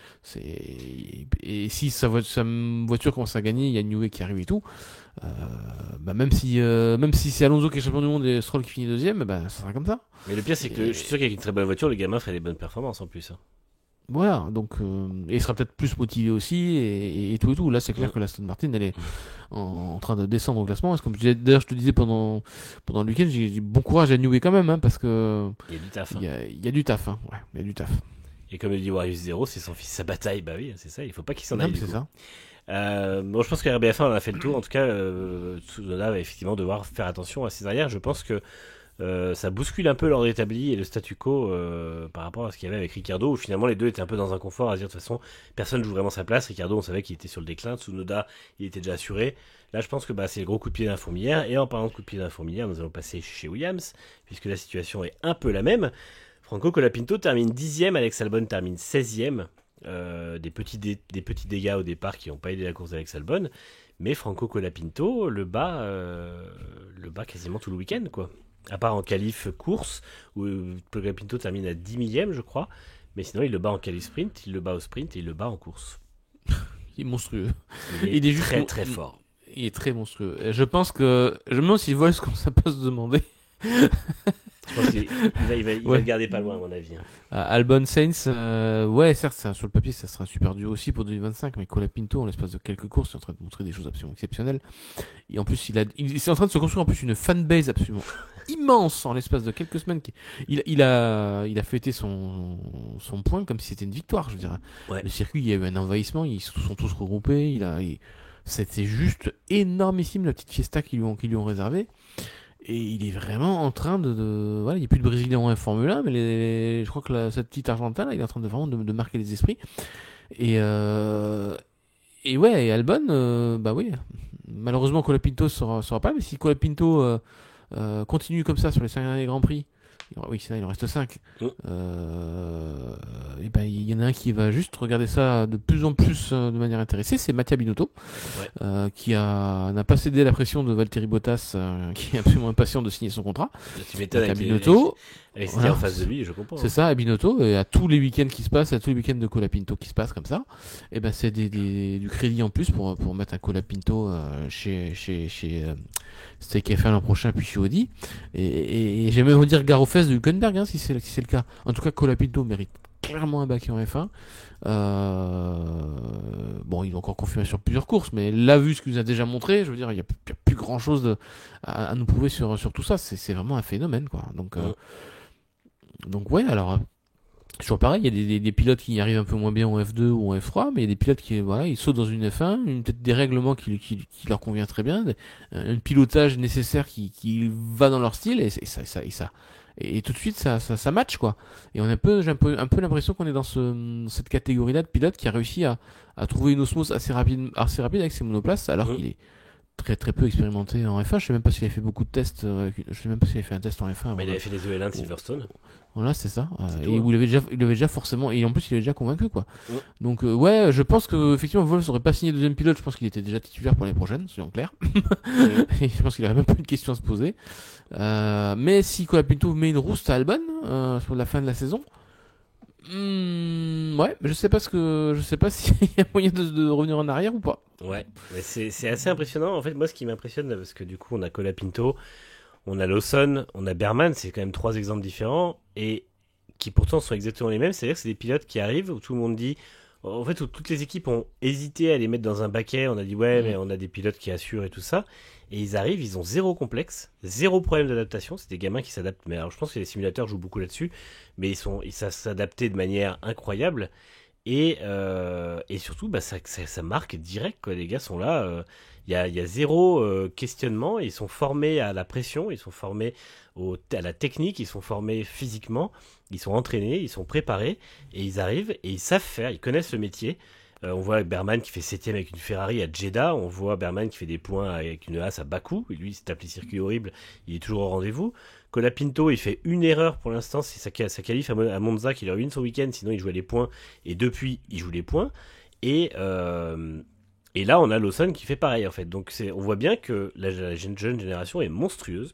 Et si sa voiture commence à gagner, il y a Newey qui arrive et tout. Même si c'est Alonso qui est champion du monde et Stroll qui finit deuxième, ça sera comme ça. Mais le pire, c'est que je suis sûr qu'avec une très bonne voiture, le gamin ferait des bonnes performances en plus. Voilà, donc et il sera peut-être plus motivé aussi et tout et tout. Là, c'est clair que l'Aston Martin, elle est en train de descendre au classement. Comme d'ailleurs, je te disais pendant le week-end, j'ai dit bon courage à Newey quand même, hein, parce que il y a du taf. Il y a du taf, hein. Ouais, il y a du taf. Et comme le dit Warius Zero, c'est son fils, sa bataille. Bah oui, c'est ça. Il faut pas qu'il s'en aille. C'est ça. Bon, je pense que RBF1 on a fait le tour. En tout cas, Tsunoda va effectivement devoir faire attention à ses arrières. Je pense que ça bouscule un peu l'ordre établi et le statu quo par rapport à ce qu'il y avait avec Ricciardo, où finalement les deux étaient un peu dans un confort à dire de toute façon personne ne joue vraiment sa place. Ricciardo, on savait qu'il était sur le déclin, Tsunoda il était déjà assuré. Là je pense que c'est le gros coup de pied d'un fourmilière, et en parlant de coup de pied d'un fourmilière, nous allons passer chez Williams puisque la situation est un peu la même. Franco Colapinto termine 10ème, Alex Albon termine 16ème. Des petits dégâts au départ qui n'ont pas aidé la course d'Alex Albon, mais Franco Colapinto le bat quasiment tout le week-end, quoi. À part en qualif course, où Colapinto termine à 10 millième, je crois, mais sinon il le bat en qualif sprint, il le bat au sprint et il le bat en course. Il est monstrueux. Il est très très fort. Il est très monstrueux. Je pense que. Je me demande s'il voit ce qu'on ça peut se demander. Je pense qu'il va le garder pas loin, à mon avis. Albon Sainz, ouais, certes, sur le papier, ça sera un super duo aussi pour 2025, mais Colapinto, en l'espace de quelques courses, il est en train de montrer des choses absolument exceptionnelles. Et en plus, il est en train de se construire en plus une fanbase absolument immense en l'espace de quelques semaines. Il a fêté son point comme si c'était une victoire, je dirais. Ouais. Le circuit, il y a eu un envahissement, ils se sont tous regroupés, c'était juste énormissime la petite fiesta qu'ils lui ont réservée. Et il est vraiment en train voilà, il n'y a plus de Brésilien en Formule 1, mais je crois que cette petite Argentin là, il est en train de marquer les esprits. Et ouais, et Albon, oui. Malheureusement, Colapinto sera pas, mais si Colapinto continue comme ça sur les 5 derniers Grands Prix, oui, il en reste 5. Il y en a un qui va juste regarder ça de plus en plus de manière intéressée, c'est Mattia Binotto, qui n'a pas cédé à la pression de Valtteri Bottas, qui est absolument impatient de signer son contrat. Tu m'étonnes avec Binotto, avec ce qu'il y a en face de lui, je comprends. C'est ça, à Binotto, et à tous les week-ends qui se passent, à tous les week-ends de Colapinto qui se passent comme ça, c'est du crédit en plus pour mettre un Colapinto chez Stake F1 l'an prochain, puis chez Audi. Et j'aime même dire gare aux fesses de Hülkenberg, hein, si c'est le cas. En tout cas, Colapinto mérite clairement un baquet en F1. Il a encore confirmé sur plusieurs courses, mais là, vu ce qu'il nous a déjà montré, je veux dire, il n'y a plus grand chose à nous prouver sur tout ça. C'est vraiment un phénomène, quoi. Donc ouais, alors toujours pareil, il y a des pilotes qui arrivent un peu moins bien en F2 ou en F3, mais il y a des pilotes qui ils sautent dans une F1, peut-être des règlements qui leur convient très bien, un pilotage nécessaire qui va dans leur style, et tout de suite ça match, quoi. Et j'ai un peu l'impression qu'on est dans cette catégorie-là de pilotes qui a réussi à trouver une osmose assez rapide avec ses monoplaces, alors qu'il est très très peu expérimenté en F1. Je sais même pas s'il avait fait beaucoup de tests. Je sais même pas s'il avait fait un test en F1. Mais il avait fait les EL1 de Silverstone. Voilà, c'est ça. C'est Et tout, où il avait déjà forcément, et en plus il avait déjà convaincu, quoi. Donc ouais, je pense que effectivement Wolff n'aurait pas signé deuxième pilote. Je pense qu'il était déjà titulaire pour l'année prochaine, soyons clairs. Et je pense qu'il avait même pas une question à se poser. Mais si Colapinto met une rouste à Albon sur la fin de la saison, Ouais, je sais pas s'il y a moyen de revenir en arrière ou pas. Ouais, mais c'est assez impressionnant. En fait, moi, ce qui m'impressionne, là, parce que du coup, on a Colapinto, on a Lawson, on a Berman, c'est quand même 3 exemples différents, et qui pourtant sont exactement les mêmes. C'est-à-dire que c'est des pilotes qui arrivent où tout le monde dit. En fait, où toutes les équipes ont hésité à les mettre dans un baquet. On a dit, ouais, mais on a des pilotes qui assurent et tout ça. Et ils arrivent, ils ont zéro complexe, zéro problème d'adaptation. C'est des gamins qui s'adaptent. Mais alors, je pense que les simulateurs jouent beaucoup là-dessus. Mais ils savent s'adapter de manière incroyable. Et surtout, bah, ça marque direct, quoi. Les gars sont là. Il y a zéro questionnement. Ils sont formés à la pression. Ils sont formés à la technique. Ils sont formés physiquement. Ils sont entraînés. Ils sont préparés. Et ils arrivent et ils savent faire. Ils connaissent le métier. On voit Berman qui fait 7ème avec une Ferrari à Jeddah. On voit Berman qui fait des points avec une Haas à Bakou. Et lui, il se tape les circuits horribles. Il est toujours au rendez-vous. Colapinto, il fait une erreur pour l'instant. C'est sa qualif à Monza qui leur ruine son week-end. Sinon, il jouait les points. Et depuis, il joue les points. Et là, on a Lawson qui fait pareil, en fait. Donc, on voit bien que la jeune génération est monstrueuse.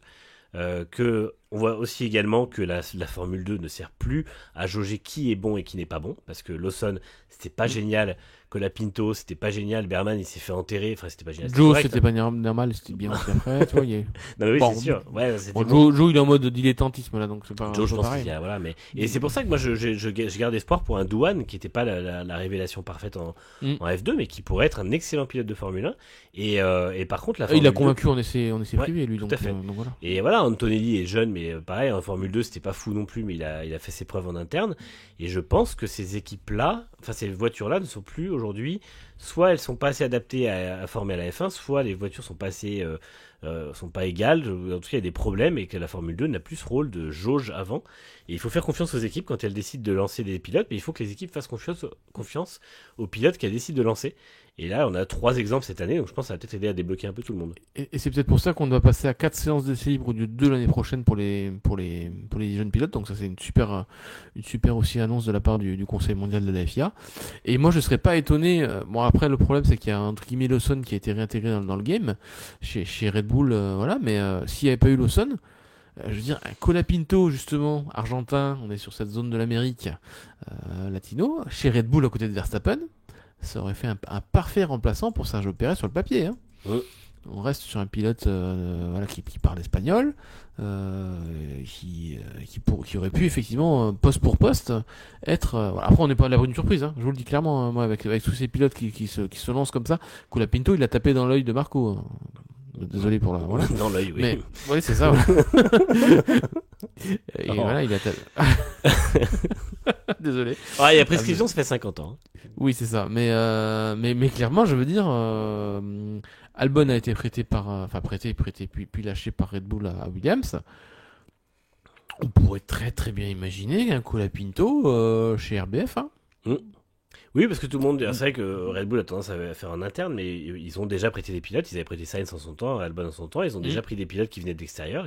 On voit aussi également que la Formule 2 ne sert plus à jauger qui est bon et qui n'est pas bon, parce que Lawson c'était pas génial, Colapinto c'était pas génial, Berman il s'est fait enterrer, enfin c'était pas génial. Joe correct, c'était pas normal, c'était bien aussi après, tu vois. Non mais oui, c'est sûr. Ouais, Joe il est en mode dilettantisme là, donc c'est pas. Joe, je pense qu'il y a, voilà, mais et c'est pour ça que moi je garde espoir pour un Douane qui était pas la révélation parfaite en F2, mais qui pourrait être un excellent pilote de Formule 1. Et par contre la Formule il a convaincu en essai privé lui, donc, tout à fait. Donc voilà. Et voilà, Antonelli est jeune, mais pareil, en Formule 2, c'était pas fou non plus, mais il a fait ses preuves en interne. Et je pense que ces équipes-là, enfin ces voitures-là ne sont plus aujourd'hui, soit elles sont pas assez adaptées à former à la F1, soit les voitures sont pas assez, sont pas égales. En tout cas, il y a des problèmes et que la Formule 2 n'a plus ce rôle de jauge avant. Et il faut faire confiance aux équipes quand elles décident de lancer des pilotes, mais il faut que les équipes fassent confiance aux pilotes qu'elles décident de lancer. Et là, on a 3 exemples cette année, donc je pense que ça va peut-être aider à débloquer un peu tout le monde. Et c'est peut-être pour ça qu'on doit passer à 4 séances d'essai libre au lieu de 2 l'année prochaine pour les jeunes pilotes. Donc ça, c'est une super aussi annonce de la part du Conseil mondial de la FIA. Et moi, je serais pas étonné. Bon, après, le problème, c'est qu'il y a entre guillemets Lawson qui a été réintégré dans le game chez Red Bull, voilà. Mais s'il n'y avait pas eu Lawson, je veux dire, un Colapinto, justement, argentin, on est sur cette zone de l'Amérique latino, chez Red Bull à côté de Verstappen, ça aurait fait un parfait remplaçant pour Sergio Pérez sur le papier. Hein. On reste sur un pilote qui parle espagnol, qui aurait pu effectivement, poste pour poste, être... Après, on n'est pas à l'abri d'une surprise, hein. Je vous le dis clairement, moi, avec tous ces pilotes qui se lancent comme ça, Colapinto, il a tapé dans l'œil de Marco. Hein. Désolé pour la... Voilà. Dans l'œil, oui. Mais, oui, c'est ça. Voilà. Et voilà, il a tapé... Désolé. Ah, il y a prescription, ça fait 50 ans. Oui, c'est ça. Mais clairement, je veux dire, Albon a été prêté puis lâché par Red Bull à Williams. On pourrait très très bien imaginer un Colapinto chez RBF. Hein. Oui, parce que tout le monde, c'est vrai que Red Bull a tendance à faire en interne, mais ils ont déjà prêté des pilotes. Ils avaient prêté Sainz en son temps, Albon en son temps. Ils ont déjà pris des pilotes qui venaient de l'extérieur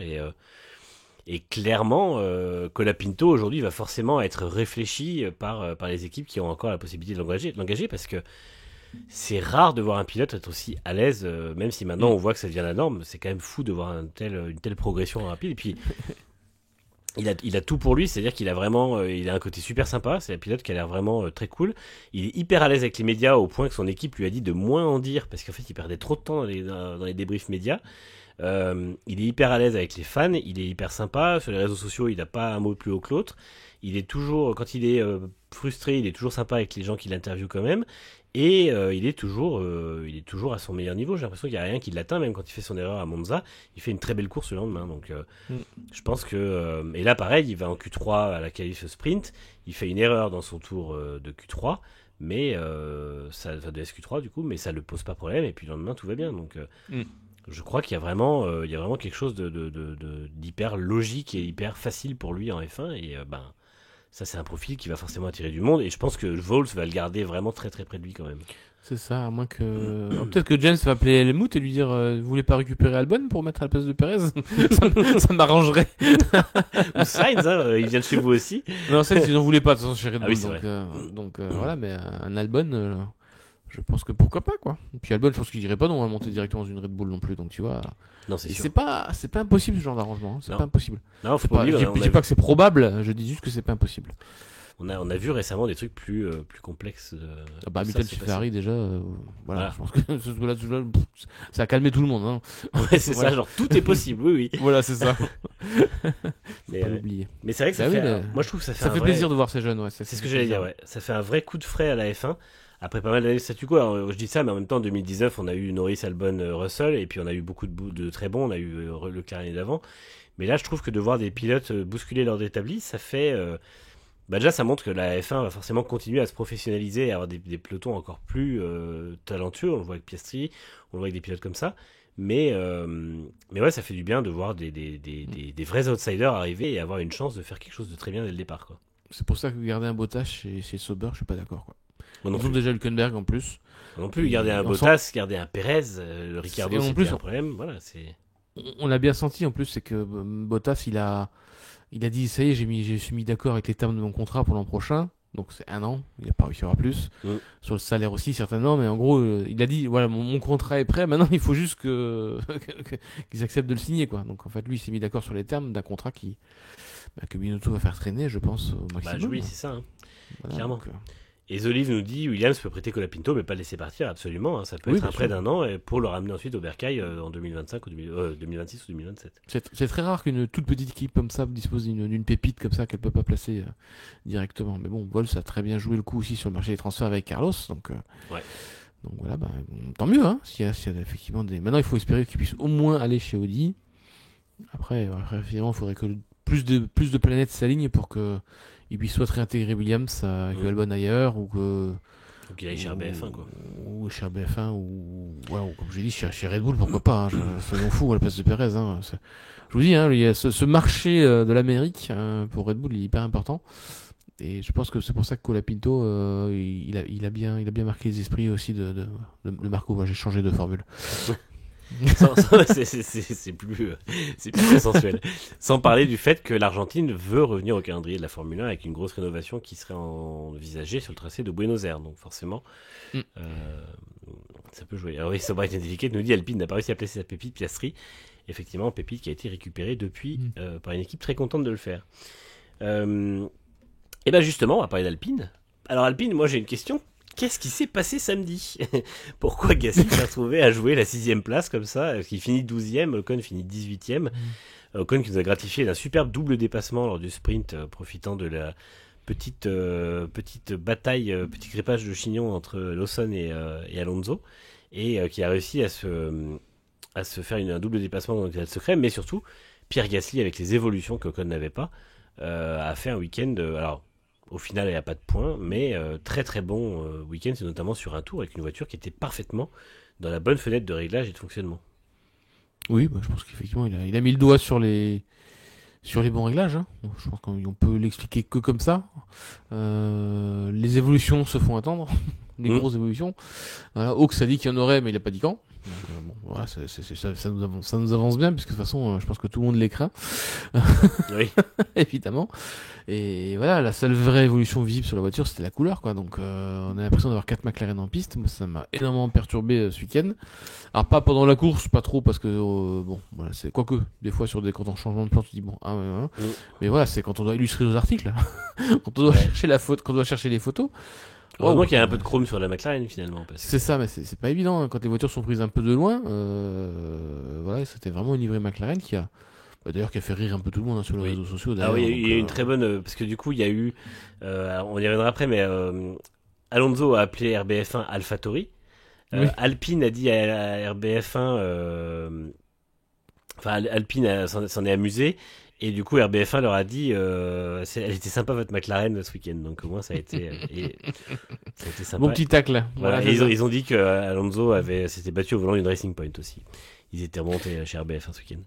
et clairement, Colapinto aujourd'hui va forcément être réfléchi par les équipes qui ont encore la possibilité de l'engager parce que c'est rare de voir un pilote être aussi à l'aise, même si maintenant on voit que ça devient la norme. C'est quand même fou de voir une telle progression rapide. Et puis il a tout pour lui, c'est-à-dire qu'il a vraiment, il a un côté super sympa. C'est un pilote qui a l'air vraiment très cool. Il est hyper à l'aise avec les médias au point que son équipe lui a dit de moins en dire parce qu'en fait il perdait trop de temps dans les débriefs médias. Il est hyper à l'aise avec les fans, il est hyper sympa, sur les réseaux sociaux il n'a pas un mot plus haut que l'autre, il est toujours, quand il est frustré, il est toujours sympa avec les gens qu'il interviewe quand même, et il est toujours à son meilleur niveau. J'ai l'impression qu'il n'y a rien qui l'atteint, même quand il fait son erreur à Monza, il fait une très belle course le lendemain, donc je pense que, et là pareil, il va en Q3 à la qualif sprint, il fait une erreur dans son tour de Q3, mais ça va de SQ3 du coup, mais ça ne le pose pas problème, et puis le lendemain tout va bien, donc je crois qu'il y a vraiment quelque chose d'hyper logique et hyper facile pour lui en F1 et ça c'est un profil qui va forcément attirer du monde et je pense que Vols va le garder vraiment très très près de lui quand même. C'est ça, à moins que... peut-être que James va appeler Helmut et lui dire vous voulez pas récupérer Albon pour mettre à la place de Perez? ça m'arrangerait. Ou Sainz, il vient de chez vous aussi. Non, Sainz ils n'en voulaient pas de toute façon chez Red Bull, oui, donc voilà, mais un Albon... je pense que pourquoi pas, quoi. Et puis Albon, je pense qu'il dirait pas non à monter directement dans une Red Bull non plus, donc tu vois. Non, c'est sûr. C'est pas impossible ce genre d'arrangement, hein. C'est pas impossible. Non, faut pas oublier. Je dis pas que c'est probable, je dis juste que c'est pas impossible. on a vu récemment des trucs plus complexes. Hamilton chez c'est Ferrari déjà, Voilà. je pense que ça a calmé tout le monde. Hein. Ouais, c'est Voilà. ça, genre tout est possible, oui. Voilà, c'est ça. Mais, Pas l'oublier. mais c'est vrai que Bah oui, moi je trouve que ça fait Ça un fait vrai- plaisir de voir ces jeunes, ouais. C'est ce que j'allais dire, ouais. Ça fait un vrai coup de frais à la F1. Après pas mal d'années de statu quo, alors je dis ça, mais en même temps, en 2019, on a eu Norris, Albon, Russell, et puis on a eu beaucoup de très bons, on a eu Leclerc l'année d'avant. Mais là, je trouve que de voir des pilotes bousculer l'ordre établi, ça fait... déjà, ça montre que la F1 va forcément continuer à se professionnaliser et avoir des pelotons encore plus talentueux. On le voit avec Piastri, on le voit avec des pilotes comme ça. Mais ouais, ça fait du bien de voir des vrais outsiders arriver et avoir une chance de faire quelque chose de très bien dès le départ, quoi. C'est pour ça que garder un Bottas chez Sauber, je suis pas d'accord, quoi. Moi non Ils ont plus. déjà Hülkenberg en plus. Moi non plus, garder un On Bottas, garder un Perez, le Ricardo, Et en c'était plus, un problème. Voilà, c'est... On l'a bien senti en plus, c'est que Bottas, il a dit, ça y est, je suis mis d'accord avec les termes de mon contrat pour l'an prochain. Donc c'est 1 an, il n'y a pas réussi à avoir plus. Sur le salaire aussi, certainement, mais en gros, il a dit, voilà, mon contrat est prêt, maintenant il faut juste qu'ils acceptent de le signer, quoi. Donc en fait, lui, il s'est mis d'accord sur les termes d'un contrat que Binotto va faire traîner, je pense, au maximum. oui, c'est ça. Hein. Voilà, clairement. donc, Et Zolive nous dit Williams peut prêter Colapinto, mais pas le laisser partir, absolument. Hein. Ça peut Oui, être un bien prêt sûr. d'un an et pour le ramener ensuite au Bercail en 2025 ou 2026 ou 2027. c'est très rare qu'une toute petite équipe comme ça dispose d'une pépite comme ça qu'elle peut pas placer directement. Mais bon, Vols a très bien joué le coup aussi sur le marché des transferts avec Carlos, donc Ouais. donc voilà, tant mieux, hein, s'il y a effectivement des. Maintenant, il faut espérer qu'ils puissent au moins aller chez Audi. Après finalement, il faudrait que plus de planètes s'alignent pour que ils puissent soit réintégrer Williams avec Albon ailleurs ou que. Donc il aille chez RBF1, quoi. Ou chez RBF1 ou comme j'ai dit chez Red Bull, pourquoi pas, hein, soyons fous à la place de Perez, hein, je vous dis, hein, il y a ce marché de l'Amérique pour Red Bull, il est hyper important et je pense que c'est pour ça que Colapinto il a bien marqué les esprits aussi de Marco. Moi, j'ai changé de formule. C'est plus consensuel. Sans parler du fait que l'Argentine veut revenir au calendrier de la Formule 1 avec une grosse rénovation qui serait envisagée sur le tracé de Buenos Aires. Donc forcément, ça peut jouer. Alors oui, Sobright Delicate nous dit Alpine n'a pas réussi à placer sa pépite Piastri. Effectivement, pépite qui a été récupérée depuis par une équipe très contente de le faire. Et bien justement, on va parler d'Alpine. Alors Alpine, moi j'ai une question. Qu'est-ce qui s'est passé samedi? Pourquoi Gasly s'est retrouvé à jouer la 6ème place comme ça? Parce qu'il finit 12ème, Ocon finit 18ème. Ocon qui nous a gratifié d'un superbe double dépassement lors du sprint, profitant de la petite bataille, petit grippage de chignon entre Lawson et Alonso, et qui a réussi à se faire un double dépassement dans le secret, mais surtout, Pierre Gasly, avec les évolutions qu'Ocon n'avait pas, a fait un week-end... alors, au final, il n'y a pas de points, mais très très bon week-end, c'est notamment sur un tour avec une voiture qui était parfaitement dans la bonne fenêtre de réglage et de fonctionnement. Oui, je pense qu'effectivement, il a mis le doigt sur les bons réglages. Hein. Je pense qu'on peut l'expliquer que comme ça. Les évolutions se font attendre, les grosses évolutions. Voilà, Hawks a dit qu'il y en aurait, mais il n'a pas dit quand. Donc, voilà, ça nous avance bien, puisque de toute façon, je pense que tout le monde les craint. Oui. Évidemment. Et voilà, la seule vraie évolution visible sur la voiture, c'était la couleur, quoi. Donc, on a l'impression d'avoir 4 McLaren en piste. Moi, ça m'a énormément perturbé ce week-end. Alors, pas pendant la course, pas trop, parce que, voilà, c'est, quoique, des fois, quand on change de plan, tu dis, mais voilà, c'est quand on doit illustrer nos articles, quand on doit chercher les photos. Heureusement qu'il y a un peu de chrome sur la McLaren, finalement. C'est ça, mais c'est pas évident, hein. Quand les voitures sont prises un peu de loin, voilà, c'était vraiment une livrée McLaren qui a fait rire un peu tout le monde, hein, sur les réseaux sociaux. Ah oui, il y a eu une très bonne... parce que du coup, il y a eu... on y reviendra après, mais Alonso a appelé RBF1 AlphaTauri. Oui. Alpine a dit à RBF1... Enfin, Alpine s'en est amusé. Et du coup, RBF1 leur a dit elle était sympa votre McLaren ce week-end. Donc au moins, ça a été sympa. Bon petit tacle. Voilà, ils ont dit que Alonso s'était battu au volant d'une Racing Point aussi. Ils étaient remontés chez RBF1 ce week-end.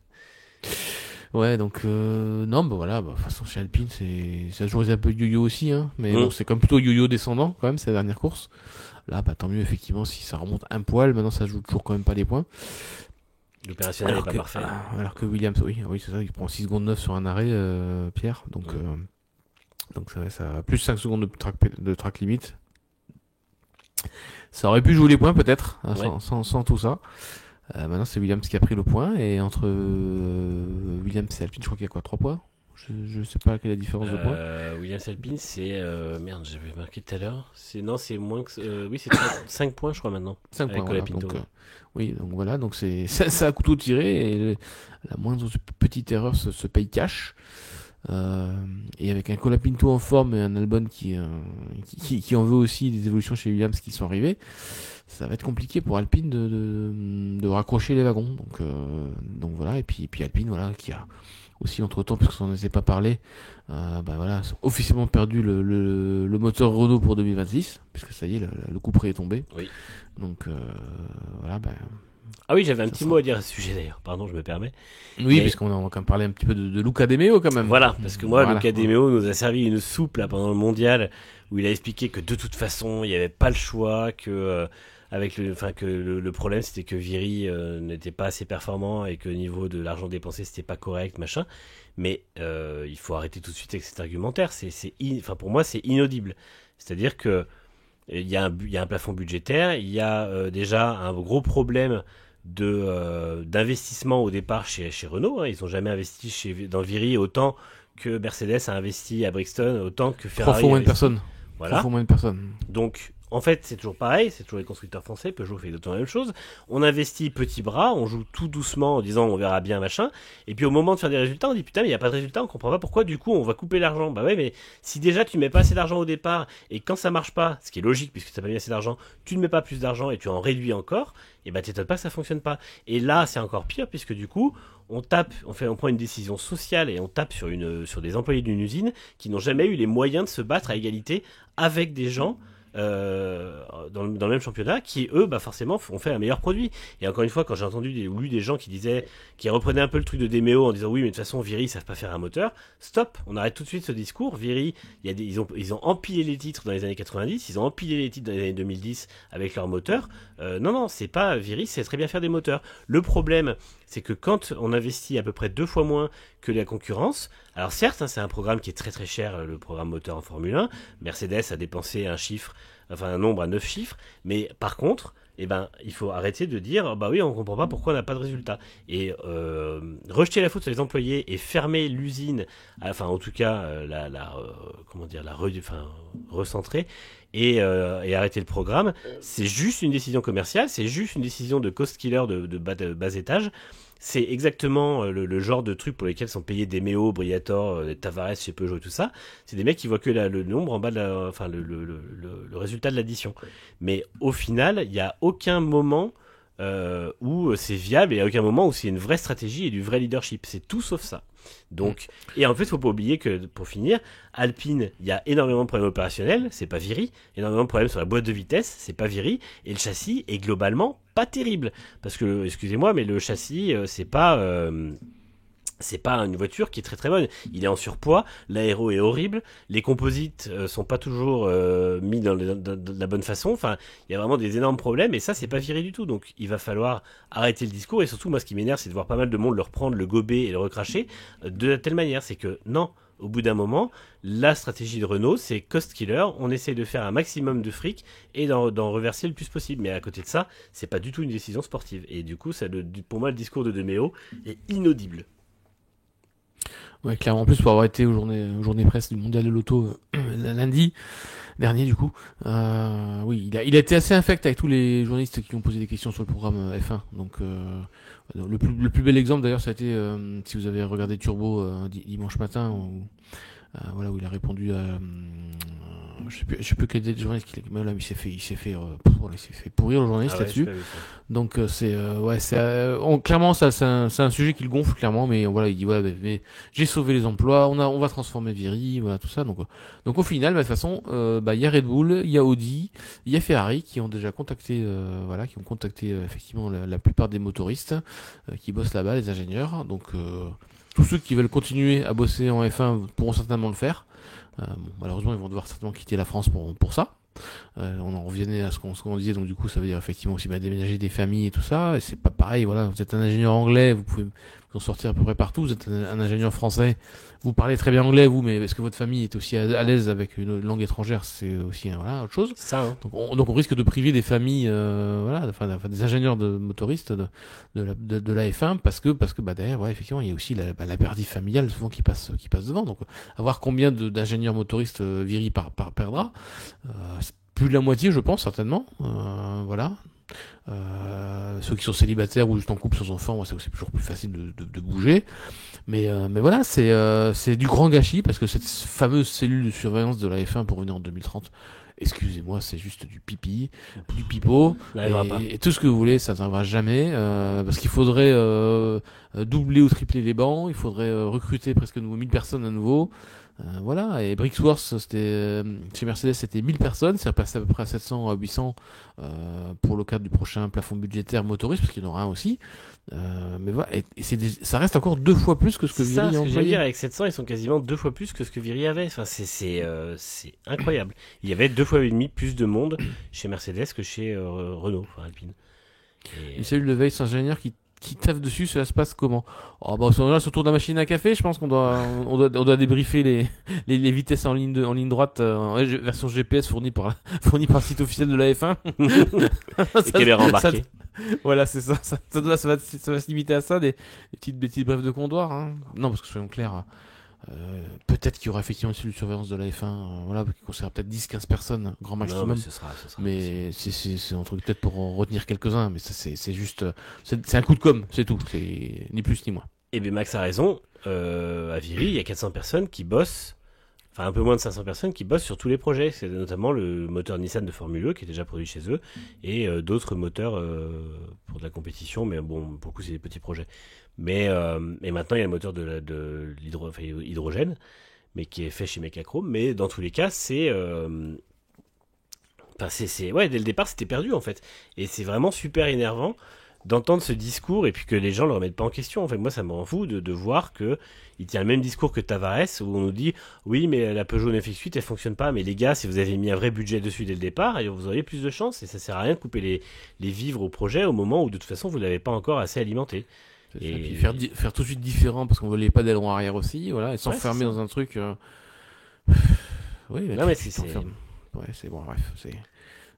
Ouais, donc non, voilà, de toute façon chez Alpine, ça a toujours été un peu yo-yo aussi, hein, mais bon, c'est comme plutôt yo-yo descendant quand même, c'est la dernière course. Là, tant mieux effectivement si ça remonte un poil. Maintenant, ça joue toujours quand même pas les points. L'opérationnel n'est pas parfait. Alors que Williams, oui, c'est ça, il prend 6 secondes 9 sur un arrêt, Pierre, donc ça a plus 5 secondes de track limite. Ça aurait pu jouer les points peut-être, hein, sans tout ça. Maintenant, c'est Williams qui a pris le point, et entre Williams et Alpine, je crois qu'il y a quoi, 3 points Je sais pas quelle est la différence de points. Williams Alpine, c'est merde, j'avais marqué tout à l'heure. C'est moins que oui, c'est 5 points, je crois maintenant. 5 Avec points, voilà. Colapinto. Donc, oui, donc voilà, donc ça a couteau tiré et la moindre petite erreur se paye cash. Et avec un Colapinto en forme et un Albon qui en veut aussi des évolutions chez Williams qui sont arrivées, ça va être compliqué pour Alpine de raccrocher les wagons. Donc voilà, et puis Alpine, voilà, qui a aussi entre-temps, puisque ça n'en était pas parlé, voilà, officiellement perdu le moteur Renault pour 2026, puisque ça y est, le coup près est tombé. Oui. Donc voilà, Ah oui, j'avais un Ça petit sera- mot à dire à ce sujet d'ailleurs. Pardon, je me permets. oui, Mais- puisqu'on va quand même parler un petit peu de Luca De Meo quand même. Voilà, parce que moi, Voilà. Luca De Meo nous a servi une soupe là pendant le mondial où il a expliqué que de toute façon, il n'y avait pas le choix, que le problème c'était que Viry n'était pas assez performant et que au niveau de l'argent dépensé c'était pas correct, machin. Mais il faut arrêter tout de suite avec cet argumentaire. Pour moi, c'est inaudible. C'est-à-dire que il y a un plafond budgétaire, il y a déjà un gros problème d'investissement au départ chez Renault. Hein. Ils n'ont jamais investi dans Viry autant que Mercedes a investi à Brixton, autant que 3 Ferrari fois a moins de investi. personnes. 3 Voilà. fois moins de personnes. Donc, en fait, c'est toujours pareil, c'est toujours les constructeurs français, Peugeot fait exactement la même chose. On investit petit bras, on joue tout doucement en disant on verra bien, machin. Et puis au moment de faire des résultats, on dit putain, mais il n'y a pas de résultat, on comprend pas pourquoi, du coup, on va couper l'argent. Bah ouais, mais si déjà tu mets pas assez d'argent au départ, et quand ça marche pas, ce qui est logique puisque tu n'as pas mis assez d'argent, tu ne mets pas plus d'argent et tu en réduis encore, et bah t'étonnes pas que ça fonctionne pas. Et là, c'est encore pire puisque du coup, on prend une décision sociale et on tape sur des employés d'une usine qui n'ont jamais eu les moyens de se battre à égalité avec des gens dans le même championnat qui eux forcément ont fait un meilleur produit. Et encore une fois, quand j'ai entendu ou lu des gens qui reprenaient un peu le truc de Demeo en disant oui mais de toute façon Viry ils savent pas faire un moteur, stop, on arrête tout de suite ce discours. Viry, ils ont empilé les titres dans les années 90, ils ont empilé les titres dans les années 2010 avec leur moteur. Non, c'est pas Viry, c'est très bien faire des moteurs. Le problème, c'est que quand on investit à peu près 2 fois moins que la concurrence, alors certes, hein, c'est un programme qui est très très cher, le programme moteur en Formule 1. Mercedes a dépensé un nombre à 9 chiffres, mais par contre, il faut arrêter de dire bah oui, on comprend pas pourquoi on n'a pas de résultat. Et rejeter la faute sur les employés et fermer l'usine, en tout cas recentrer et arrêter le programme, c'est juste une décision commerciale, c'est juste une décision de cost killer de bas étage. C'est exactement le genre de truc pour lesquels sont payés des Méo, Briator, Tavares chez Peugeot et tout ça. C'est des mecs qui voient que le nombre en bas de le résultat de l'addition. Mais au final, il n'y a aucun moment où c'est viable et à aucun moment où c'est une vraie stratégie et du vrai leadership. C'est tout sauf ça. Donc, et en fait, il ne faut pas oublier que, pour finir, Alpine, il y a énormément de problèmes opérationnels, c'est pas Viry, énormément de problèmes sur la boîte de vitesse, c'est pas Viry, et le châssis est globalement pas terrible. Parce que, excusez-moi, mais le châssis, c'est pas une voiture qui est très très bonne. Il est en surpoids, l'aéro est horrible, les composites sont pas toujours mis de la bonne façon. Enfin, il y a vraiment des énormes problèmes et ça, c'est pas viré du tout. Donc, il va falloir arrêter le discours et surtout, moi, ce qui m'énerve, c'est de voir pas mal de monde le reprendre, le gober et le recracher de telle manière. C'est que non. Au bout d'un moment, la stratégie de Renault, c'est cost killer. On essaye de faire un maximum de fric et d'en reverser le plus possible. Mais à côté de ça, c'est pas du tout une décision sportive. Et du coup, pour moi, le discours de Demeo est inaudible. Ouais, clairement. En plus, pour avoir été aux journées presse du mondial de l'auto lundi dernier, du coup, oui, il a été assez infect avec tous les journalistes qui ont posé des questions sur le programme F1. Donc, le plus bel exemple d'ailleurs, ça a été si vous avez regardé Turbo dimanche matin, où il a répondu à je sais plus quel des journalistes il s'est fait pourrir le journaliste là-dessus. Donc clairement ça c'est un sujet qui le gonfle clairement, mais voilà, il dit mais j'ai sauvé les emplois, on va transformer Viry, voilà tout ça. Donc au final, de toute façon, il y a Red Bull, il y a Audi, il y a Ferrari qui ont déjà contacté effectivement la plupart des motoristes qui bossent là-bas, les ingénieurs. Donc tous ceux qui veulent continuer à bosser en F1 pourront certainement le faire. Malheureusement, ils vont devoir certainement quitter la France pour ça. On en revenait à ce qu'on disait, donc du coup, ça veut dire effectivement aussi déménager des familles et tout ça. Et c'est pas pareil. Voilà, vous êtes un ingénieur anglais, vous sont sortis à peu près partout. Vous êtes un ingénieur français, vous parlez très bien anglais, vous, mais est-ce que votre famille est aussi à l'aise avec une langue étrangère? C'est aussi voilà, autre chose. Ça, hein. Donc on risque de priver des familles, voilà, enfin, des ingénieurs de motoristes de la F1 parce que bah, derrière, ouais, effectivement, il y a aussi la perdue familiale souvent qui passe devant. Donc à voir combien d'ingénieurs motoristes Viry perdra. C'est plus de la moitié, je pense, certainement. Voilà. Ceux qui sont célibataires ou juste en couple sans enfants, ouais, c'est toujours plus facile de bouger. Mais voilà, c'est du grand gâchis parce que cette fameuse cellule de surveillance de la F1 pour venir en 2030, excusez-moi, c'est juste du pipi, du pipeau, et tout ce que vous voulez, ça n'arrivera jamais, parce qu'il faudrait doubler ou tripler les bancs, il faudrait recruter presque 1000 personnes à nouveau. Voilà, et Brixworth, chez Mercedes, c'était 1000 personnes, c'est repassé à peu près à 700 à 800 pour le cadre du prochain plafond budgétaire motoriste, parce qu'il y en aura un aussi. Mais voilà, et ça reste encore 2 fois plus que ce que Viry a employé. Ce que je veux dire, avec 700, ils sont quasiment 2 fois plus que ce que Viry avait. Enfin, c'est incroyable. Il y avait 2 fois et demi plus de monde chez Mercedes que chez Renault, enfin Alpine. Une cellule de veille sans ingénieur qui taffe dessus, cela se passe comment? Oh, bah, là, autour de la machine à café, je pense qu'on doit débriefer les vitesses en ligne droite, version GPS fournie par le site officiel de la F1. Et caméra embarquée. Voilà, c'est ça. Ça va se limiter à ça, des petites brèves de comptoir, hein. Non, parce que soyons clairs, peut-être qu'il y aura effectivement une cellule de surveillance de la F1, voilà, qui concernera peut-être 10-15 personnes, grand maximum. Non, mais ce sera mais c'est un truc peut-être pour en retenir quelques-uns, mais ça, c'est juste, c'est un coup de com', c'est tout, c'est ni plus ni moins. Et bien Max a raison, à Viry, il y a 400 personnes qui bossent, enfin un peu moins de 500 personnes qui bossent sur tous les projets. C'est notamment le moteur Nissan de Formule E qui est déjà produit chez eux, et d'autres moteurs pour de la compétition, mais bon, pour le coup c'est des petits projets. Mais et maintenant il y a le moteur de l'hydrogène, mais qui est fait chez Mecachrome. Mais dans tous les cas, ouais, dès le départ c'était perdu en fait, et c'est vraiment super énervant d'entendre ce discours et puis que les gens le remettent pas en question. En fait, moi ça me rend fou de voir que il tient le même discours que Tavares, où on nous dit oui mais la Peugeot 9X8 elle fonctionne pas, mais les gars, si vous avez mis un vrai budget dessus dès le départ, vous auriez plus de chance, et ça sert à rien de couper les vivres au projet au moment où de toute façon vous l'avez pas encore assez alimenté. Et puis faire tout de suite différent parce qu'on voulait pas d'aileron arrière aussi, voilà, et s'enfermer dans un truc. Oui, non mais c'est ouais, c'est bon, bref,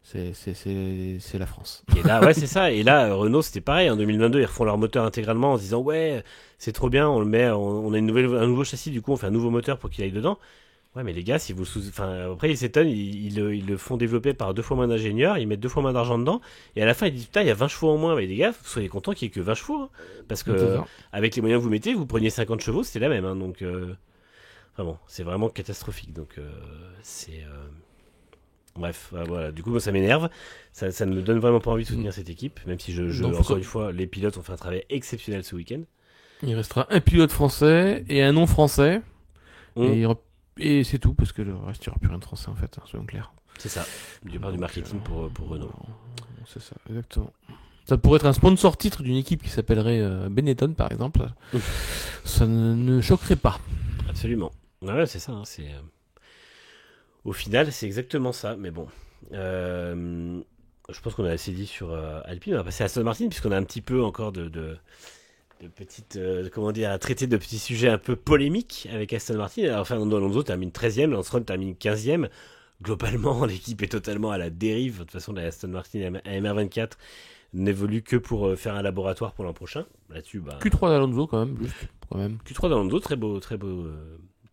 c'est la France. Et là, ouais, c'est ça. Et là, Renault, c'était pareil. En 2022, ils refont leur moteur intégralement en se disant ouais, c'est trop bien, on le met, on a un nouveau châssis, du coup, on fait un nouveau moteur pour qu'il aille dedans. Ouais, mais les gars, si vous enfin, après, ils s'étonnent, ils le font développer par 2 fois moins d'ingénieurs, ils mettent 2 fois moins d'argent dedans, et à la fin, ils disent putain, il y a 20 chevaux en moins. Mais les gars, vous soyez contents qu'il y ait que 20 chevaux, hein, parce que avec les moyens que vous mettez, vous preniez 50 chevaux, c'était la même, hein, donc vraiment, c'est vraiment catastrophique. Donc bref, voilà. Du coup, moi, ça m'énerve. Ça ne me donne vraiment pas envie de soutenir cette équipe, même si encore une fois, les pilotes ont fait un travail exceptionnel ce week-end. Il restera un pilote français et un non français. Et c'est tout, parce que le reste, il n'y aura plus rien de français en fait, hein, soyons clairs. C'est ça, du part du marketing pour Renault. C'est ça, exactement. Ça pourrait être un sponsor titre d'une équipe qui s'appellerait Benetton par exemple. Ça ne choquerait pas. Absolument. Ouais, c'est ça. Hein, au final, c'est exactement ça. Mais bon, je pense qu'on a assez dit sur Alpine. On va passer à Aston Martin puisqu'on a un petit peu encore de petites, comment dire, à traiter de petits sujets un peu polémiques avec Aston Martin. Alors, Fernando Alonso termine 13e, Lance Stroll termine 15e. Globalement, l'équipe est totalement à la dérive. De toute façon, la Aston Martin AMR24 n'évolue que pour faire un laboratoire pour l'an prochain. Là-dessus, Q3 d'Alonso quand même, juste. Q3 d'Alonso, très beau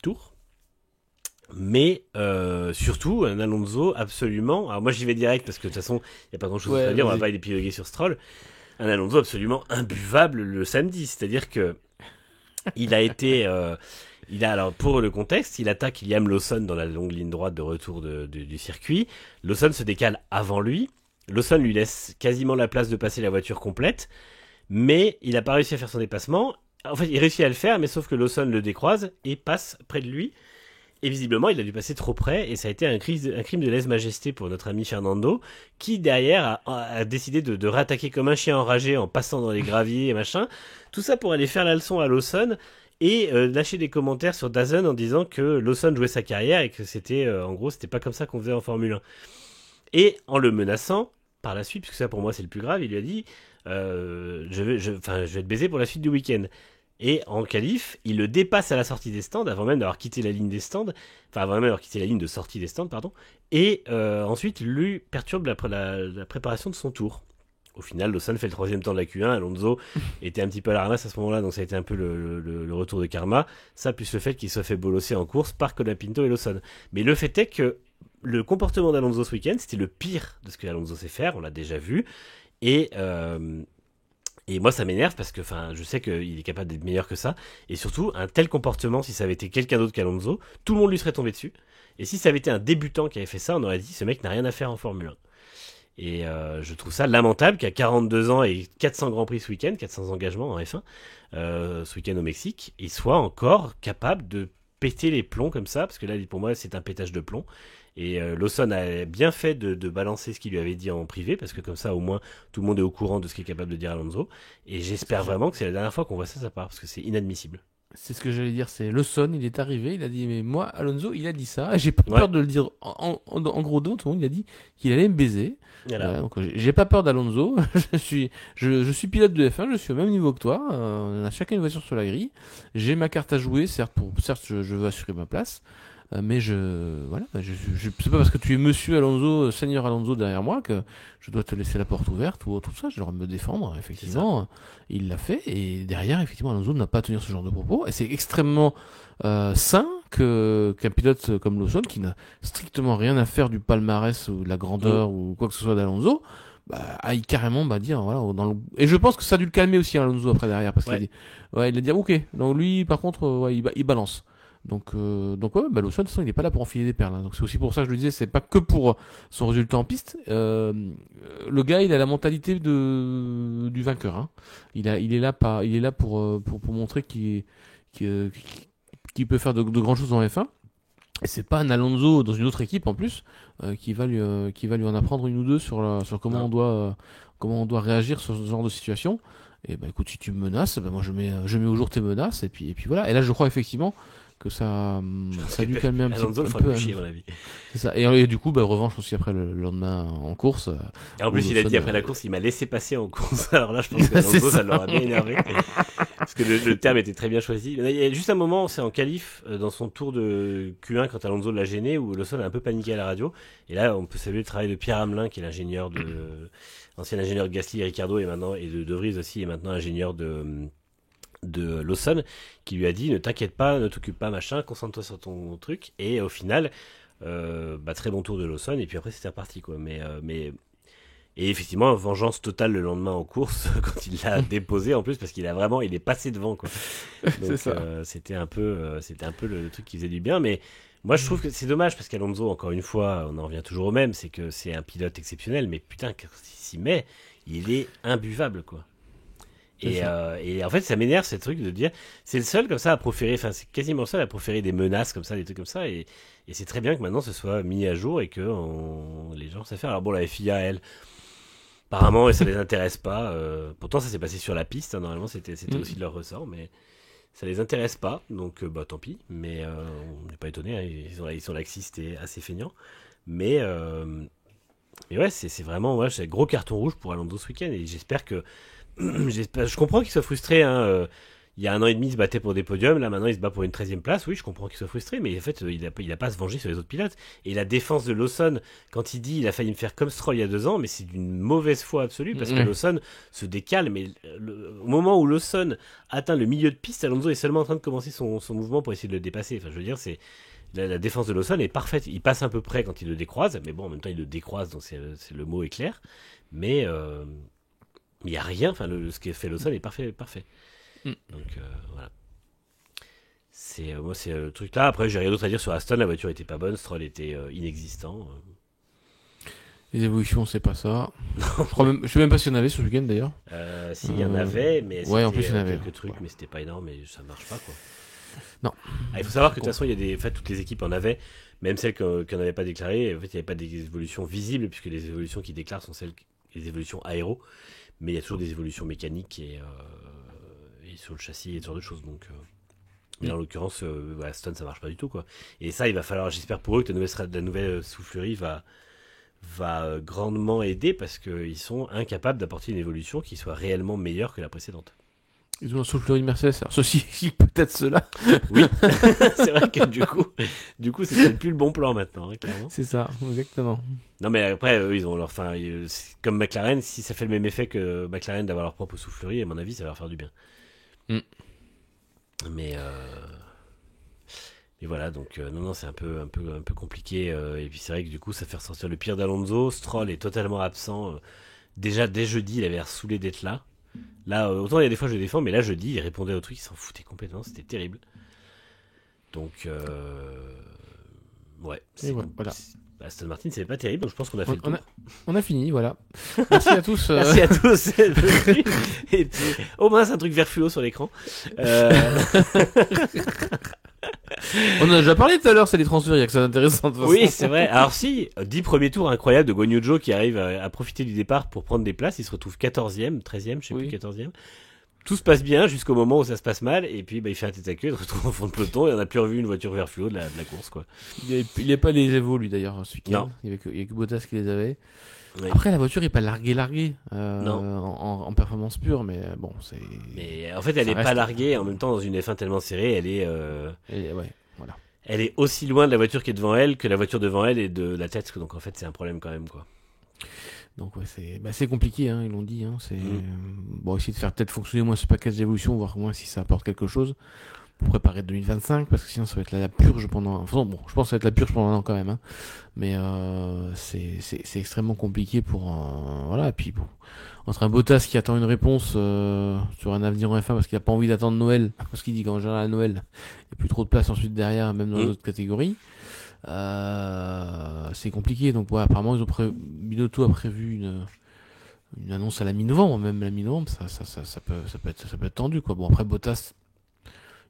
tour. Mais surtout, un Alonso absolument... Alors moi, j'y vais direct parce que de toute façon, il n'y a pas grand-chose à dire. On va pas épiloguer sur Stroll. Un Alonso absolument imbuvable le samedi. C'est-à-dire que il a été... alors pour le contexte, il attaque Liam Lawson dans la longue ligne droite de retour du circuit. Lawson se décale avant lui. Lawson lui laisse quasiment la place de passer la voiture complète, mais il n'a pas réussi à faire son dépassement. En fait, il réussit à le faire, mais sauf que Lawson le décroise et passe près de lui. Et visiblement, il a dû passer trop près, et ça a été un crime de lèse-majesté pour notre ami Fernando, qui derrière a décidé de rattaquer comme un chien enragé en passant dans les graviers et machin. Tout ça pour aller faire la leçon à Lawson et lâcher des commentaires sur DAZN en disant que Lawson jouait sa carrière et que c'était, en gros, c'était pas comme ça qu'on faisait en Formule 1. Et en le menaçant, par la suite, puisque ça pour moi c'est le plus grave, il lui a dit je vais te baiser pour la suite du week-end. Et en qualif, il le dépasse à la sortie des stands, avant même d'avoir quitté la ligne des stands, enfin avant même d'avoir quitté la ligne de sortie des stands, pardon, et ensuite lui perturbe la préparation de son tour. Au final, Lawson fait le 3e temps de la Q1, Alonso était un petit peu à la ramasse à ce moment-là, donc ça a été un peu le retour de karma, ça plus le fait qu'il soit fait bolosser en course par Colapinto et Lawson. Mais le fait est que le comportement d'Alonso ce week-end, c'était le pire de ce que Alonso sait faire, on l'a déjà vu, et moi, ça m'énerve parce que je sais qu'il est capable d'être meilleur que ça. Et surtout, un tel comportement, si ça avait été quelqu'un d'autre qu'Alonso, tout le monde lui serait tombé dessus. Et si ça avait été un débutant qui avait fait ça, on aurait dit ce mec n'a rien à faire en Formule 1. Et je trouve ça lamentable qu'à 42 ans et 400 Grands Prix ce week-end, 400 engagements en F1, ce week-end au Mexique, il soit encore capable de péter les plombs comme ça. Parce que là, pour moi, c'est un pétage de plomb. Et Lawson a bien fait de balancer ce qu'il lui avait dit en privé, parce que comme ça au moins tout le monde est au courant de ce qu'est capable de dire Alonso, et j'espère vraiment que c'est la dernière fois qu'on voit ça de sa part, parce que c'est inadmissible. C'est ce que j'allais dire, c'est Lawson, il est arrivé, il a dit mais moi Alonso il a dit ça, et j'ai pas peur de le dire en gros dos, tout le monde il a dit qu'il allait me baiser. Voilà. Donc j'ai pas peur d'Alonso, je suis pilote de F1, je suis au même niveau que toi, on a chacun une voiture sur la grille, j'ai ma carte à jouer, certes je veux assurer ma place. Mais voilà, c'est pas parce que tu es Monsieur Alonso, Seigneur Alonso derrière moi que je dois te laisser la porte ouverte ou tout ça. Je dois me défendre. Effectivement, il l'a fait et derrière, effectivement, Alonso n'a pas à tenir ce genre de propos. Et c'est extrêmement sain qu'un pilote comme Lawson, qui n'a strictement rien à faire du palmarès ou de la grandeur ou quoi que ce soit d'Alonso, aille carrément dire voilà et je pense que ça a dû le calmer aussi Alonso après derrière parce qu'il il a dit ok, donc lui par contre il balance. Donc ouais, Lawson, de toute façon, il n'est pas là pour enfiler des perles. Hein. Donc c'est aussi pour ça que je le disais, c'est pas que pour son résultat en piste. Le gars, il a la mentalité du vainqueur. Hein. Il est là pour montrer qu'il peut faire de grandes choses en F1. Et c'est pas un Alonso dans une autre équipe en plus qui va lui en apprendre une ou deux sur comment on doit réagir sur ce genre de situation. Et écoute, si tu me menaces, moi je mets au jour tes menaces et puis voilà. Et là, je crois effectivement que ça a dû calmer un petit peu. Alonso chier, à mon avis. C'est ça. Et du coup, revanche aussi après le lendemain en course. Et en plus, il a dit après la course, il m'a laissé passer en course. Alors là, je pense que Alonso, ça l'aura bien énervé. Parce que le terme était très bien choisi. Il y a juste un moment, c'est en qualif, dans son tour de Q1, quand Alonso l'a gêné, où Lawson a un peu paniqué à la radio. Et là, on peut saluer le travail de Pierre Hamelin, qui est l'ingénieur ancien ingénieur de Gasly et Ricardo, et de Vries aussi, et maintenant ingénieur de Lawson, qui lui a dit ne t'inquiète pas, ne t'occupe pas machin, concentre-toi sur ton truc. Et au final très bon tour de Lawson, et puis après c'était reparti quoi. Et effectivement, vengeance totale le lendemain en course quand il l'a déposé en plus, parce qu'il est passé devant quoi. Donc c'était un peu le truc qui faisait du bien. Mais moi je trouve que c'est dommage, parce qu'Alonso, encore une fois, on en revient toujours au même, c'est que c'est un pilote exceptionnel, mais putain, quand il s'y met, il est imbuvable quoi. Et en fait, ça m'énerve, ce truc de dire, c'est le seul comme ça à proférer, enfin, c'est quasiment le seul à proférer des menaces comme ça, des trucs comme ça, et c'est très bien que maintenant ce soit mis à jour et que les gens savent faire. Alors bon, la FIA, elle, apparemment, ça les intéresse pas. Pourtant, ça s'est passé sur la piste, hein, normalement, c'était aussi de leur ressort, mais ça les intéresse pas, donc tant pis. Mais on n'est pas étonné, hein, ils sont laxistes et assez feignants. Mais ouais, c'est vraiment, c'est un gros carton rouge pour Alonso ce week-end, et j'espère que je comprends qu'il soit frustré. Hein. Il y a 1 an et demi, il se battait pour des podiums. Là, maintenant, il se bat pour une 13e place. Oui, je comprends qu'il soit frustré, mais en fait, il a pas à se venger sur les autres pilotes. Et la défense de Lawson, quand il dit il a failli me faire comme Stroll il y a 2 ans, mais c'est d'une mauvaise foi absolue, parce que Lawson se décale. Mais au moment où Lawson atteint le milieu de piste, Alonso est seulement en train de commencer son mouvement pour essayer de le dépasser. Enfin, je veux dire, c'est la défense de Lawson est parfaite. Il passe un peu près quand il le décroise, mais bon, en même temps, il le décroise, donc le mot est clair. Mais il n'y a rien, enfin ce qui est fait Lawson est parfait. Donc voilà. Moi c'est le truc là. Après j'ai rien d'autre à dire sur Aston, la voiture était pas bonne, Stroll était inexistant. Les évolutions, c'est pas ça. Je sais même pas s'il y en avait ce week-end d'ailleurs. S'il y en avait, mais ouais, en plus il y en avait quelques trucs, mais c'était pas énorme et ça marche pas quoi. Non. Il faut savoir que de toute façon en fait toutes les équipes en avaient, même celles qui n'avaient pas déclaré. En fait il n'y avait pas d'évolutions visibles, puisque les évolutions qu'ils déclarent sont les évolutions aéro. Mais il y a toujours des évolutions mécaniques et sur le châssis et ce genre de choses. Donc, mais en l'occurrence, Aston, ça marche pas du tout, quoi. Et ça, il va falloir, j'espère pour eux, que la nouvelle soufflerie va grandement aider, parce qu'ils sont incapables d'apporter une évolution qui soit réellement meilleure que la précédente. Ils ont un soufflerie Mercedes. Alors, ceci, peut-être cela. Oui, c'est vrai que du coup, c'est peut-être plus le bon plan maintenant, hein, clairement. C'est ça, exactement. Non, mais après, eux, ils ont leur. Enfin, c'est comme McLaren, si ça fait le même effet que McLaren d'avoir leur propre soufflerie, à mon avis, ça va leur faire du bien. Mm. Mais voilà, donc non, c'est un peu compliqué. Et puis c'est vrai que du coup, ça fait ressortir le pire d'Alonso. Stroll est totalement absent. Déjà, dès jeudi, il avait l'air saoulé d'être là. Là, autant il y a des fois je le défends, mais là jeudi, il répondait au truc, il s'en foutait complètement, c'était terrible. Donc, ouais. Voilà. Aston Martin, c'est pas terrible, donc je pense qu'on a fait le tour. On a fini, voilà. Merci à tous. Merci à tous. Et puis, au moins, c'est un truc vert fluo sur l'écran. On en a déjà parlé tout à l'heure, c'est les transferts, il y a que ça d'intéressant. De toute Oui, façon. c'est vrai. Alors si, 10 premiers tours incroyables de Guan Yu Zhou qui arrive à profiter du départ pour prendre des places, il se retrouve 14e, 13e, je sais plus, 14e. Tout se passe bien jusqu'au moment où ça se passe mal, et puis il fait un tête à queue, il se retrouve au fond de peloton, et on n'a plus revu une voiture vert fluo de la course, quoi. Il n'y a pas les Evo, lui, d'ailleurs, ce week-end. Non. Il n'y a que Bottas qui les avait. Oui. Après, la voiture n'est pas larguée Non. en performance pure, mais bon, c'est... Mais en fait, elle Ça est pas reste- larguée, en même temps, dans une F1 tellement serrée, Ouais, voilà. elle est aussi loin de la voiture qui est devant elle que la voiture devant elle est de la tête, donc en fait, c'est un problème quand même, quoi. Donc ouais, c'est compliqué, hein, ils l'ont dit. Hein, bon, essayer de faire peut-être fonctionner moins ce package d'évolution, voir moins si ça apporte quelque chose pour préparer 2025, parce que sinon ça va être la purge pendant. Enfin bon, je pense que ça va être la purge pendant un an quand même. Hein, mais c'est extrêmement compliqué pour voilà. Et puis bon, entre un Bottas qui attend une réponse sur un avenir en F1 parce qu'il a pas envie d'attendre Noël, parce qu'il dit qu'en général à Noël il n'y a plus trop de place ensuite derrière, même dans les autres catégories. C'est compliqué, donc ouais, apparemment Binotto a prévu une annonce à la mi-novembre, même la mi-novembre, ça peut être tendu, quoi. Bon, après Bottas,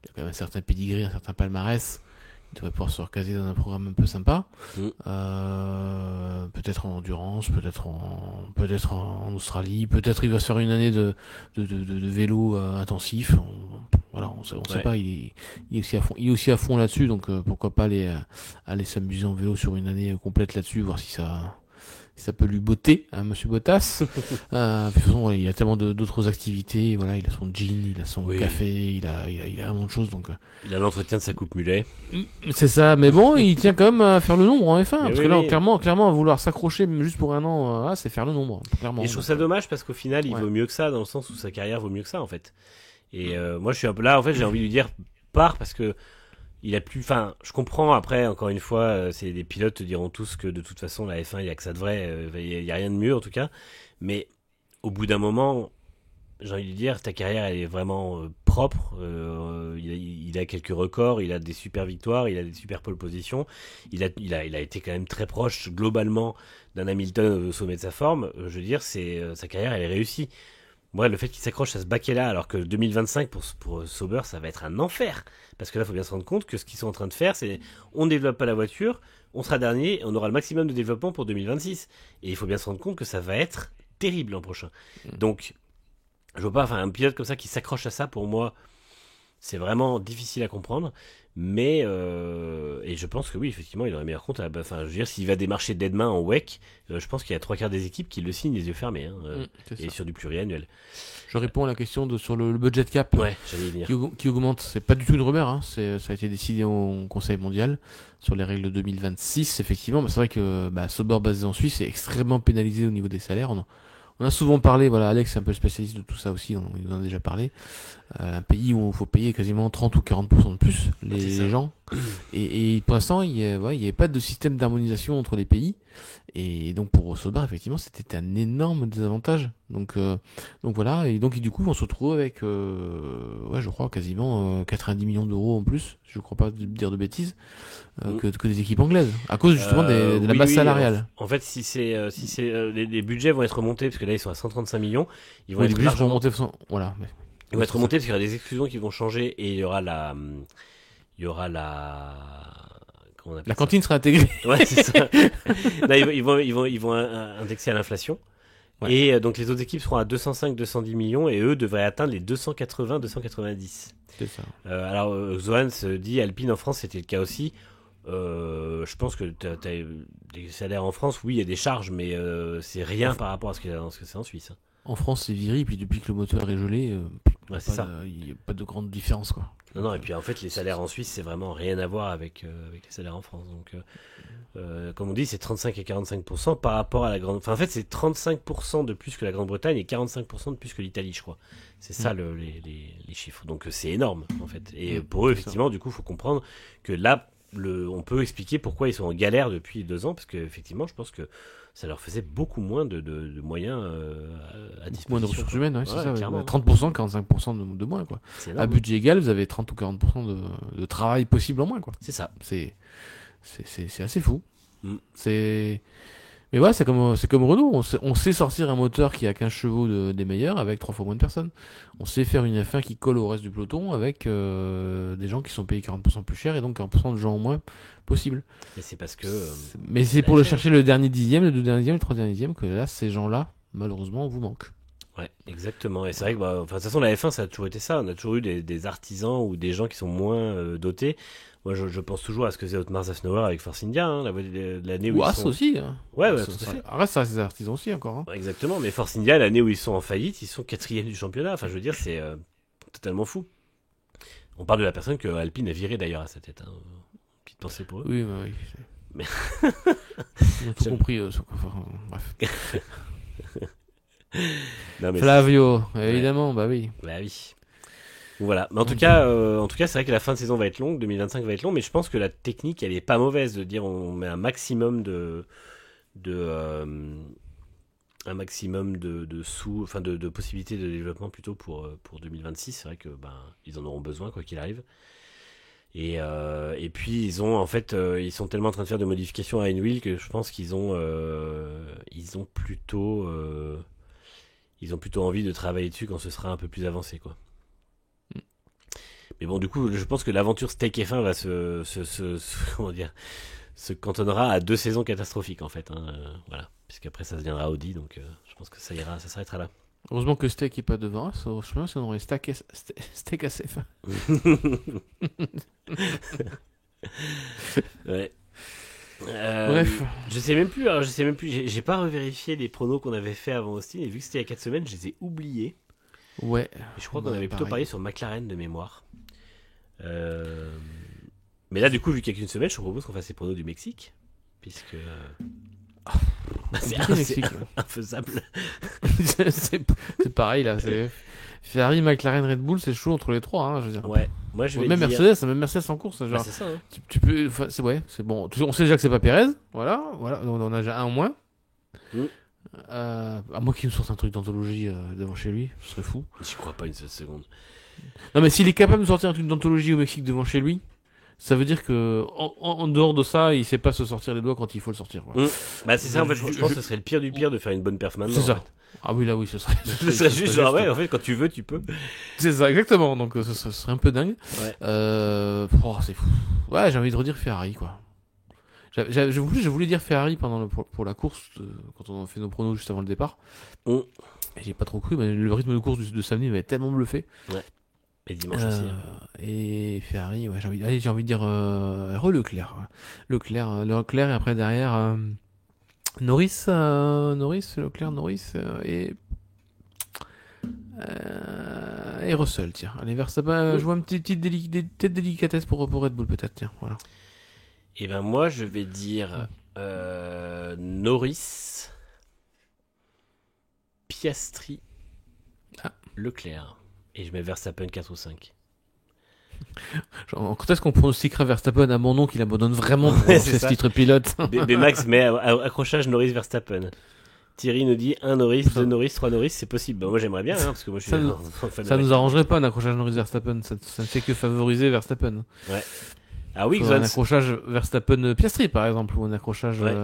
il a quand même un certain pedigree, un certain palmarès, il devrait pouvoir se recaser dans un programme un peu sympa, peut-être en endurance, peut-être en Australie, peut-être il va se faire une année de vélo intensif. Voilà, on sait pas, il est aussi à fond là-dessus, donc pourquoi pas aller s'amuser en vélo sur une année complète là-dessus, voir si ça peut lui botter, hein, Monsieur Bottas. Puis, de toute façon, ouais, il a tellement d'autres activités, voilà, il a son gin, il a son café, il a vraiment de choses, donc. Il a l'entretien de sa coupe mulet. C'est ça, mais bon, il tient quand même à faire le nombre en F1, parce oui, que là, oui. clairement, à vouloir s'accrocher même juste pour un an, c'est faire le nombre, clairement. Et je trouve ça dommage parce qu'au final, il Ouais. vaut mieux que ça, dans le sens où sa carrière vaut mieux que ça, en fait. Et moi, je suis un peu là, en fait, j'ai envie de lui dire, pars, parce que il a plus. Enfin, je comprends, après, encore une fois, c'est les pilotes te diront tous que de toute façon, la F1, il n'y a que ça de vrai, il n'y a rien de mieux, en tout cas. Mais au bout d'un moment, j'ai envie de lui dire, ta carrière, elle est vraiment propre. Il a quelques records, il a des super victoires, il a des super pole positions. Il a été quand même très proche, globalement, d'un Hamilton au sommet de sa forme. Je veux dire, sa carrière, elle est réussie. Moi, le fait qu'il s'accroche à ce baquet-là, alors que 2025 pour Sauber, ça va être un enfer. Parce que là, il faut bien se rendre compte que ce qu'ils sont en train de faire, c'est on ne développe pas la voiture, on sera dernier, et on aura le maximum de développement pour 2026. Et il faut bien se rendre compte que ça va être terrible l'an prochain. Donc, je vois pas, enfin, un pilote comme ça qui s'accroche à ça, pour moi, c'est vraiment difficile à comprendre. Mais, et je pense que oui, effectivement, il aurait meilleur compte. Enfin, je veux dire, s'il va démarcher dès demain en WEC, je pense qu'il y a 3/4 des équipes qui le signent les yeux fermés, hein, C'est et ça. sur du pluriannuel. Je réponds à la question sur le budget cap. Ouais, j'allais y venir. Qui augmente, c'est pas du tout une rumeur, hein. Ça a été décidé au Conseil mondial sur les règles 2026, effectivement. C'est vrai que Sauber basé en Suisse est extrêmement pénalisé au niveau des salaires. On a souvent parlé, voilà, Alex est un peu spécialiste de tout ça aussi, il nous en a déjà parlé. Un pays où il faut payer quasiment 30 ou 40% de plus les gens. Et pour l'instant, il n'y avait pas de système d'harmonisation entre les pays. Et donc pour Sauber, effectivement, c'était un énorme désavantage. Donc voilà, et donc du coup, on se retrouve avec, je crois, quasiment 90 millions d'euros en plus, je ne crois pas dire de bêtises, que des équipes anglaises, à cause justement de la masse salariale. En fait, si les budgets vont être remontés, parce que là ils sont à 135 millions, ils vont Les être budgets seront largement, remontés voilà. ils vont être remontés parce qu'il y aura des exclusions qui vont changer et il y aura comment on appelle La ça cantine sera intégrée. Ouais, c'est ça. Là, ils vont indexer à l'inflation. Ouais. Et donc les autres équipes seront à 205-210 millions et eux devraient atteindre les 280-290. C'est ça. Alors Zohan se dit Alpine en France c'était le cas aussi. Je pense que t'as des salaires en France, oui il y a des charges mais c'est rien par rapport à ce que c'est en Suisse. Hein. En France, c'est viré, puis depuis que le moteur est gelé, Ouais, c'est ça. Il n'y a pas de grande différence, quoi. Non, et puis en fait, les salaires en Suisse, c'est vraiment rien à voir avec les salaires en France. Donc, comme on dit, c'est 35 et 45% par rapport à la Grande... Enfin, en fait, c'est 35% de plus que la Grande-Bretagne et 45% de plus que l'Italie, je crois. C'est ça les chiffres. Donc, c'est énorme, en fait. Et pour eux, effectivement, du coup, il faut comprendre que là, on peut expliquer pourquoi ils sont en galère depuis 2 ans, parce qu'effectivement, je pense que ça leur faisait beaucoup moins de moyens à disposition. Moins de ressources humaines, ouais, c'est ça. Clairement. 30%, 45% de moins, quoi. C'est À énorme. budget égal, vous avez 30 ou 40% de travail possible en moins, quoi. C'est ça. C'est assez fou. Mm. Mais ouais, c'est comme Renault. On sait sortir un moteur qui a 15 chevaux des meilleurs avec 3 fois moins de personnes. On sait faire une F1 qui colle au reste du peloton avec des gens qui sont payés 40% plus cher et donc 40% de gens en moins possible. Et c'est parce que... Mais c'est pour chercher le dernier dixième, le 2 dernier dixième, le 3 dernier dixième que là, ces gens-là, malheureusement, vous manquent. Ouais, exactement. Et c'est vrai que, de toute façon, la F1, ça a toujours été ça. On a toujours eu des artisans ou des gens qui sont moins dotés. Moi, je pense toujours à ce que faisait Otmar Zafnauer avec Force India, hein, l'année où Ou ils As sont... aussi. Hein. Ouais, Ça, tout à fait. Reste à ces artisans aussi encore. Hein. Exactement. Mais Force India, l'année où ils sont en faillite, ils sont 4e du championnat. Enfin, je veux dire, c'est totalement fou. On parle de la personne que Alpine a virée d'ailleurs à sa tête. Hein. Petite pensée pour eux. Oui, bah oui. Mais- Ils ont tout compris. Bref. Non, mais Flavio, évidemment, bah oui. bah oui. Donc voilà. Mais en tout cas, c'est vrai que la fin de saison va être longue, 2025 va être long, mais je pense que la technique, elle est pas mauvaise de dire on met un maximum de sous, enfin de possibilités de développement plutôt pour 2026. C'est vrai que ils en auront besoin quoi qu'il arrive. Et puis ils ont en fait ils sont tellement en train de faire de modifications à Einwheel que je pense qu'ils ont plutôt envie de travailler dessus quand ce sera un peu plus avancé quoi. Mais bon, du coup, je pense que l'aventure Steak F1 va comment dire, se cantonnera à 2 saisons catastrophiques en fait. Hein, voilà, puisqu'après ça deviendra Audi, donc je pense que ça s'arrêtera là. Heureusement que Steak est pas devant. Je sais pas si on aurait Steak à CF1. Ouais. Bref. Je sais même plus. J'ai pas revérifié les pronos qu'on avait fait avant Austin et vu que c'était il y a 4 semaines, je les ai oubliés. Ouais. Et je crois qu'on Ouais, avait plutôt pareil. parié sur McLaren de mémoire. Mais là, du coup, vu qu'il y a qu'une semaine, je te propose qu'on fasse les pronos du Mexique. Puisque. C'est Compliqué, Mexique. infaisable. c'est pareil là. Ferrari, McLaren, Red Bull, c'est chaud entre les trois. Hein, je veux dire. Ouais, moi je vais Même dire... Mercedes en course. Bah, Genre, c'est ça. Hein. tu peux. C'est bon. On sait déjà que c'est pas Perez. Voilà. On a déjà un en moins. Mm. À moins qu'il nous sorte un truc d'anthologie devant chez lui, ce serait fou. J'y crois pas une seule seconde. Non, mais s'il est capable de sortir un truc d'anthologie au Mexique devant chez lui, ça veut dire que en dehors de ça, il sait pas se sortir les doigts quand il faut le sortir. Quoi. Bah, c'est ça, en fait, je pense que ce serait le pire du pire de faire une bonne perf maintenant. C'est ça. En fait. Ah oui, là, oui, ce serait. Ce serait juste genre, ouais, en fait, quand tu veux, tu peux. C'est ça, exactement. Donc, ce serait un peu dingue. Ouais. C'est fou. Ouais, j'ai envie de redire Ferrari, quoi. Je voulais dire Ferrari pour la course, quand on a fait nos pronos juste avant le départ. Mm. Et j'ai pas trop cru, mais le rythme de course de samedi m'avait tellement bluffé. Et dimanche aussi. Hein. Et Ferrari, ouais, j'ai envie de dire Leclerc. Leclerc, et après derrière Norris, Leclerc, et Russell, tiens. Allez, Verstappen, je vois une petite délicatesse pour Red Bull, peut-être, tiens, voilà. Et ben moi, je vais dire Norris, Piastri, Leclerc. Et je mets Verstappen 4 ou 5. Genre, quand est-ce qu'on pronostiquera Verstappen à mon nom qu'il abandonne vraiment pour Ouais, ses ça. titres pilotes? Mais Max met accrochage Norris-Verstappen. Thierry nous dit 1 Norris, 2 Norris, 3 Norris, c'est possible. Bah, moi j'aimerais bien, hein, parce que moi je suis Ça un fan de Ça nous Max. arrangerait pas un accrochage Norris-Verstappen, ça ne fait que favoriser Verstappen. Ah oui, Un Xon. accrochage Verstappen-Piastri par exemple, ou un accrochage Ouais.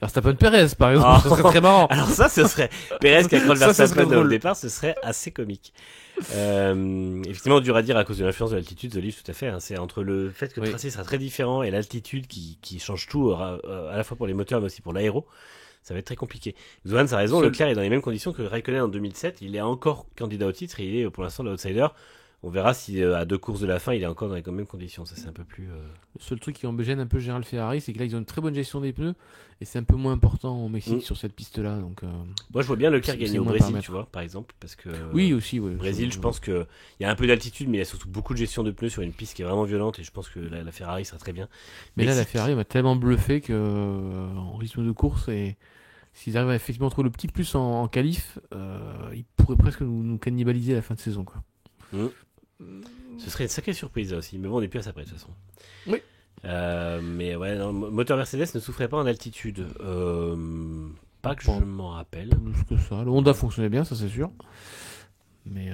Verstappen-Perez par exemple, Oh. ça serait très marrant. Alors ça, ce serait Perez qui accroche Ça, ce serait Verstappen au drôle. départ, ce serait assez comique. Effectivement, dur à dire à cause de l'influence de l'altitude, The Leaf, tout à fait. Hein. C'est entre le fait que le Oui. tracé sera très différent et l'altitude qui change tout, à la fois pour les moteurs mais aussi pour l'aéro. Ça va être très compliqué. Zohan a raison, Seul- Leclerc est dans les mêmes conditions que Raikkonen en 2007. Il est encore candidat au titre et il est pour l'instant l'outsider. On verra si à 2 courses de la fin, il est encore dans les mêmes conditions. Ça, c'est un peu plus. Le seul truc qui me gêne un peu Gérald Ferrari, c'est que là, ils ont une très bonne gestion des pneus et c'est un peu moins important au Mexique sur cette piste-là. Donc, moi, je vois bien Leclerc gagner au Brésil, tu vois, par exemple. Parce que, oui, aussi. Ouais, au Brésil, je pense qu'il y a un peu d'altitude, mais il y a surtout beaucoup de gestion de pneus sur une piste qui est vraiment violente et je pense que la Ferrari sera très bien. Mais là, la Ferrari m'a tellement bluffé que en rythme de course, et s'ils arrivent à effectivement trouver le petit plus en qualif, ils pourraient presque nous cannibaliser à la fin de saison, quoi. Ce serait une sacrée surprise là aussi, mais bon, on n'est plus à ça près de toute façon. Oui. Mais ouais, non, le moteur Mercedes ne souffrait pas en altitude. Pas que je m'en rappelle. Plus que ça. Le Honda fonctionnait bien, ça c'est sûr. Mais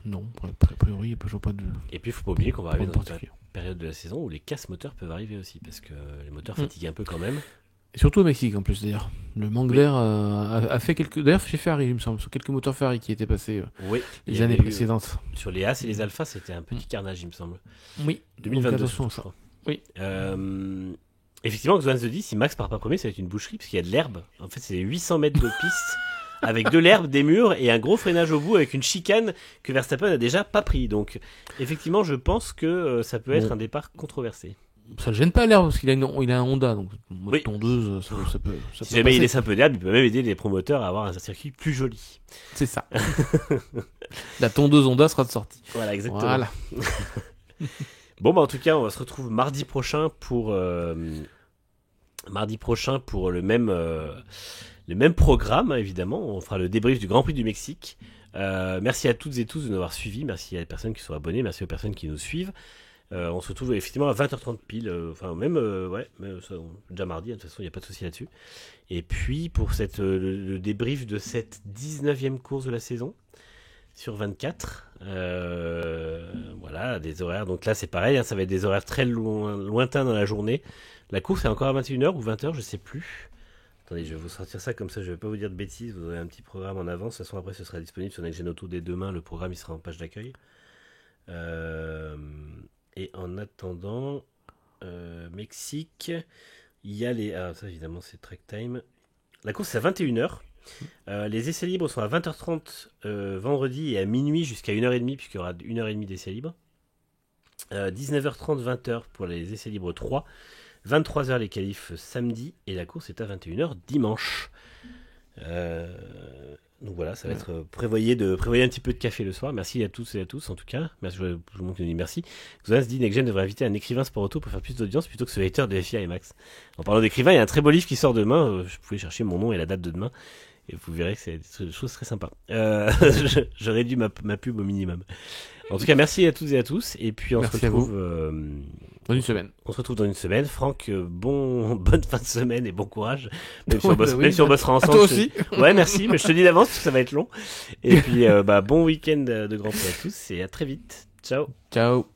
non, a priori, je vois pas de. Et puis il faut pas oublier qu'on va arriver dans une période de la saison où les casses moteurs peuvent arriver aussi, parce que les moteurs fatiguent un peu quand même. Et surtout au Mexique en plus d'ailleurs. Le manque d'air a fait quelques. D'ailleurs chez Ferrari, il me semble, sur quelques moteurs Ferrari qui étaient passés les années précédentes. Sur les As et les Alpha, c'était un petit carnage, il me semble. Oui. 2022, je crois. Oui. Effectivement, Xoan se dit, si Max part pas premier, ça va être une boucherie, parce qu'il y a de l'herbe. En fait, c'est 800 mètres de piste, avec de l'herbe, des murs, et un gros freinage au bout, avec une chicane que Verstappen n'a déjà pas pris. Donc, effectivement, je pense que ça peut être un départ controversé. Ça le gêne pas l'herbe, parce qu'il a un Honda, donc mode tondeuse, ça peut si jamais il laisse un peu d'herbe, il peut même aider les promoteurs à avoir un circuit plus joli. C'est ça. La tondeuse Honda sera de sortie. Voilà, exactement. Voilà. Bon, bah en tout cas, on va se retrouver mardi prochain pour le même programme, hein, évidemment. On fera le débrief du Grand Prix du Mexique. Merci à toutes et tous de nous avoir suivis. Merci aux personnes qui sont abonnées. Merci aux personnes qui nous suivent. On se retrouve effectivement à 20h30 pile. Déjà mardi, de toute façon, il n'y a pas de souci là-dessus. Et puis, pour le débrief de cette 19e course de la saison, sur 24, voilà, des horaires. Donc là, c'est pareil, hein, ça va être des horaires très lointains dans la journée. La course est encore à 21h ou 20h, je sais plus. Attendez, je vais vous sortir ça comme ça, je vais pas vous dire de bêtises. Vous aurez un petit programme en avance. De toute façon, après, ce sera disponible sur Next Gen Auto dès demain. Le programme, il sera en page d'accueil. Et en attendant, Mexique, il y a les. Ah, ça évidemment, c'est Track Time. La course est à 21h. Les essais libres sont à 20h30 vendredi et à minuit jusqu'à 1h30, puisqu'il y aura 1h30 d'essais libres. 19h30, 20h pour les essais libres 3. 23h les qualifs samedi. Et la course est à 21h dimanche. Donc voilà, ça va être prévoyez un petit peu de café le soir. Merci à tous et à tous en tout cas. Merci, je vous montre une merci. Xoan se dit Next Gen devrait inviter un écrivain sport auto pour faire plus d'audience plutôt que ce hater de FIA et Max. En parlant d'écrivain, il y a un très beau livre qui sort demain. Je pouvais chercher mon nom et la date de demain. Et vous verrez que c'est des choses très sympas. Je réduis ma pub au minimum. En tout cas, merci à toutes et à tous. Et puis on se retrouve dans une semaine. On se retrouve dans une semaine. Franck, bonne fin de semaine et bon courage. Même si on bossera ensemble. Toi aussi. Ouais, merci. Mais je te dis d'avance parce que ça va être long. Et puis bon week-end de Grand Prix à tous et à très vite. Ciao. Ciao.